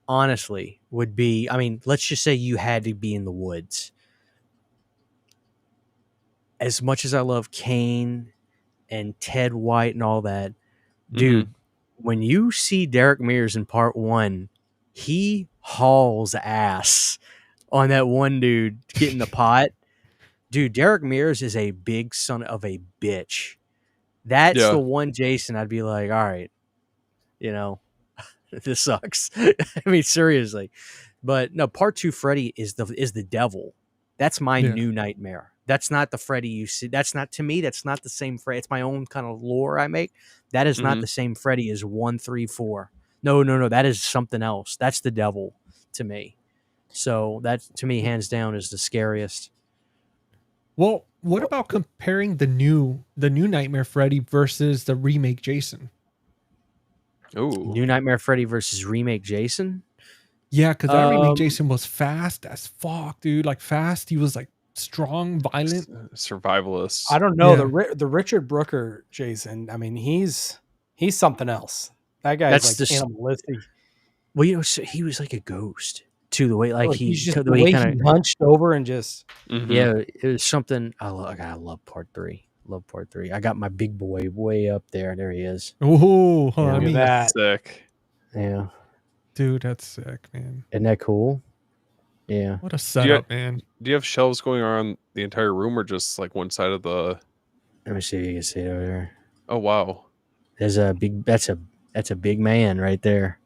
honestly, would be, I mean, let's just say you had to be in the woods. As much as I love Kane and Ted White and all that, dude, when you see Derek Mears in part 1, he hauls ass on that one dude getting the pot. Dude, Derek Mears is a big son of a bitch. That's Yeah. the one Jason I'd be like, all right, this sucks. I mean, seriously. But no, part 2 Freddy is the devil. That's my Yeah. new nightmare. That's not the Freddy you see. That's not, to me, that's not the same Freddy. It's my own kind of lore I make. That is not the same Freddy as 1, 3, 4. No. That is something else. That's the devil to me. So that, to me, hands down, is the scariest. Well, what about comparing the new Nightmare Freddy versus the remake Jason? Ooh. New Nightmare Freddy versus remake Jason. Yeah, because that remake Jason was fast as fuck, dude. Like fast. He was like strong, violent. Survivalist. I don't know Yeah. the Richard Brooker Jason. I mean, he's something else. That guy's That's like the animalistic. Well, so he was like a ghost too. The way, like, He's just the the way way he he kind of, hunched over and just. Mhm. yeah, it was something. I love part 3. Love part 3. I got my big boy way up there. There he is. Oh, Yeah. I Look mean, at that. Sick. Yeah. Dude, that's sick, man. Isn't that cool? Yeah. What a setup, man. Do you have shelves going around the entire room, or just like one side of the? Let me see if you can see it over there. Oh wow! There's a big. That's a big man right there.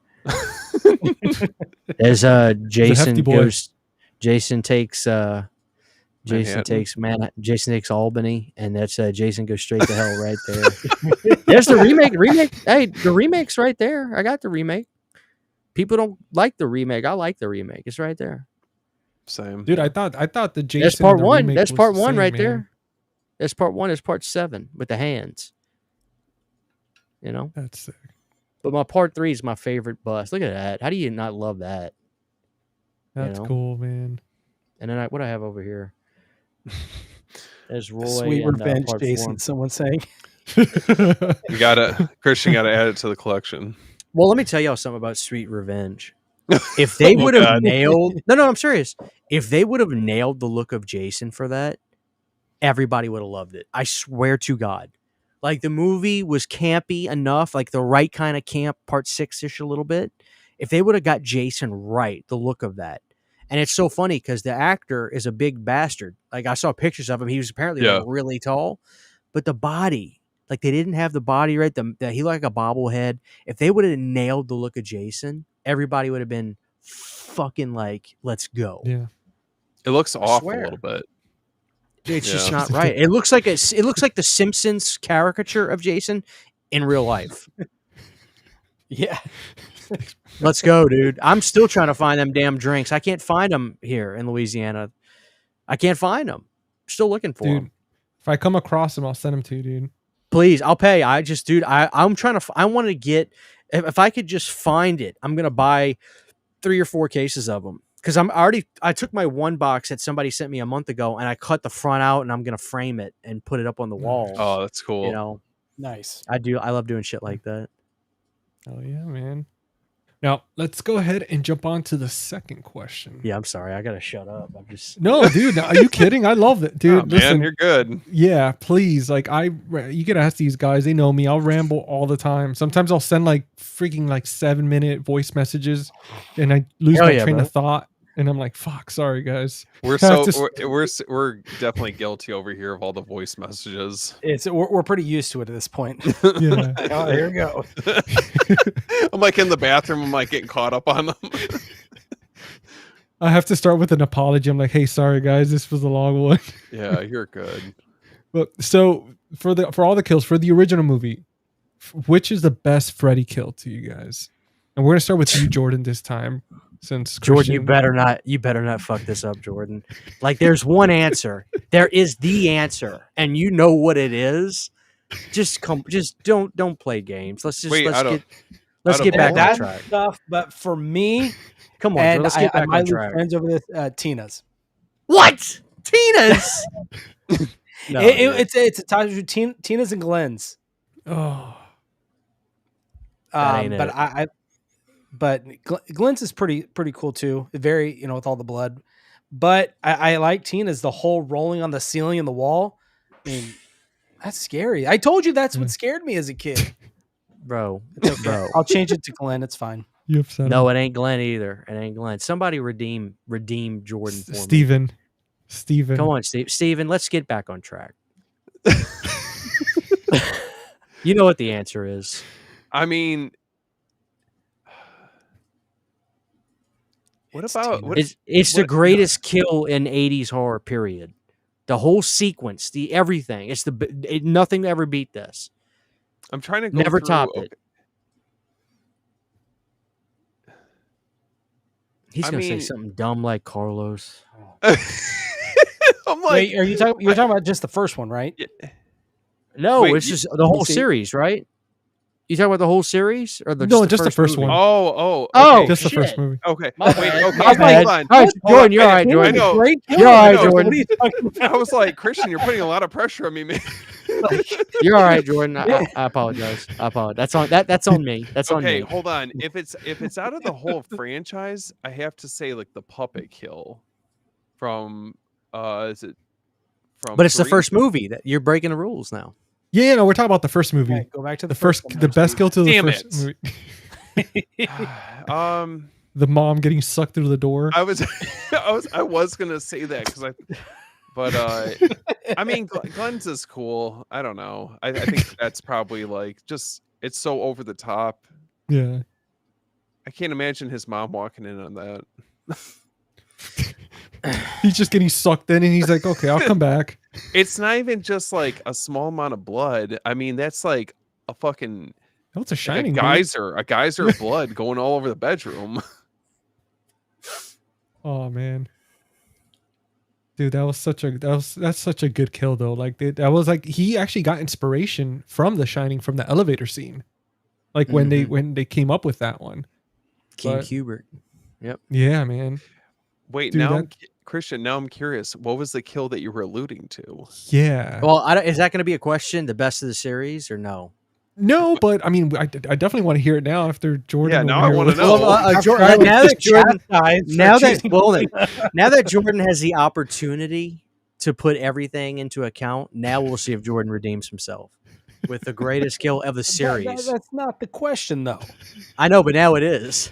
There's Jason hefty boy. goes. Jason takes Manhattan. Jason takes Albany, and that's Jason goes straight to hell right there. There's the remake. Hey, the remake's right there. I got the remake. People don't like the remake. I like the remake. It's right there. Same. Dude, I thought the Jason. That's part in the one. remake That's was part the one same, right man. there. That's part one. It's part 7 with the hands. You know? That's sick. But my part 3 is my favorite bust. Look at that. How do you not love that? That's know? cool, man. And then what I have over here. There's Roy. Sweet and, revenge, part Jason. 4. Someone's saying. Christian gotta add it to the collection. Well, let me tell y'all something about Sweet Revenge. If they would have God. nailed, no, I'm serious. If they would have nailed the look of Jason for that, everybody would have loved it. I swear to God. Like the movie was campy enough, like the right kind of camp, part 6-ish a little bit. If they would have got Jason right, the look of that. And it's so funny because the actor is a big bastard. Like I saw pictures of him. He was apparently like really tall, but the body, like they didn't have the body right. He looked like a bobblehead. If they would have nailed the look of Jason, everybody would have been fucking like, let's go. Yeah. It looks off a swear. little bit. It's Yeah. just not right. It looks like it looks like the Simpsons caricature of Jason in real life. Yeah. Let's go, dude. I'm still trying to find them damn drinks. I can't find them here in Louisiana. I can't find them. Still looking for Dude, them. if I come across them, I'll send them to you, dude. Please, I'll pay. I'm trying to. I want to get. If I could just find it, I'm gonna buy 3 or 4 cases of them because I took my one box that somebody sent me a month ago and I cut the front out and I'm gonna frame it and put it up on the wall. Oh, that's cool. You know, Nice. I love doing shit like that. Oh yeah, man. Now let's go ahead and jump on to the second question. Yeah, I'm sorry. I gotta shut up. I'm just. No, dude, are you kidding? I love it, dude. Oh, man, Listen, you're good. yeah, please. Like you could ask these guys. They know me. I'll ramble all the time. Sometimes I'll send like freaking like 7-minute voice messages, and I lose Hell my yeah, train bro. of thought. And I'm like, fuck, sorry guys. We're I have so to- we're definitely guilty over here of all the voice messages. We're pretty used to it at this point. Yeah. Oh, here we go. I'm like in the bathroom. I'm like getting caught up on them. I have to start with an apology. I'm like, hey, sorry guys, this was a long one. Yeah, you're good. But so for all the kills for the original movie, which is the best Freddy kill to you guys? And we're gonna start with you, Jordan, this time. Since Jordan, you Christian- better not fuck this up, Jordan. Like there's one answer. There is the answer, and you know what it is. Just don't play games. Let's Wait, I don't- get back on That track. stuff, but for me, Come on, bro, and let's I get back might on lose track. friends over this. Tina's. What? Tina's? No, dude. It's a tie between Tina's and Glen's. Oh, That ain't But it. but Glen's is pretty cool too. Very, with all the blood. But I like Tina's, the whole rolling on the ceiling and the wall. I mean, that's scary. I told you that's what scared me as a kid. bro. I'll change it to Glen. It's fine. you upset No, him. it ain't Glenn either. It ain't Glenn. Somebody redeem Jordan for me. Steven. Come on, Steven, let's get back on track. You know what the answer is. I mean, what about what? It's the what- greatest kill in 80s horror, period. The whole sequence, the everything. It's nothing to ever beat this. I'm trying to go Never through, top it. He's I gonna mean- say something dumb like Carlos. I'm like, Wait, are you talking? You're talking about just the first one, right? No, Wait, it's just the whole see- series, right? You talking about the whole series or No, just the first movie? one. oh, Oh, okay. Just the first shit. movie. Okay. My Wait, bad. okay. My bad. Hold on. All right, Jordan, you're all right, I Jordan. know. Great kill. You're all right, I know. Jordan. What are you talking about? I was like, Christian, you're putting a lot of pressure on me, man. You're all right, Jordan. I apologize. I apologize. That's on me. That's on Okay, me. hold on. If it's out of the whole franchise, I have to say like the puppet kill from is it from But it's the 3? first movie that you're breaking the rules now. Yeah, no, we're talking about the first movie. Okay, go back to The first, one. the best kill to the Damn first it. movie. The mom getting sucked through the door. I was gonna say that but I mean, Glenn's is cool. I don't know. I think that's probably like just it's so over the top. Yeah. I can't imagine his mom walking in on that. He's just getting sucked in, and he's like, "Okay, I'll come back." It's not even just like a small amount of blood. I mean, that's like a fucking Oh, it's a like shining a geyser of blood going all over the bedroom. Oh man, dude, that's such a good kill though. Like that was like he actually got inspiration from The Shining from the elevator scene, like when they came up with that one. King But- Hubert. Yep. Yeah, man. Wait, Dude, now that- Christian, now I'm curious. What was the kill that you were alluding to? Yeah. Well, is that going to be a question? The best of the series, or no? No, but I mean, I definitely want to hear it now after Jordan. Yeah, now over I here wanna was- know. Well, now that Jordan, now that now that Jordan has the opportunity to put everything into account, now we'll see if Jordan redeems himself with the greatest kill of the series. that's not the question though. I know, but now it is.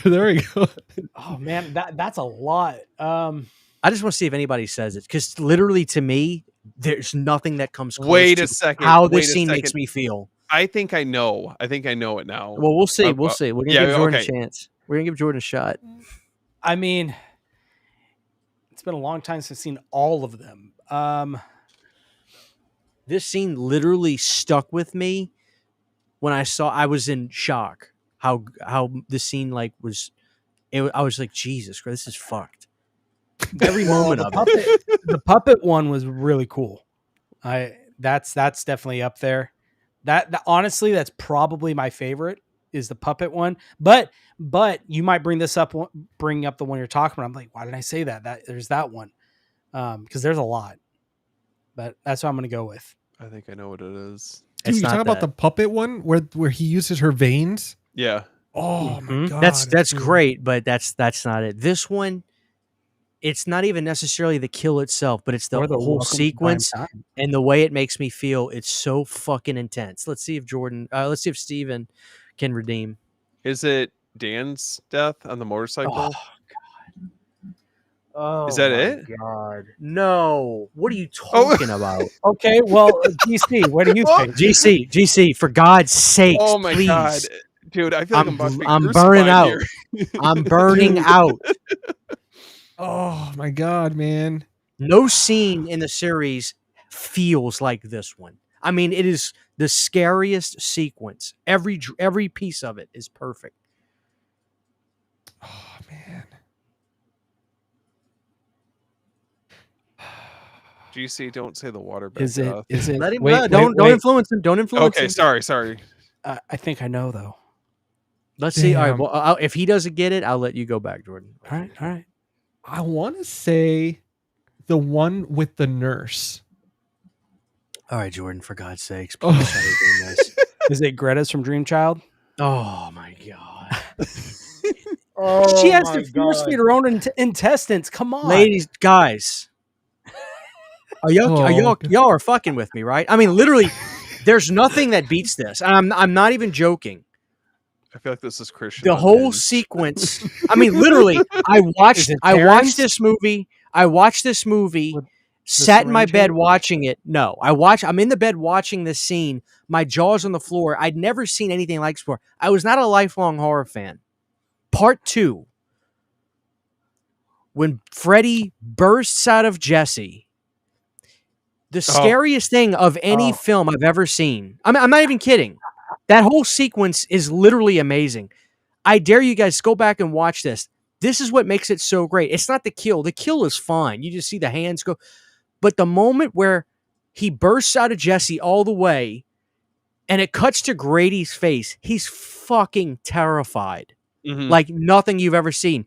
There we go. Oh man, that's a lot. I just want to see if anybody says it, because literally to me, there's nothing that comes close Wait to a second. how wait this a scene second. makes me feel. I think I know. I think I know it now. Well, we'll see. Uh, We'll uh, see. We're gonna yeah, give Jordan okay. a chance. We're gonna give Jordan a shot. I mean, it's been a long time since I've seen all of them. This scene literally stuck with me when I was in shock how the scene like was. I was like, Jesus Christ, this is fucked. Every moment of it. The puppet one was really cool. That's definitely up there. That honestly, that's probably my favorite is the puppet one. But you might bring up the one you're talking about. I'm like, why did I say that? There's that one, because there's a lot. But that's what I'm gonna go with. I think I know what it is. Dude, you not talking about that. the puppet one where he uses her veins? Yeah. Oh my Mhm. god, That's dude. great, but that's not it. This one, it's not even necessarily the kill itself, but it's the Or whole Welcome to Prime sequence Time. and the way it makes me feel. It's so fucking intense. Let's see if Steven can redeem. Is it Dan's death on the motorcycle? Oh, Is that it? God, no! What are you talking about? Okay, well, DC, what do you think? GC, for God's sakes, Oh my please. god. Dude, I feel like I'm about to be I'm crucified burning out. here. I'm burning out. Oh my god, man. No scene in the series feels like this one. I mean, it is the scariest sequence. Every piece of it is perfect. Oh man. GC, don't say the waterbed Is it? death. Is it? Let him. wait, Don't wait. influence him. Don't influence Okay, him. sorry. I think I know though. Let's see. All right. Damn. Well, if he doesn't get it, I'll let you go back, Jordan. All right. I want to say the one with the nurse. All right, Jordan. For God's sakes, Oh. please try to redeem this. Is it Greta's from Dream Child? Oh my God. She has to force feed her own intestines. Come on, Ladies, guys, are y'all are fucking with me, right? I mean, literally, there's nothing that beats this. And I'm not even joking. I feel like this is Christian. The whole unhinged. sequence. I mean, literally, I watched Terrence? this movie. With Sat in my syringe bed in it? watching it. No, I'm in the bed watching this scene. My jaw's on the floor. I'd never seen anything like this before. I was not a lifelong horror fan. Part 2. When Freddy bursts out of Jesse. The scariest thing of any film I've ever seen. I'm not even kidding. That whole sequence is literally amazing. I dare you guys go back and watch this. This is what makes it so great. It's not the kill. The kill is fine. You just see the hands go. But the moment where he bursts out of Jesse all the way and it cuts to Grady's face, he's fucking terrified. Mhm. Like nothing you've ever seen.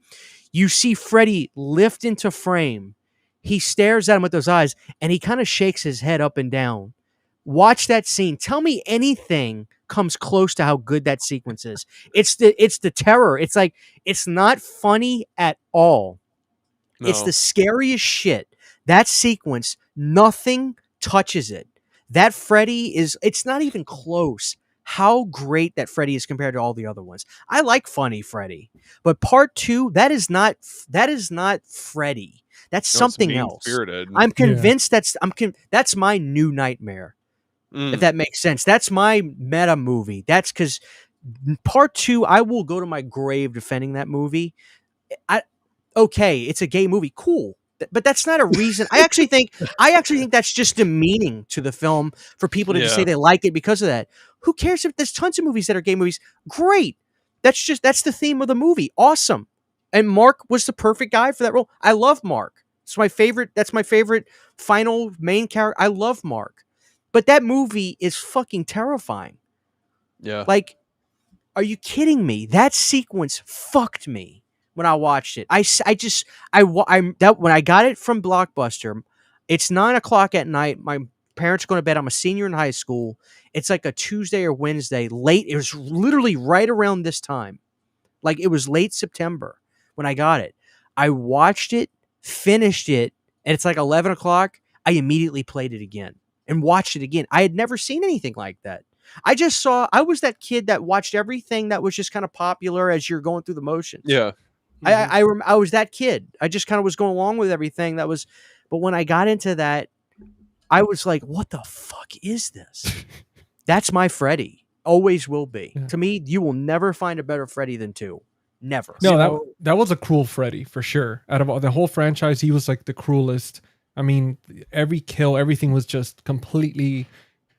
You see Freddy lift into frame. He stares at him with those eyes and he kind of shakes his head up and down. Watch that scene. Tell me anything comes close to how good that sequence is. It's the terror. It's like, it's not funny at all. It's No. the scariest shit. That sequence, nothing touches it. That Freddy it's not even close how great that Freddy is compared to all the other ones. I like funny Freddy, but part 2, that is not Freddy. That's No, it's something else. mean-spirited. I'm convinced that's my new nightmare. If that makes sense. That's my meta movie. That's because part 2, I will go to my grave defending that movie. Okay, it's a gay movie, cool, but that's not a reason. I actually think that's just demeaning to the film for people to just say they like it because of that. Who cares if there's tons of movies that are gay movies? Great, that's the theme of the movie. Awesome, and Mark was the perfect guy for that role. I love Mark. It's my favorite. That's my favorite final main character. I love Mark. But that movie is fucking terrifying. Yeah. Like, are you kidding me? That sequence fucked me when I watched it. When I got it from Blockbuster, it's 9:00 at night. My parents are going to bed. I'm a senior in high school. It's like a Tuesday or Wednesday late. It was literally right around this time. Like, it was late September when I got it. I watched it, finished it, and it's like 11 o'clock. I immediately played it again and watched it again. I had never seen anything like that. I was that kid that watched everything that was just kind of popular as you're going through the motions. Yeah. I was that kid. I just kind of was going along with everything that was, but when I got into that, I was like, what the fuck is this? That's my Freddy. Always will be. Yeah. To me, you will never find a better Freddy than 2. Never. No, that was a cruel Freddy for sure. Out of all, the whole franchise, he was like the cruelest. I mean, every kill, everything was just completely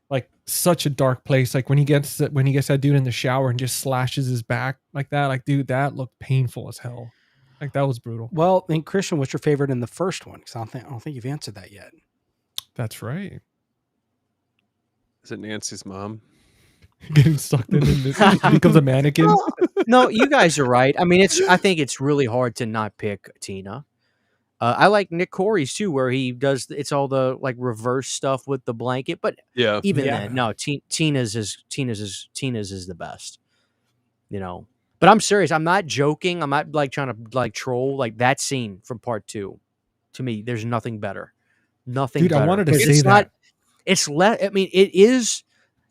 like such a dark place. Like when he gets that dude in the shower and just slashes his back like that, like dude, that looked painful as hell. Like that was brutal. Well, and Christian, what's your favorite in the first one? Because I don't think you've answered that yet. That's right. Is it Nancy's mom? Getting sucked in this, he becomes a mannequin. No, you guys are right. I mean, I think it's really hard to not pick Tina. I like Nick Corey's too, where he does it's all the like reverse stuff with the blanket. But Yeah. even then, no, Tina's is the best. You know. But I'm serious. I'm not joking. I'm not like trying to like troll. Like that scene from part 2, to me, there's nothing better. Nothing. Dude, better. I wanted to It's say not, that. It's I mean, it is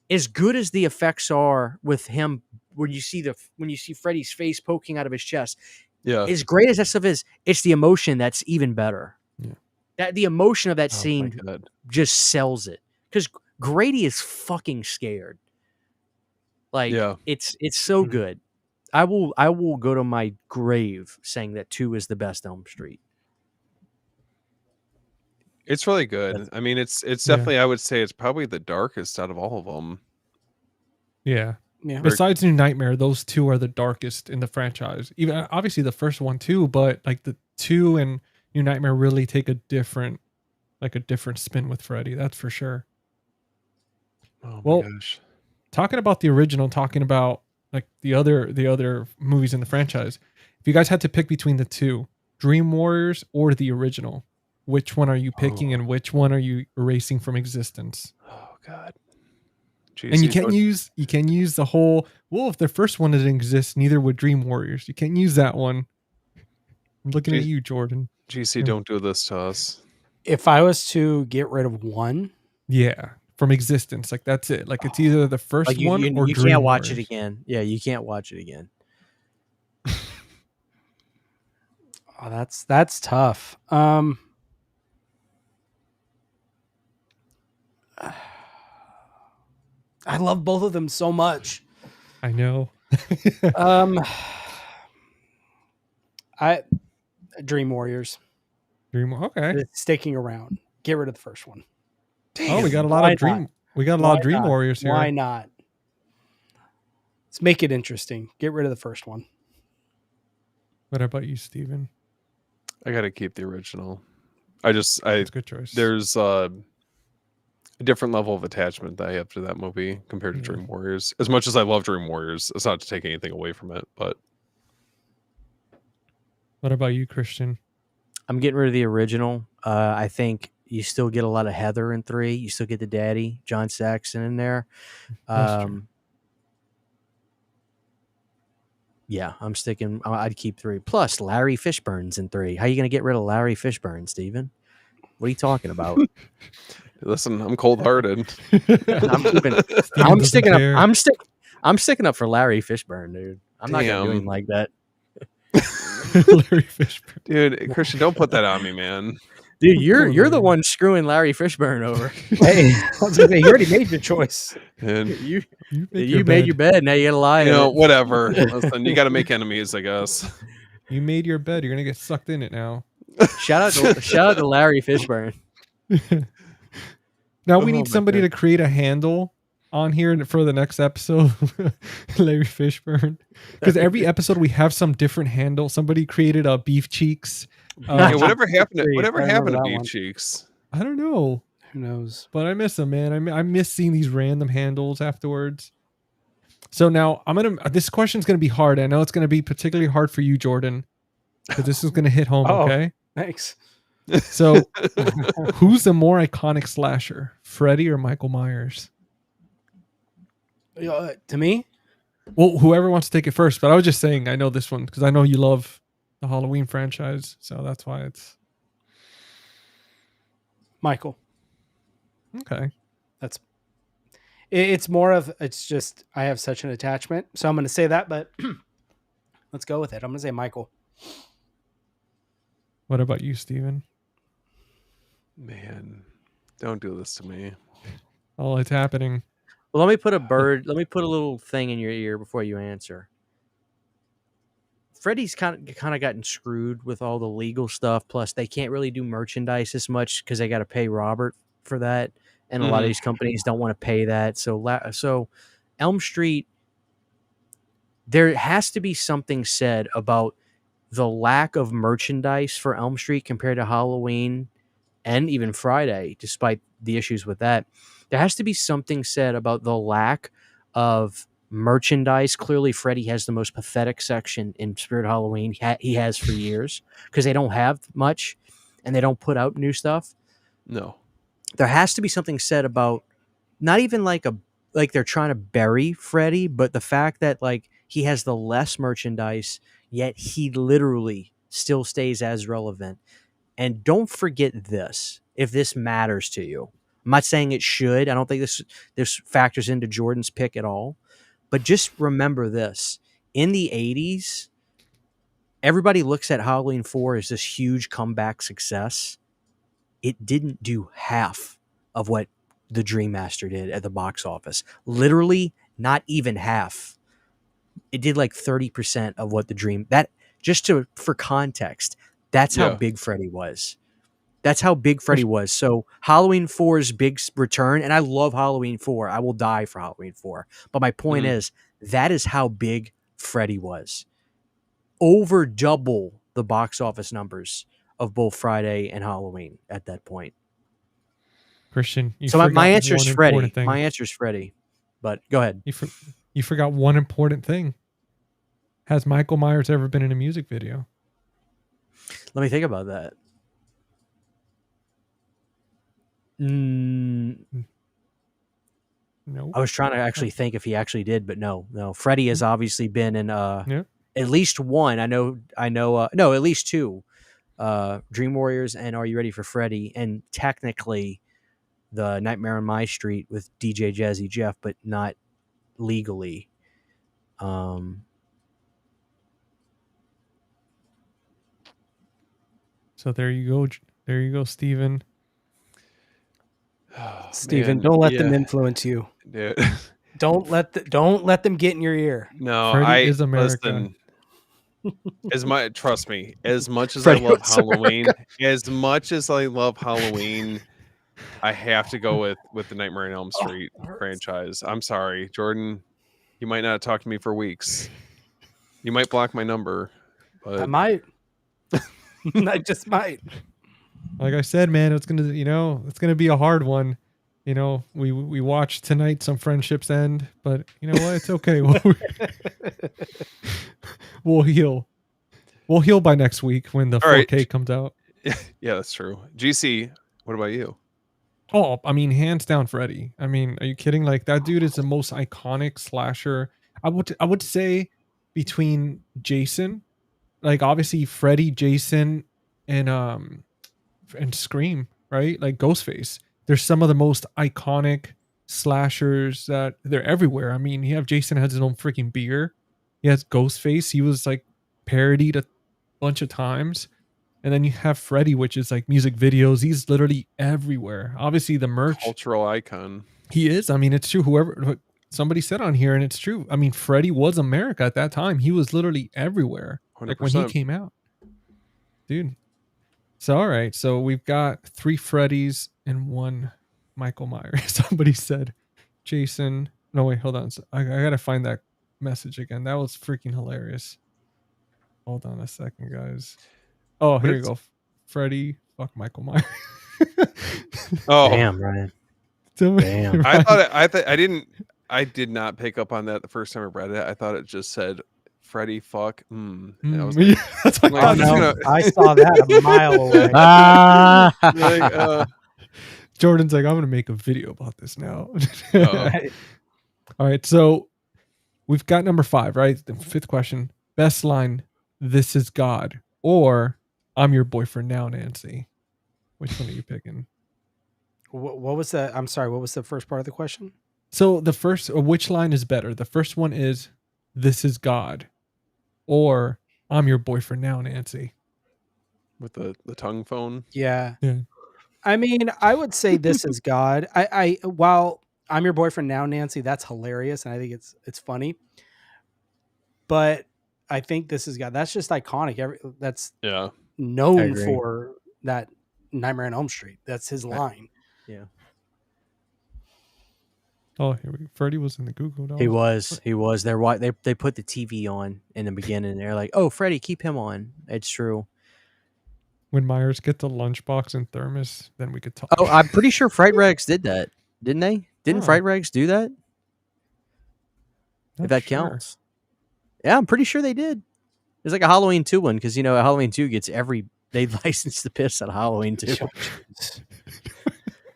as good as the effects are with him when you see Freddy's face poking out of his chest. Yeah. As great as that stuff is, it's the emotion that's even better. Yeah. That the emotion of that Oh, scene my God. just sells it. Because Grady is fucking scared. Like it's so good. I will go to my grave saying that 2 is the best Elm Street. It's really good. I mean, it's definitely, I would say it's probably the darkest out of all of them. Yeah. Yeah. Besides New Nightmare, those 2 are the darkest in the franchise. Even obviously the first one too, but like the 2 and New Nightmare really take a different spin with Freddy. That's for sure. Oh Well, my gosh. Talking about the original, talking about like the other movies in the franchise. If you guys had to pick between the 2, Dream Warriors or the original, which one are you picking and which one are you erasing from existence? Oh God. And you can't use the whole, well, if the first one didn't exist, neither would Dream Warriors. You can't use that one. I'm looking at you, Jordan. GC, don't do this to us. If I was to get rid of one, Yeah, from existence. Like that's it. Like it's either the first Like one or you Dream can't watch it Warriors. again. Yeah, you can't watch it again. oh, that's tough. I love both of them so much. I know. Dream Warriors. Okay. It's sticking around. Get rid of the first one. Oh, we got a lot Why of Dream. not? We got a lot of Why Dream not? Warriors here. Why not? Let's make it interesting. Get rid of the first one. What about you, Steven? I got to keep the original. That's a good choice. There's a different level of attachment that I have to that movie compared to Yeah. Dream Warriors. As much as I love Dream Warriors, it's not to take anything away from it, but What about you, Christian? I'm getting rid of the original. I think you still get a lot of Heather in 3. You still get the daddy, John Saxon, in there. That's true. Yeah, I'm sticking. I'd keep 3. Plus, Larry Fishburne's in 3. How are you going to get rid of Larry Fishburne, Steven? What are you talking about? listen, I'm cold-hearted. I'm Steven doesn't care. I'm sticking up for Larry Fishburne, dude. I'm not gonna do Damn. him like that, Larry Fishburne. Dude, Christian, don't put that on me, man. dude. Poor You're the Larry. one screwing Larry Fishburne over. Hey, I was gonna say, you already made your choice. And you You made your bed. Now you gotta lie. you in know, it. whatever. Listen, you got to make enemies, I guess. You made your bed. You're gonna get sucked in it now. shout out to Larry Fishburne. Now we Oh need my somebody God. to create a handle on here for the next episode. Larry Fishburne, because every episode we have some different handle. Somebody created a beef cheeks. Yeah, whatever happened to Agreed. whatever I happened remember to that Beef one. Cheeks? I don't know, Who knows? but I miss them, man. I miss seeing these random handles afterwards. So now this question's gonna be hard. I know it's gonna be particularly hard for you, Jordan, because this is gonna hit home. Oh. Okay, Thanks. so who's the more iconic slasher, Freddy or Michael Myers? To me, Well, whoever wants to take it first, but I was just saying I know this one because I know you love the Halloween franchise, so that's why it's Michael. okay. It's more of, it's just, I have such an attachment. So I'm going to say that, but let's go with it. I'm going to say Michael. What about you, Steven? Man, don't do this to me. Oh, it's happening. Well, let me put a little thing in your ear before you answer. Freddy's kind of gotten screwed with all the legal stuff. Plus, they can't really do merchandise as much because they got to pay Robert for that, and a lot of these companies don't want to pay that. So Elm Street, there has to be something said about the lack of merchandise for Elm Street compared to Halloween and even Friday, despite the issues with that. There has to be something said about the lack of merchandise. Clearly, Freddy has the most pathetic section in Spirit Halloween. He has for years because they don't have much and they don't put out new stuff. No. There has to be something said about not even like they're trying to bury Freddy, but the fact that like he has the less merchandise, yet he literally still stays as relevant. And don't forget this, if this matters to you. I'm not saying it should. I don't think this factors into Jordan's pick at all. But just remember this. In the 80s, everybody looks at Halloween 4 as this huge comeback success. It didn't do half of what the Dream Master did at the box office. Literally, not even half. It did like 30% of what the Dream... For context, that's how big Freddy was. That's how big Freddy was. So Halloween 4's big return, and I love Halloween 4. I will die for Halloween 4. But my point is, that is how big Freddy was. Over double the box office numbers of both Friday and Halloween at that point. Christian, you So forgot my answer is one Freddy. important thing. My answer is Freddy. But go ahead. You forgot one important thing. Has Michael Myers ever been in a music video? Let me think about that. No. I was trying to actually think if he actually did, but no. Freddy has obviously been in at least one. I know. No, at least two. Dream Warriors and Are You Ready for Freddy? And technically, the Nightmare on My Street with DJ Jazzy Jeff, but not legally. So there you go. There you go, Steven. Oh, Steven, man, don't let them influence you. Dude. Don't let them get in your ear. No, Freddy is America. Listen, trust me, as much as Freddy I love was Halloween, I have to go with the Nightmare on Elm Street franchise. I'm sorry, Jordan. You might not talk to me for weeks. You might block my number. But I might. I just might. Like I said, man, it's gonna be a hard one. We watched tonight some friendships end, but you know what? It's okay. We'll heal. We'll heal by next week when the 4K comes out. Yeah, that's true. GC, what about you? Oh, I mean, hands down, Freddy. I mean, are you kidding? Like that dude is the most iconic slasher. I would say between Jason, like obviously Freddy, Jason, and Scream, right? Like Ghostface. They're some of the most iconic slashers that they're everywhere. I mean, you have Jason has his own freaking beer. He has Ghostface. He was like parodied a bunch of times. And then you have Freddy, which is like music videos. He's literally everywhere. Obviously, the merch. Cultural icon. He is. I mean, it's true. Whoever somebody said on here, and it's true. I mean, Freddy was America at that time. He was literally everywhere. 100%. Like when he came out, dude. So all right. So we've got 3 Freddys and 1 Michael Myers. Somebody said Jason. No, wait, hold on. I gotta find that message again. That was freaking hilarious. Hold on a second, guys. Oh, here you go. Freddy, fuck Michael Myers. Oh, Damn, Ryan. Damn. I did not pick up on that the first time I read it. I thought it just said Freddy fuck. And I was like, That's what like, I I'm just gonna- I saw that a mile away. like, Jordan's like, I'm gonna make a video about this now. uh, All right, so we've got number 5, right? The 5th question. Best line, "This is God," or "I'm your boyfriend now, Nancy." Which one are you picking? What was the? I'm sorry. What was the first part of the question? So the first, or which line is better? The first one is "This is God," or "I'm your boyfriend now, Nancy." with the tongue phone. Yeah. Yeah. I mean, I would say this is God. I while I'm your boyfriend now, Nancy, that's hilarious, and I think it's funny. But I think this is God. That's just iconic. That's Yeah. known agree. for that Nightmare on Elm Street. That's his line. Yeah. Oh, here we go. Freddy was in the Google Docs. He was. They put the TV on in the beginning. They're like, "Oh, Freddy, keep him on." It's true. When Myers get the lunchbox and thermos, then we could talk. Oh, I'm pretty sure Fright Rags did that, didn't they? Didn't Oh. Fright Rags do that? Not If that sure. counts. Yeah, I'm pretty sure they did. It's like a Halloween 2 one because Halloween 2 gets they license the piss out of Halloween 2.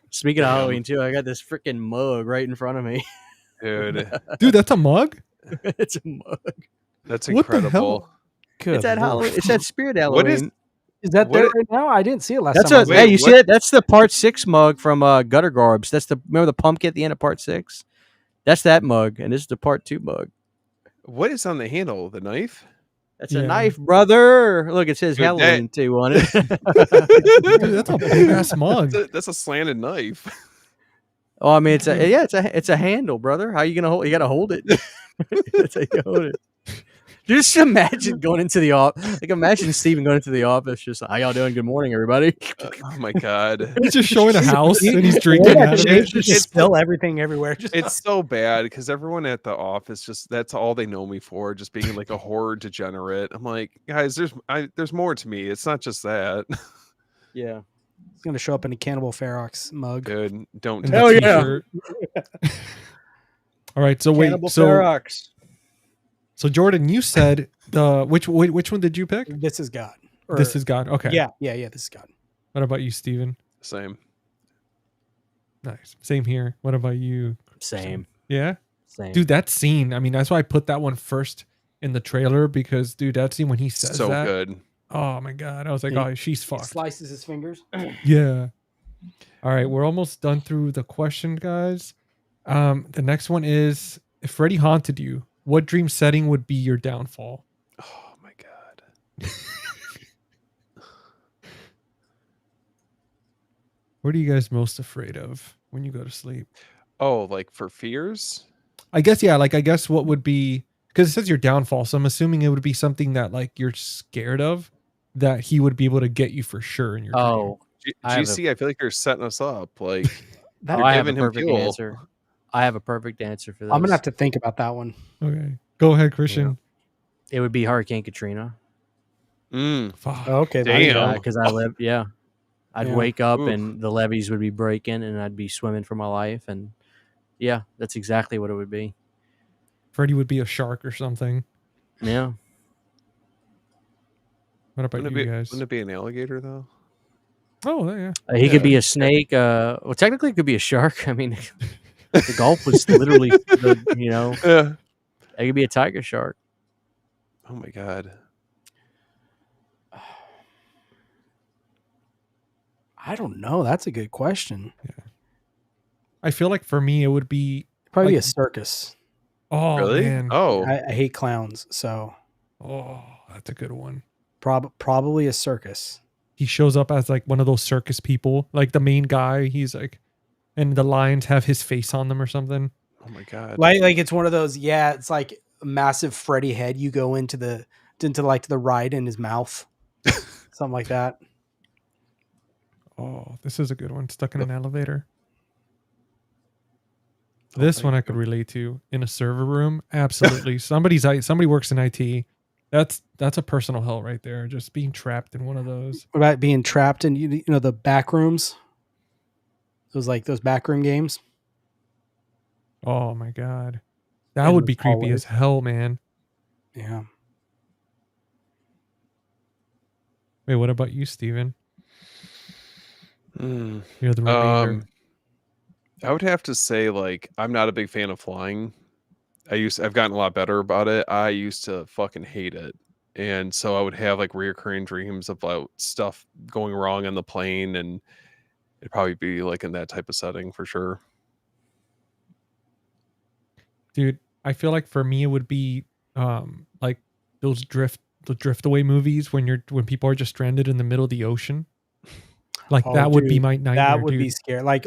Speaking of Damn. Halloween 2, I got this freaking mug right in front of me. Dude, Dude, that's a mug? It's a mug. that's What the hell? incredible. It's at Halloween. It's at Spirit Halloween. What is- Is that What there it- right now? I didn't see it last That's time. I a was Wait, hey, there. you see what- that? That's the Part 6 mug from Gutter Garbs. Remember the pumpkin at the end of Part 6? That's that mug, and this is the Part 2 mug. What is on the handle? The knife? That's Yeah. a knife, brother. Look, it says Dude, that- Halloween 2 on it. Dude, that's a big ass mug. That's a slanted knife. Oh, I mean, it's a handle, brother. How you gonna hold? You gotta hold it. That's how you hold it. Just imagine going into the office. Like imagine Steven going into the office. Just how y'all doing? Good morning, everybody. Oh my god. He's just showing a house and he's drinking Yeah, out of just, it. just spill everything everywhere. Just It's so bad because everyone at the office that's all they know me for, just being like a horror degenerate. I'm like, guys, there's more to me. It's not just that. Yeah. it's gonna show up in a Cannibal Ferox mug. Good. Don't And touch the it. t-shirt. All right, so wait, Cannibal so Ferox. Jordan, you said the which one did you pick? This is God. Or- This is God. Okay. Yeah. This is God. What about you, Steven? Same. Nice. Same here. What about you? Same. Yeah, Same. dude, that scene. I mean, that's why I put that one first in the trailer because, dude, that scene when he says So that. good. Oh my god, I was like, He- oh, she's He fucked. slices his fingers. Yeah. All right, we're almost done through the question, guys. The next one is: if Freddy haunted you, what dream setting would be your downfall? Oh my god. What are you guys most afraid of when you go to sleep? Oh, like for fears? I guess, yeah, like I guess what would be, because it says your downfall, so I'm assuming it would be something that like you're scared of that he would be able to get you for sure in your dream. Oh, I have a- GC, I feel like you're setting us up. Like That- You're I have a giving him perfect fuel. answer. I have a perfect answer for this. I'm gonna have to think about that one. Okay. Go ahead, Christian. It would be Hurricane Katrina. Fuck. Okay. Damn. Because I live. Yeah. I'd Yeah. wake up Oof. and the levees would be breaking and I'd be swimming for my life. And yeah, that's exactly what it would be. Freddy would be a shark or something. Yeah. What about wouldn't you it be guys? wouldn't it be an alligator though? Oh, yeah. He could be a snake. Well, technically, it could be a shark. I mean, the Gulf was literally, Yeah. it could be a tiger shark. Oh my god. I don't know. That's a good question. I feel like for me it would be Probably like, a circus. oh Really? man, Oh, I hate clowns, so oh, that's a good one. probably a circus. He shows up as like one of those circus people, like the main guy. He's like, and the lions have his face on them or something. oh my god. Like it's one of those. Yeah, it's like a massive Freddy head. You go into the ride in his mouth, something like that. Oh, this is a good one. Stuck in an elevator. Oh, This thank one I you. could relate to. In a server room, absolutely. Somebody works in IT. That's a personal hell right there. Just being trapped in one of those. What about being trapped in you know the back rooms? Those backroom games. Oh my god, that In would the be creepy hallways. as hell, man. Yeah. Wait, what about you, Steven? Mm. You're the remainder. I would have to say, like, I'm not a big fan of flying. I've gotten a lot better about it. I used to fucking hate it. And so I would have like reoccurring dreams about stuff going wrong on the plane, and it'd probably be like in that type of setting for sure. Dude, I feel like for me it would be like those drift away movies when people are just stranded in the middle of the ocean. Like Oh, that would be dude, my nightmare, That would dude. be scary. Like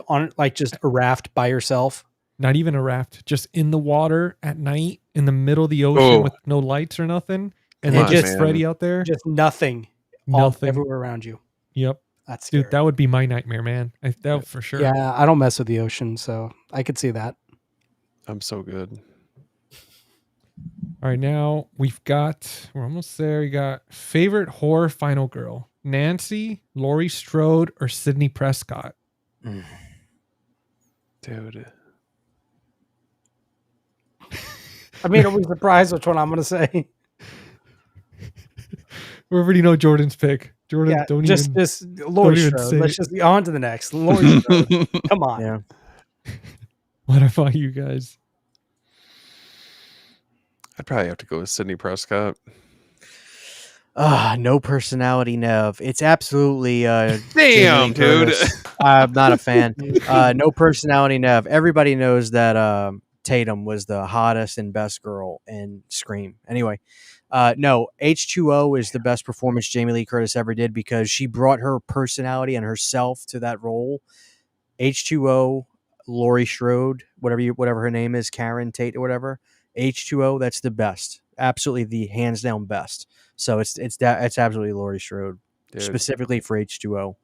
just a raft by yourself. Not even a raft, just in the water at night in the middle of the ocean Oh. with no lights or nothing. And Come then on, just man. Freddy out there. Just nothing. All Nothing. everywhere around you. Yep. That's scary. Dude, that would be my nightmare, man. That for sure. Yeah, I don't mess with the ocean, so I could see that. I'm so good. All right, now we're almost there. We got favorite horror final girl: Nancy, Laurie Strode, or Sidney Prescott. Dude. I mean, are we surprised which one I'm going to say? We already know Jordan's pick. Jordan, Yeah, don't just even. this Laurie even Strode. say Let's it. just be on to the next. Laurie Strode. Come on. Yeah. What about you guys? I'd probably have to go with Sidney Prescott. No personality, Nev. It's absolutely Damn, Jamie Lee dude. Curtis. I'm not a fan. No personality, Nev. Everybody knows that Tatum was the hottest and best girl in Scream. Anyway, no, H2O is the best performance Jamie Lee Curtis ever did because she brought her personality and herself to that role. H2O, Laurie Strode, whatever her name is, Karen Tate or whatever. H2O, that's the best. Absolutely the hands down best. So it's absolutely Laurie Strode, Dude. specifically for H2O.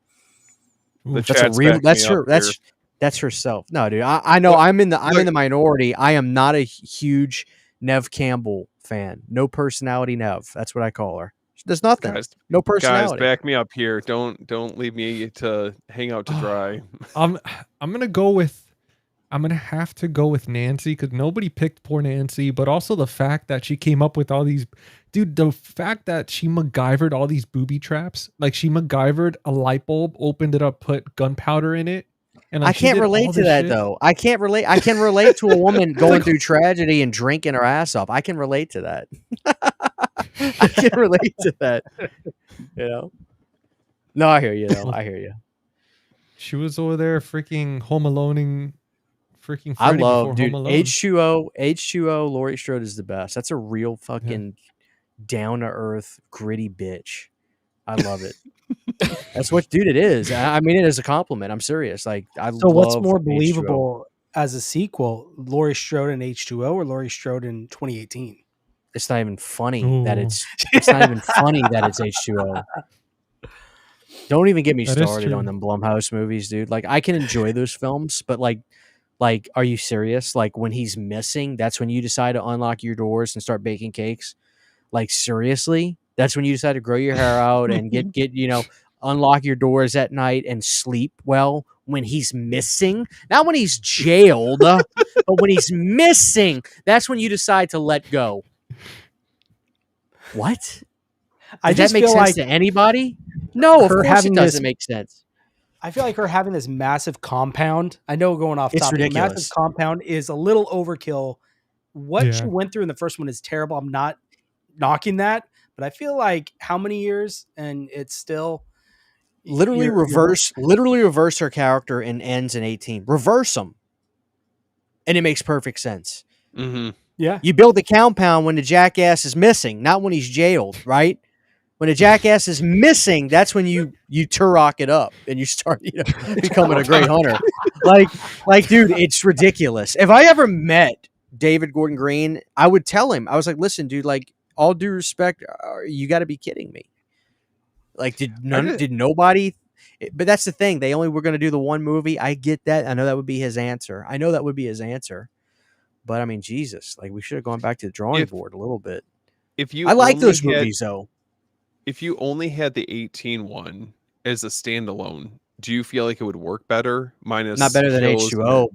The That's a chat's real. backing That's me her. up here. That's herself. No, dude. I know. Look, I'm in the minority. I am not a huge Nev Campbell fan. No personality, Nev. That's what I call her. There's nothing. Guys, No guys, personality. back me up here. Don't leave me to hang out to dry. I'm gonna have to go with Nancy because nobody picked poor Nancy, but also the fact that she came up with all these, dude. The fact that she MacGyvered all these booby traps, like she MacGyvered a light bulb, opened it up, put gunpowder in it, and like, I she can't did relate all to this that shit. though. I can't relate. I can relate to a woman going through tragedy and drinking her ass off. I can relate to that. I can relate to that. You know. No, I hear you. Though. I hear you. She was over there freaking Home Aloneing, freaking I Freddy before love, dude. Home Alone. H2O. Laurie Strode is the best. That's a real fucking down to earth, gritty bitch. I love it. That's what, dude. It is. I mean it as a compliment. I'm serious. Like I. So what's love more H2O. believable as a sequel, Laurie Strode in H2O or Laurie Strode in 2018? It's not even funny that Ooh. it's not even funny that it's H2O. Don't even get me That is started on true. them Blumhouse movies, dude. Like I can enjoy those films, but like, are you serious? Like when he's missing, that's when you decide to unlock your doors and start baking cakes. Like seriously, that's when you decide to grow your hair out and get unlock your doors at night and sleep well when he's missing. Not when he's jailed, but when he's missing, that's when you decide to let go. What? I Does that just make feel sense like to anybody? No, of her course it having doesn't this- make sense. I feel like her having this massive compound. I know going off It's topic, ridiculous. massive compound is a little overkill. What she Yeah. went through in the first one is terrible. I'm not knocking that, but I feel like how many years and it's still Literally you're- reverse her character and ends in 18. Reverse them. and it makes perfect sense. Mm-hmm. Yeah. You build the compound when the jackass is missing, not when he's jailed, right? When the jackass is missing, that's when you Turok it up and you start, becoming a great hunter. Like, dude, it's ridiculous. If I ever met David Gordon Green, I would tell him, I was like, listen, dude, like, all due respect, you got to be kidding me. Like, did nobody? But that's the thing. They only were going to do the one movie. I get that. I know that would be his answer. But I mean, Jesus, like, we should have gone back to the drawing board a little bit. If you I like only those had- movies, though. If you only had the 18 one as a standalone, do you feel like it would work better? Minus Not better than kills and H2O,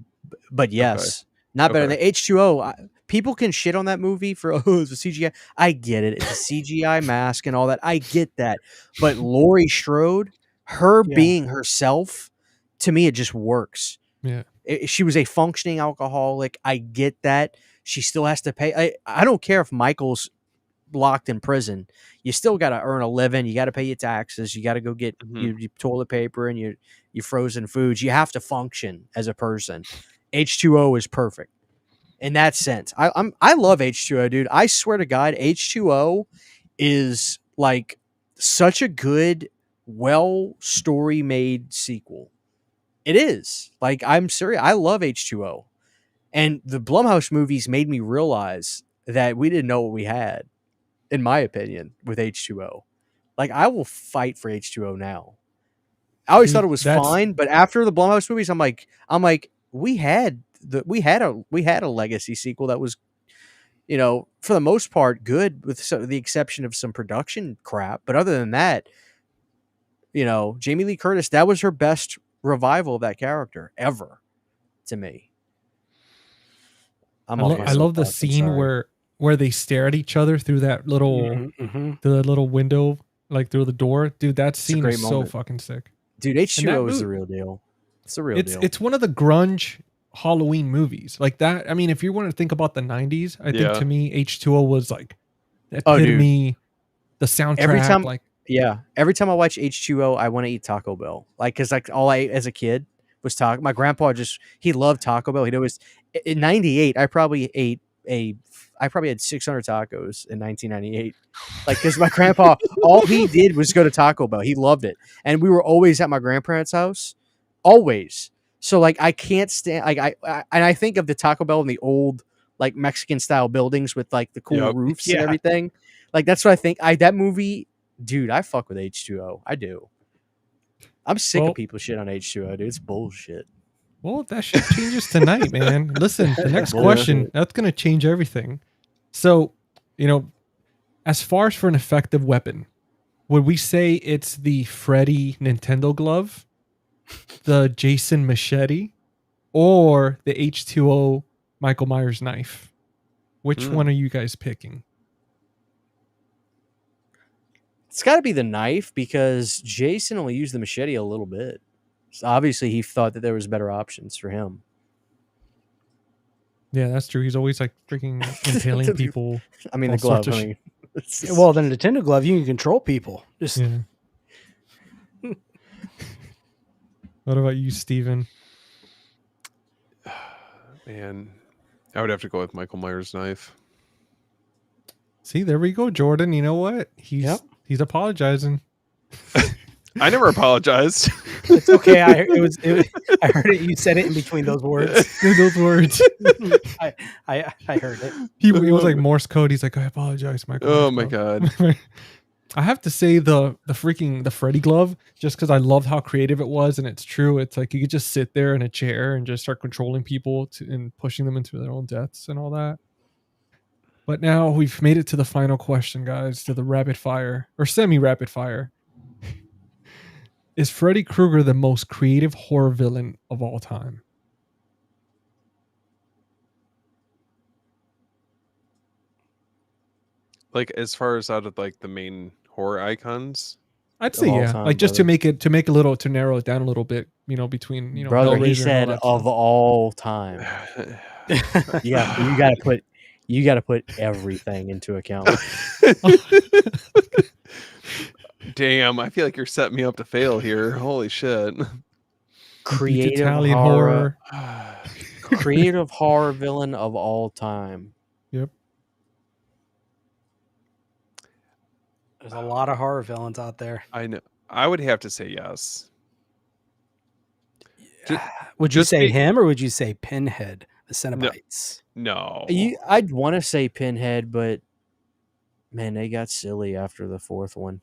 but yes. Not better Okay. than H2O. People can shit on that movie for, it's a CGI. I get it. It's a CGI mask and all that. I get that. But Laurie Strode, her Yeah. being herself, to me, it just works. Yeah. She was a functioning alcoholic. I get that. She still has to pay. I don't care if Michael's locked in prison. You still got to earn a living. You got to pay your taxes. You got to go get your toilet paper and your frozen foods. You have to function as a person. H2O is perfect in that sense. I love H2O, dude. I swear to God, H2O is like such a good, well story made sequel. It is. Like, I'm serious. I love H2O. And the Blumhouse movies made me realize that we didn't know what we had, in my opinion, with H2O. Like, I will fight for H2O now. I always thought it was fine, but after the Blumhouse movies, I'm like, we had a legacy sequel that was, for the most part, good, with the exception of some production crap. But other than that, Jamie Lee Curtis, that was her best revival of that character ever, to me. I love the scene where they stare at each other through that little through the little window, like through the door. Dude, that scene is so fucking sick. Dude, H2O is the real deal. It's the real deal. It's one of the grunge Halloween movies. Like that. I mean, if you want to think about the 90s, I think to me H2O was like the epitome, the soundtrack. Every time I watch H2O, I want to eat Taco Bell. Like, cause like all I ate as a kid was taco. My grandpa he loved Taco Bell. He'd always, in 98, I probably had 600 tacos in 1998. Like, cause my grandpa, all he did was go to Taco Bell. He loved it. And we were always at my grandparents' house. Always. So like, I can't stand, like I think of the Taco Bell in the old, like Mexican style buildings with like the cool roofs and everything. Like, that's what I think. That movie, dude, I fuck with H2O. I do. I'm sick of people shit on H2O, dude. It's bullshit. Well, that shit changes tonight, man. Listen, the next question, that's going to change everything. So, as far as for an effective weapon, would we say it's the Freddy Nintendo glove, the Jason machete, or the H2O Michael Myers knife? Which one are you guys picking? It's got to be the knife, because Jason only used the machete a little bit. So obviously, he thought that there was better options for him. Yeah, that's true. He's always like freaking impaling people. I mean, the glove. Well, the Nintendo glove, you can control people. What about you, Steven? Man, I would have to go with Michael Myers knife. See, there we go, Jordan. You know what? He's apologizing. I never apologized. It's okay. I heard it. You said it in between those words. Those words. I heard it. He was like Morse code. He's like, I apologize, Michael. Oh my God. I have to say the Freddy glove, just because I loved how creative it was, and it's true. It's like you could just sit there in a chair and just start controlling people and pushing them into their own deaths and all that. But now we've made it to the final question, guys, to the rapid fire or semi-rapid fire. Is Freddy Krueger the most creative horror villain of all time? Like, as far as out of like the main horror icons, I'd say time, like just brother. to narrow it down a little bit, between Brother, he Hellraiser said and all that of all time. You got to put everything into account. Damn, I feel like you're setting me up to fail here. Holy shit. Creative Italian horror. Creative horror villain of all time. Yep. There's a lot of horror villains out there. I know. I would have to say yes. Would you just say be- him or would you say Pinhead, the Cenobites? No. I'd want to say Pinhead, but man, they got silly after the fourth one.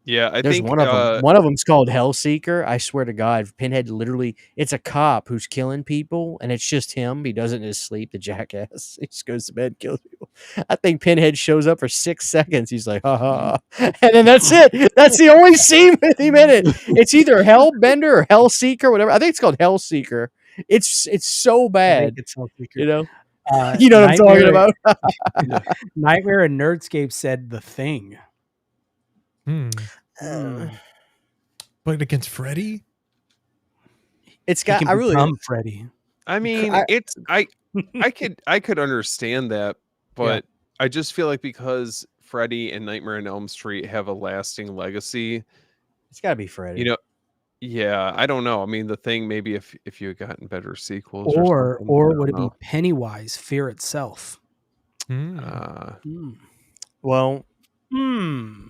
Yeah, I There's think one of them. One of them's called Hellseeker. I swear to God, Pinhead literally, it's a cop who's killing people, and it's just him. He does it in his sleep, the jackass. He just goes to bed and kills people. I think Pinhead shows up for 6 seconds. He's like, ha ha. And then that's it. That's the only scene with him in it. It's either Hellbender or Hellseeker, whatever. I think it's called Hellseeker. It's so I bad. think it's Hellseeker. You know? You know what I'm talking about? Nightmare and Nerdscape said The Thing. But against Freddy? It's He got, can I really, become Freddy. I mean, it's I could understand that, but I just feel like because Freddy and Nightmare on Elm Street have a lasting legacy, it's got to be Freddy. you know, yeah, I don't know. I mean, The Thing, maybe if you had gotten better sequels, Or something, I would it don't be know. Pennywise, Fear itself? Well, Hmm.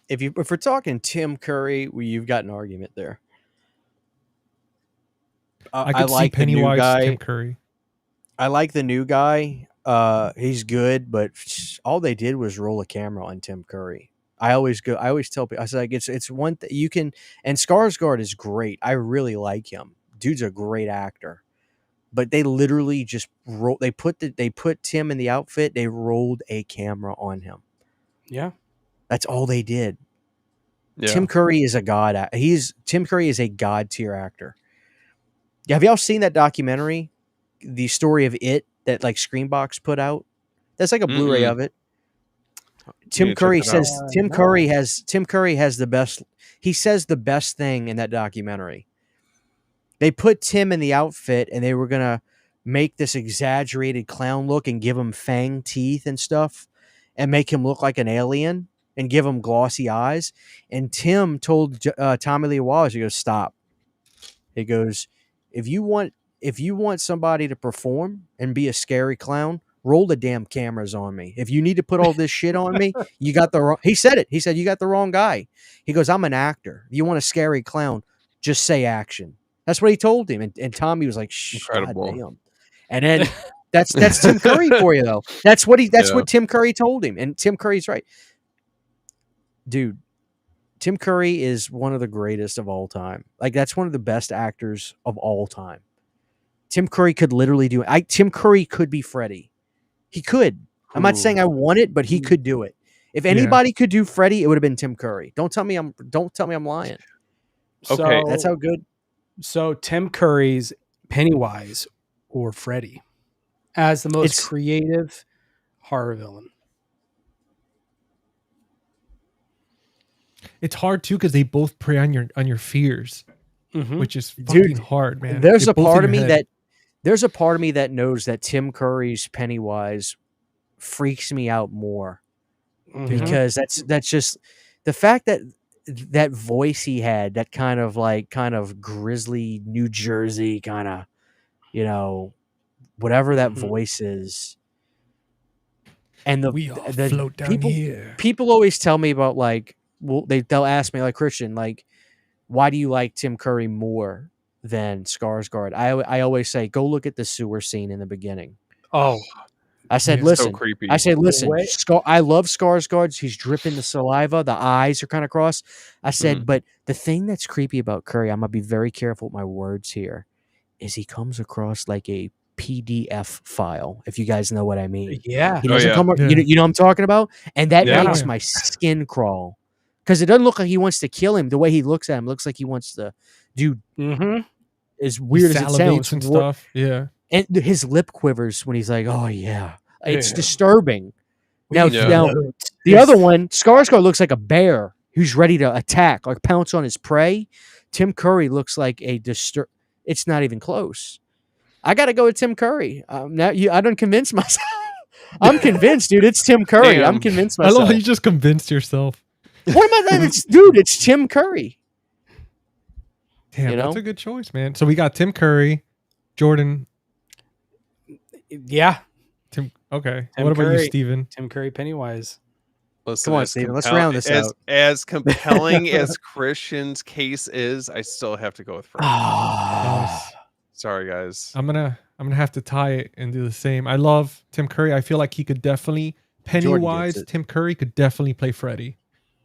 if we're talking Tim Curry, you've got an argument there. I could see like the new Pennywise, guy. Tim Curry. I like the new guy. He's good, but all they did was roll a camera on Tim Curry. I always tell people, I was like, it's one that you can, and Skarsgård is great. I really like him. Dude's a great actor. But they literally just they put Tim in the outfit. They rolled a camera on him. Yeah. That's all they did. Yeah. Tim Curry is a god. Tim Curry is a god tier actor. Have y'all seen that documentary, the story of It, that like Screenbox put out? That's like a Blu-ray of it. Tim Curry says Tim Curry has the best. He says the best thing in that documentary. They put Tim in the outfit and they were gonna make this exaggerated clown look and give him fang teeth and stuff, and make him look like an alien and give him glossy eyes. And Tim told Tommy Lee Wallace, he goes, "Stop." He goes, if you want somebody to perform and be a scary clown, roll the damn cameras on me. If you need to put all this shit on me, you got the wrong. He said it. He said, you got the wrong guy. He goes, I'm an actor. If you want a scary clown, just say action. That's what he told him. And Tommy was like, Incredible. damn. And then that's Tim Curry for you though. That's what Tim Curry told him. And Tim Curry's right. Dude, Tim Curry is one of the greatest of all time. Like, that's one of the best actors of all time. Tim Curry could literally do it. Tim Curry could be Freddy. He could. I'm not saying I want it, but he could do it. If anybody could do Freddy, it would have been Tim Curry. Don't tell me I'm lying. Okay. That's how good. So Tim Curry's Pennywise or Freddy as the most creative horror villain. It's hard too because they both prey on your fears, which is fucking hard, man. There's They're a both part in of your me head. that knows that Tim Curry's Pennywise freaks me out more because that's just the fact that voice he had, that kind of grisly New Jersey kind of, whatever that voice is. And we all float down here. People always tell me about they'll ask me like, Christian, like, why do you like Tim Curry more than Skarsgård? I always say, go look at the sewer scene in the beginning. Oh, I said, Yeah. listen. So creepy. I said, listen. I love Skarsgård. He's dripping the saliva. The eyes are kind of crossed. I said, but the thing that's creepy about Curry, I'm gonna be very careful with my words here, is he comes across like a PDF file. If you guys know what I mean. yeah. He doesn't come. Yeah. You know what I'm talking about, and that Yeah. makes my skin crawl because it doesn't look like he wants to kill him. The way he looks at him looks like he wants to. Dude, as weird as it sounds, and stuff. Yeah. and his lip quivers when he's like, "Oh yeah," it's disturbing. Now, the other one, Skarsgård looks like a bear who's ready to attack, like pounce on his prey. Tim Curry looks like a It's not even close. I got to go with Tim Curry. Now I don't convince myself. I'm convinced, dude. It's Tim Curry. Damn. I'm convinced I myself. love how you just convinced yourself. What am I? Dude, it's Tim Curry. Damn, You that's know? a good choice, man. So we got Tim Curry, Jordan, Yeah, Tim. Okay. Tim What about you, Curry. Steven? Tim Curry, Pennywise. Listen, Come on, as Steven, let's round this out. As compelling as Christian's case is, I still have to go with Freddy. Nice. Sorry, guys. I'm gonna have to tie it and do the same. I love Tim Curry. I feel like he could definitely Pennywise. it. Tim Curry could definitely play Freddy,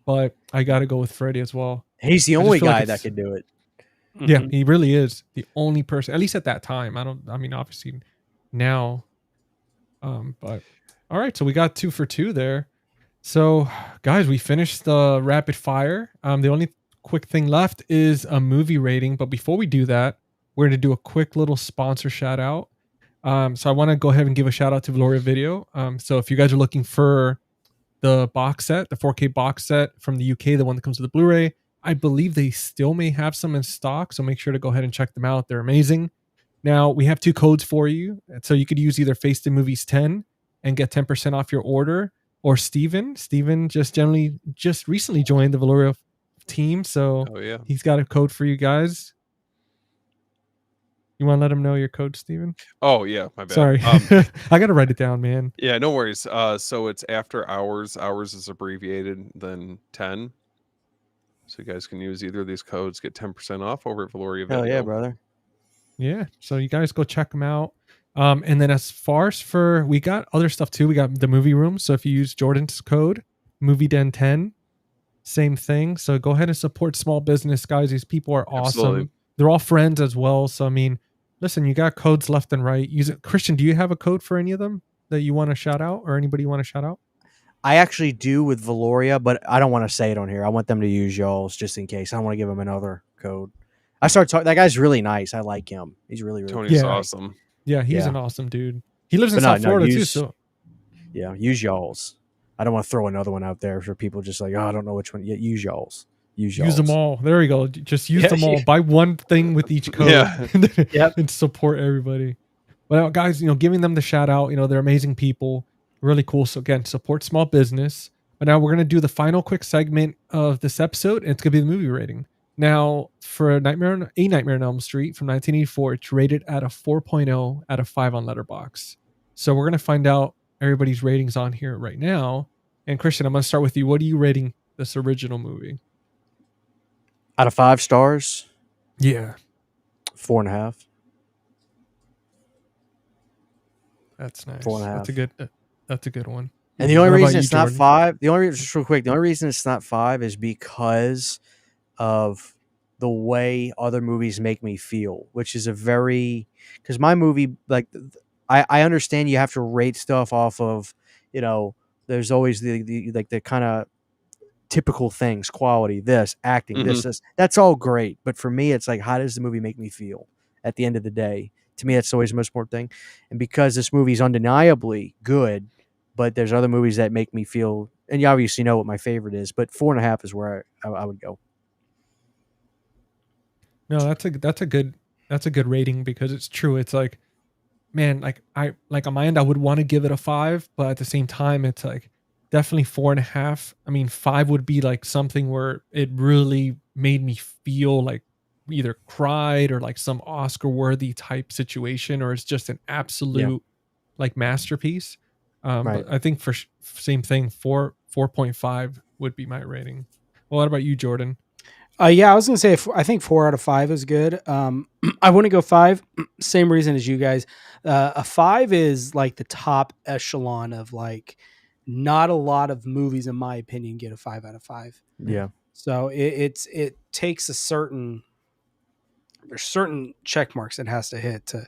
but I got to go with Freddy as well. He's the I just only feel like guy it's- that could do it. Yeah, Mhm. he really is the only person. At least at that time. I mean, obviously now. But all right. So we got 2 for 2 there. So, guys, we finished the rapid fire. The only quick thing left is a movie rating. But before we do that, we're going to do a quick little sponsor shout out. So I want to go ahead and give a shout out to Valoria Video. So if you guys are looking for the box set, the 4K box set from the UK, the one that comes with the Blu-ray, I believe they still may have some in stock. So make sure to go ahead and check them out. They're amazing. Now we have 2 codes for you. So you could use either Face the Movies 10 and get 10% off your order, or Steven just recently joined the Valoria team, so Oh yeah. he's got a code for you guys. You want to let him know your code, Steven? Oh yeah. My bad. Sorry. I got to write it down, man. Yeah, no worries. So it's after hours. Hours is abbreviated than 10. So you guys can use either of these codes, get 10% off over at Valoria Video. Hell yeah, brother. Yeah. So you guys go check them out. And then as far as we got other stuff too. We got the movie room. So if you use Jordan's code, MovieDen10, same thing. So go ahead and support small business, guys. These people are awesome. Absolutely. They're all friends as well. So I mean, listen, you got codes left and right. Use it. Christian, do you have a code for any of them that you want to shout out, or anybody you want to shout out? I actually do with Valoria, but I don't want to say it on here. I want them to use y'all's just in case. I don't want to give them another code. I started talking. That guy's really nice. I like him. He's really, really Tony's Yeah. awesome. Yeah, he's Yeah. an awesome dude. He lives in But South Florida too. use- So Yeah, use y'all's. I don't want to throw another one out there for people just like, oh, I don't know which one. Yeah, use y'all's. Use them all. There we go. Just use Yeah, them all. yeah. Buy one thing with each code. Yeah. Yep. And support everybody. Well, guys, giving them the shout out. They're amazing people. Really cool. So again, support small business. But now we're gonna do the final quick segment of this episode, and it's gonna be the movie rating. Now, for A Nightmare on Elm Street from 1984, it's rated at a 4.0 out of 5 on Letterboxd. So we're gonna find out everybody's ratings on here right now. And Christian, I'm gonna start with you. What are you rating this original movie? Out of 5 stars, Yeah, 4.5. that's nice. 4.5. That's a good one. And the only What about reason you, it's not Jordan? 5, just real quick, the only reason it's not 5 is because of the way other movies make me feel, which is because my movie, like, I understand you have to rate stuff off of, there's always the kind of typical things, quality, this, acting, this, that's all great. But for me, it's like, how does the movie make me feel at the end of the day? To me, that's always the most important thing. And because this movie is undeniably good, but there's other movies that make me feel, and you obviously know what my favorite is, but 4.5 is where I would go. No, that's a good rating, because it's true. It's like, man, like on my end, I would want to give it a 5, but at the same time, it's like definitely 4.5. I mean, 5 would be like something where it really made me feel like either cried or like some Oscar-worthy type situation, or it's just an absolute like masterpiece. Right. But I think for same thing, 4.5 would be my rating. Well, what about you, Jordan? Yeah, I was gonna say I think 4 out of 5 is good. I wouldn't go 5. Same reason as you guys. A 5 is like the top echelon of like not a lot of movies, in my opinion, get a 5 out of 5. Yeah. So it takes there's certain check marks it has to hit to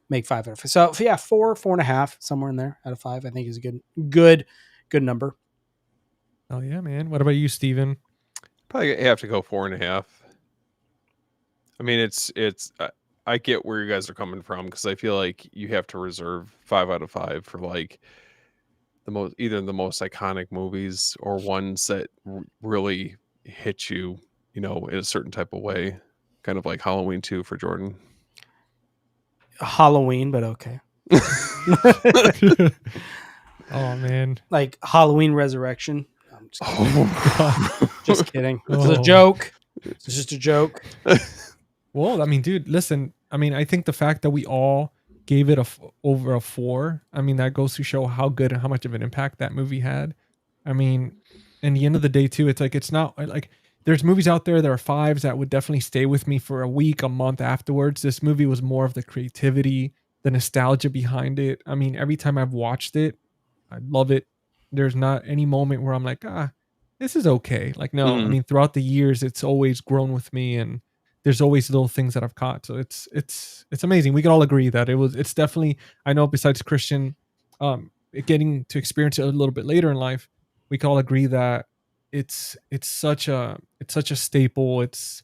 make 5 out of 5. So yeah, 4.5, somewhere in there out of 5, I think is a good number. Oh yeah, man. What about you, Steven? Probably have to go 4.5. I mean, it's I get where you guys are coming from, because I feel like you have to reserve 5 out of 5 for like either the most iconic movies or ones that really hit you, in a certain type of way, kind of like Halloween 2 for Jordan. Halloween, but okay. Oh man. Like Halloween Resurrection. I'm just kidding. Just kidding. It's a Oh. joke. It's just a joke. Well, I mean, dude, listen, I mean, I think the fact that we all gave it over a 4, I mean, that goes to show how good and how much of an impact that movie had. I mean, in the end of the day too, it's like, it's not like, there's movies out there that are 5s that would definitely stay with me for a week, a month afterwards. This movie was more of the creativity, the nostalgia behind it. I mean, every time I've watched it, I love it. There's not any moment where I'm like, this is okay. Like, no, I Mhm. mean, throughout the years, it's always grown with me, and there's always little things that I've caught. So it's amazing. We can all agree that it's definitely, I know besides Christian, getting to experience it a little bit later in life, we can all agree that it's such a staple. It's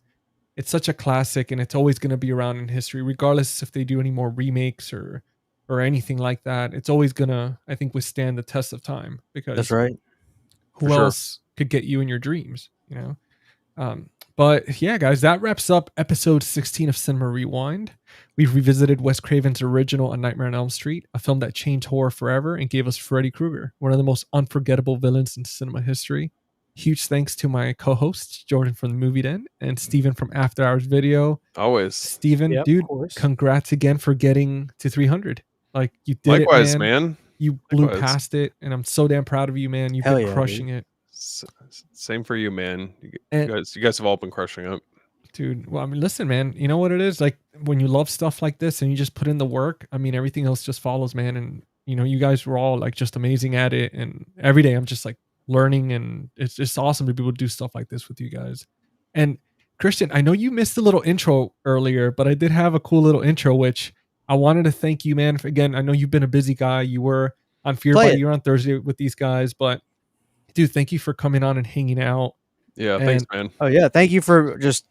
such a classic, and it's always going to be around in history, regardless if they do any more remakes or anything like that. It's always gonna, I think, withstand the test of time, That's because right. who For sure. else could get you in your dreams, you know? But yeah, guys, that wraps up episode 16 of Cinema Rewind. We've revisited Wes Craven's original A Nightmare on Elm Street, a film that changed horror forever and gave us Freddy Krueger, one of the most unforgettable villains in cinema history. Huge thanks to my co-hosts, Jordan from the Movie Den and Steven from After Hours Video. Always. Steven, Yep, of dude, course. congrats again for getting to 300. Like, you did Likewise, it, man. man. You blew Likewise. past it, and I'm so damn proud of you, man. You've Hell been yeah, crushing it. Same for you, man. You And- guys have all been crushing it. Dude, well, I mean, listen, man, you know what it is? Like, when you love stuff like this and you just put in the work, I mean, everything else just follows, man. And, you know, you guys were all like just amazing at it. And every day I'm just like learning, and it's just awesome to be able to do stuff like this with you guys. And Christian, I know you missed the little intro earlier, but I did have a cool little intro, which I wanted to thank you, man. Again, I know you've been a busy guy. You were on Fear Play Buddy, it. you're on Thursday with these guys, but dude, thank you for coming on and hanging out. Yeah, And- thanks, man. Oh yeah, thank you for just.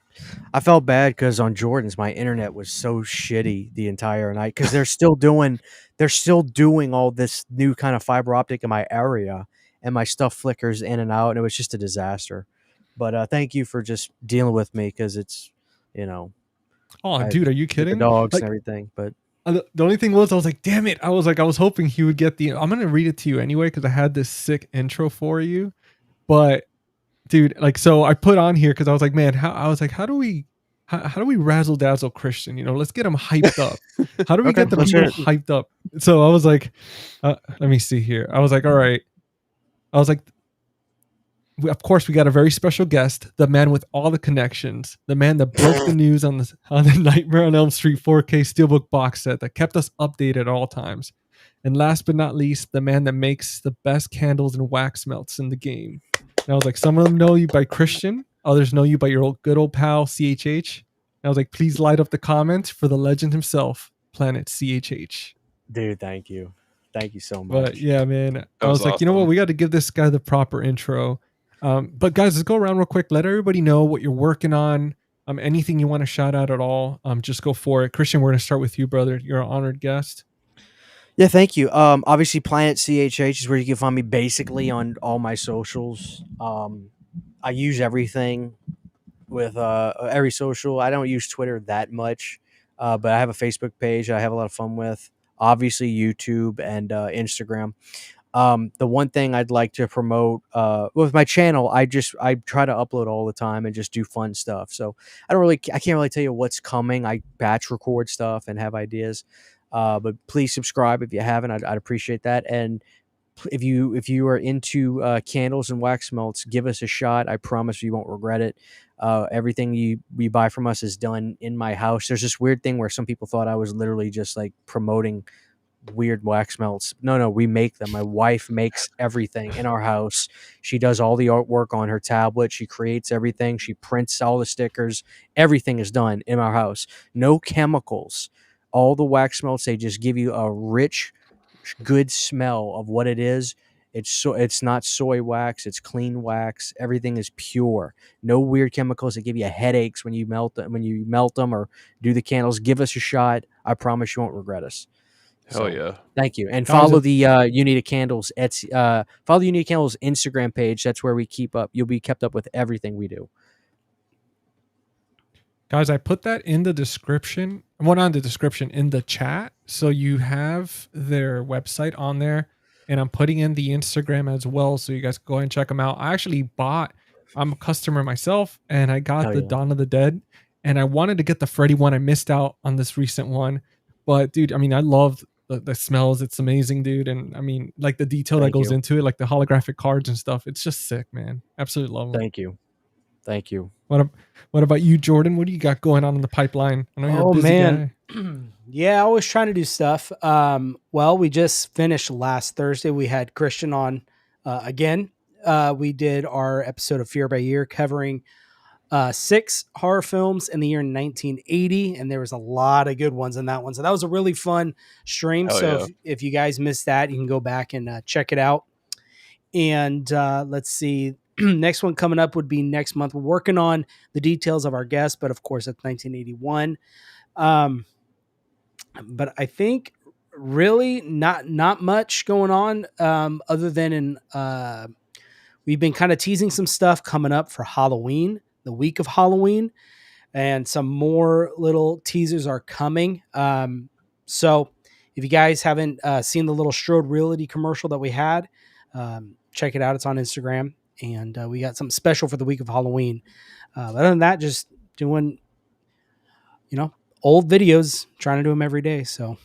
I felt bad because on Jordan's my internet was so shitty the entire night because they're still doing all this new kind of fiber optic in my area, and my stuff flickers in and out, and it was just a disaster. But thank you for just dealing with me because it's Oh, I- dude, are you the kidding? dogs Like, and everything. But the only thing was, I was like, damn it. I was hoping he would get I'm going to read it to you anyway, because I had this sick intro for you. But, dude, like, so I put on here because I was like, man, how do we razzle dazzle Christian? You know, let's get him hyped up. How do we Okay, get the let's people hear hyped up? So I was like, let me see here. I was like, all right. I was like, of course, we got a very special guest, the man with all the connections, the man that broke the news on the Nightmare on Elm Street 4K Steelbook box set that kept us updated at all times. And last but not least, the man that makes the best candles and wax melts in the game. And I was like, some of them know you by Christian, others know you by your good old pal CHH. And I was like, please light up the comments for the legend himself, Planet CHH. dude, thank you so much. But yeah, man, I was was like, you know what? awesome. We got to give this guy the proper intro. But guys, let's go around real quick. Let everybody know what you're working on. Anything you want to shout out at all, just go for it. Christian, we're going to start with you, brother. You're an honored guest. Yeah, thank you. Obviously, Planet CHH is where you can find me basically on all my socials. I use everything with every social. I don't use Twitter that much, but I have a Facebook page I have a lot of fun with. Obviously, YouTube and Instagram. The one thing I'd like to promote with my channel, I try to upload all the time and just do fun stuff. So I can't really tell you what's coming. I batch record stuff and have ideas. But please subscribe if you haven't. I'd appreciate that. And if you are into candles and wax melts, give us a shot. I promise you won't regret it. Everything you buy from us is done in my house. There's this weird thing where some people thought I was literally just like promoting weird wax melts. No, we make them. My wife makes everything in our house. She does all the artwork on her tablet. She creates everything. She prints all the stickers. Everything is done in our house. No chemicals. All the wax melts, they just give you a rich, good smell of what it is. It's not soy wax. It's clean wax. Everything is pure. No weird chemicals that give you headaches when you melt them or do the candles. Give us a shot. I promise you won't regret us. Hell yeah. Thank you. And Guys, follow the You Need a Candles follow the You Need a Candles Instagram page. That's where we keep up. You'll be kept up with everything we do. Guys, I put that in the description. Well, not in the description, in the chat. So you have their website on there. And I'm putting in the Instagram as well. So you guys can go ahead and check them out. I'm a customer myself, and I got Hell the yeah. Dawn of the Dead. and I wanted to get the Freddy one. I missed out on this recent one, but dude, I mean, I loved the smells. It's amazing, dude, and I mean, like the detail that Thank goes you. into it, like the holographic cards and stuff. It's just sick, man. Absolutely love them. Thank you. What about you, Jordan? What do you got going on in the pipeline? I know you're a busy guy. Yeah, always trying to do stuff. Well, we just finished last Thursday. We had Christian on again. We did our episode of Fear by Year covering 6 horror films in the year 1980, and there was a lot of good ones in that one. So that was a really fun stream. Hell So yeah. if you guys missed that, you can go back and check it out. And let's see. Next one coming up would be next month. We're working on the details of our guest, but of course, it's 1981. But I think really not much going on other than we've been kind of teasing some stuff coming up for Halloween, the week of Halloween, and some more little teasers are coming. So if you guys haven't seen the little Strode Realty commercial that we had, check it out. It's on Instagram, and we got something special for the week of Halloween. Other than that, just doing, old videos, trying to do them every day. So,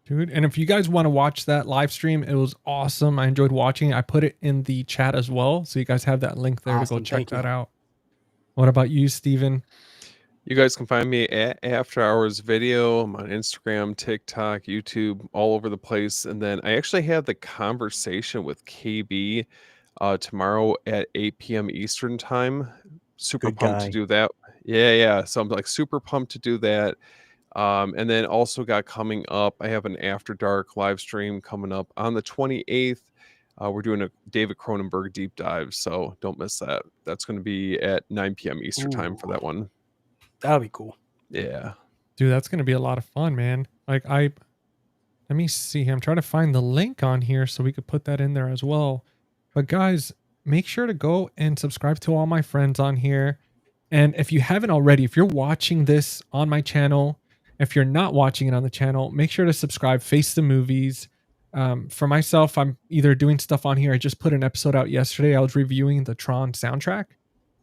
Dude, and if you guys want to watch that live stream, it was awesome. I enjoyed watching it. I put it in the chat as well, so you guys have that link there to go Awesome. check Thank you. that out. What about you, Steven? You guys can find me at After Hours Video. I'm on Instagram, TikTok, YouTube, all over the place. And then I actually have the conversation with KB tomorrow at 8 p.m. Eastern time. Super Good pumped guy. to do that. Yeah. So I'm like super pumped to do that. And then also got coming up, I have an After Dark live stream coming up on the 28th. We're doing a David Cronenberg deep dive, so don't miss that. That's going to be at 9 p.m. Eastern time for that one. that'll be cool. Yeah. Dude, that's gonna be a lot of fun, man. Like let me see. I'm trying to find the link on here so we could put that in there as well. But guys, make sure to go and subscribe to all my friends on here. And if you haven't already, if you're watching this on my channel, if you're not watching it on the channel, make sure to subscribe. Face the Movies. For myself, I'm either doing stuff on here. I just put an episode out yesterday. I was reviewing the Tron soundtrack,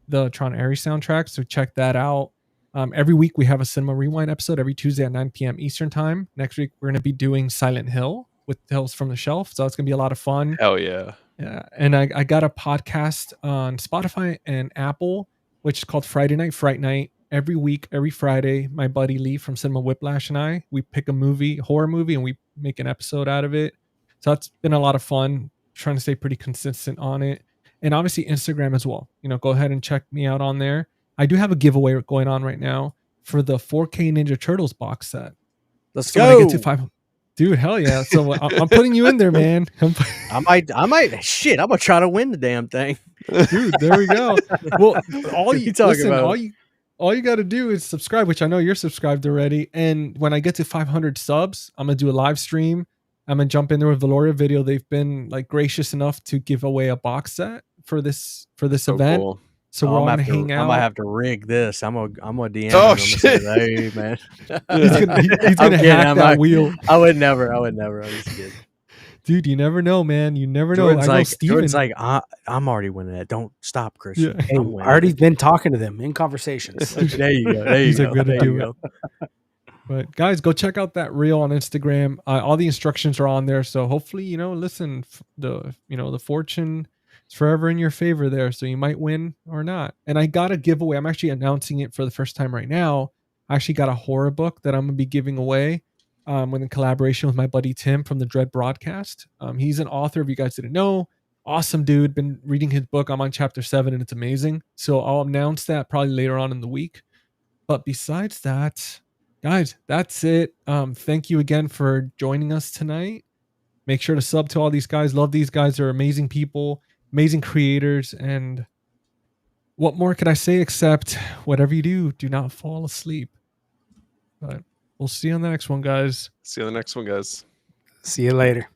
the Tron Ares soundtrack. So check that out. Every week we have a Cinema Rewind episode every Tuesday at 9 p.m. Eastern time. Next week we're going to be doing Silent Hill with Tales from the Shelf. So it's going to be a lot of fun. Hell yeah. Yeah. And I got a podcast on Spotify and Apple, which is called Friday Night Fright Night. Every week, every Friday, my buddy Lee from Cinema Whiplash and I, we pick a horror movie, and we make an episode out of it. So that's been a lot of fun, trying to stay pretty consistent on it. And obviously Instagram as well. Go ahead and check me out on there. I do have a giveaway going on right now for the 4K Ninja Turtles box set. Let's So when go. I get to 5, dude, hell yeah. So I'm putting you in there, man. I might. Shit, I'm gonna try to win the damn thing. Dude, there we go. Well, all you talking listen, about? all you got to do is subscribe, which I know you're subscribed already. And when I get to 500 subs, I'm gonna do a live stream. I'm gonna jump in there with Valoria Video. They've been like gracious enough to give away a box set for this So event. cool. So we're all I'm gonna gonna hang I out. might have to rig this. I'm gonna DM. Oh, him. I'm gonna say, shit. hey man. He's gonna I'm hack kidding, that wheel. I would never. I'm just kidding. Dude, you never know, man. You never know. Jordan's I know like, Steven. I'm already winning that. Don't stop, Christian. Yeah. Hey, I'm I've winning. already been talking to them in conversations. There you go. There you He's go. like, "Gotta There do you it." go. But guys, go check out that reel on Instagram. All the instructions are on there. So hopefully, listen, the fortune is forever in your favor there. So you might win or not. And I got a giveaway. I'm actually announcing it for the first time right now. I actually got a horror book that I'm gonna be giving away. With a collaboration with my buddy Tim from the Dread Broadcast. He's an author, if you guys didn't know. Awesome dude. Been reading his book. I'm on chapter 7 and it's amazing. So I'll announce that probably later on in the week. But besides that, guys, that's it. Thank you again for joining us tonight. Make sure to sub to all these guys. Love these guys. They're amazing people, amazing creators. And what more could I say except whatever you do not fall asleep. But we'll see you on the next one, guys. See you on the next one, guys. See you later.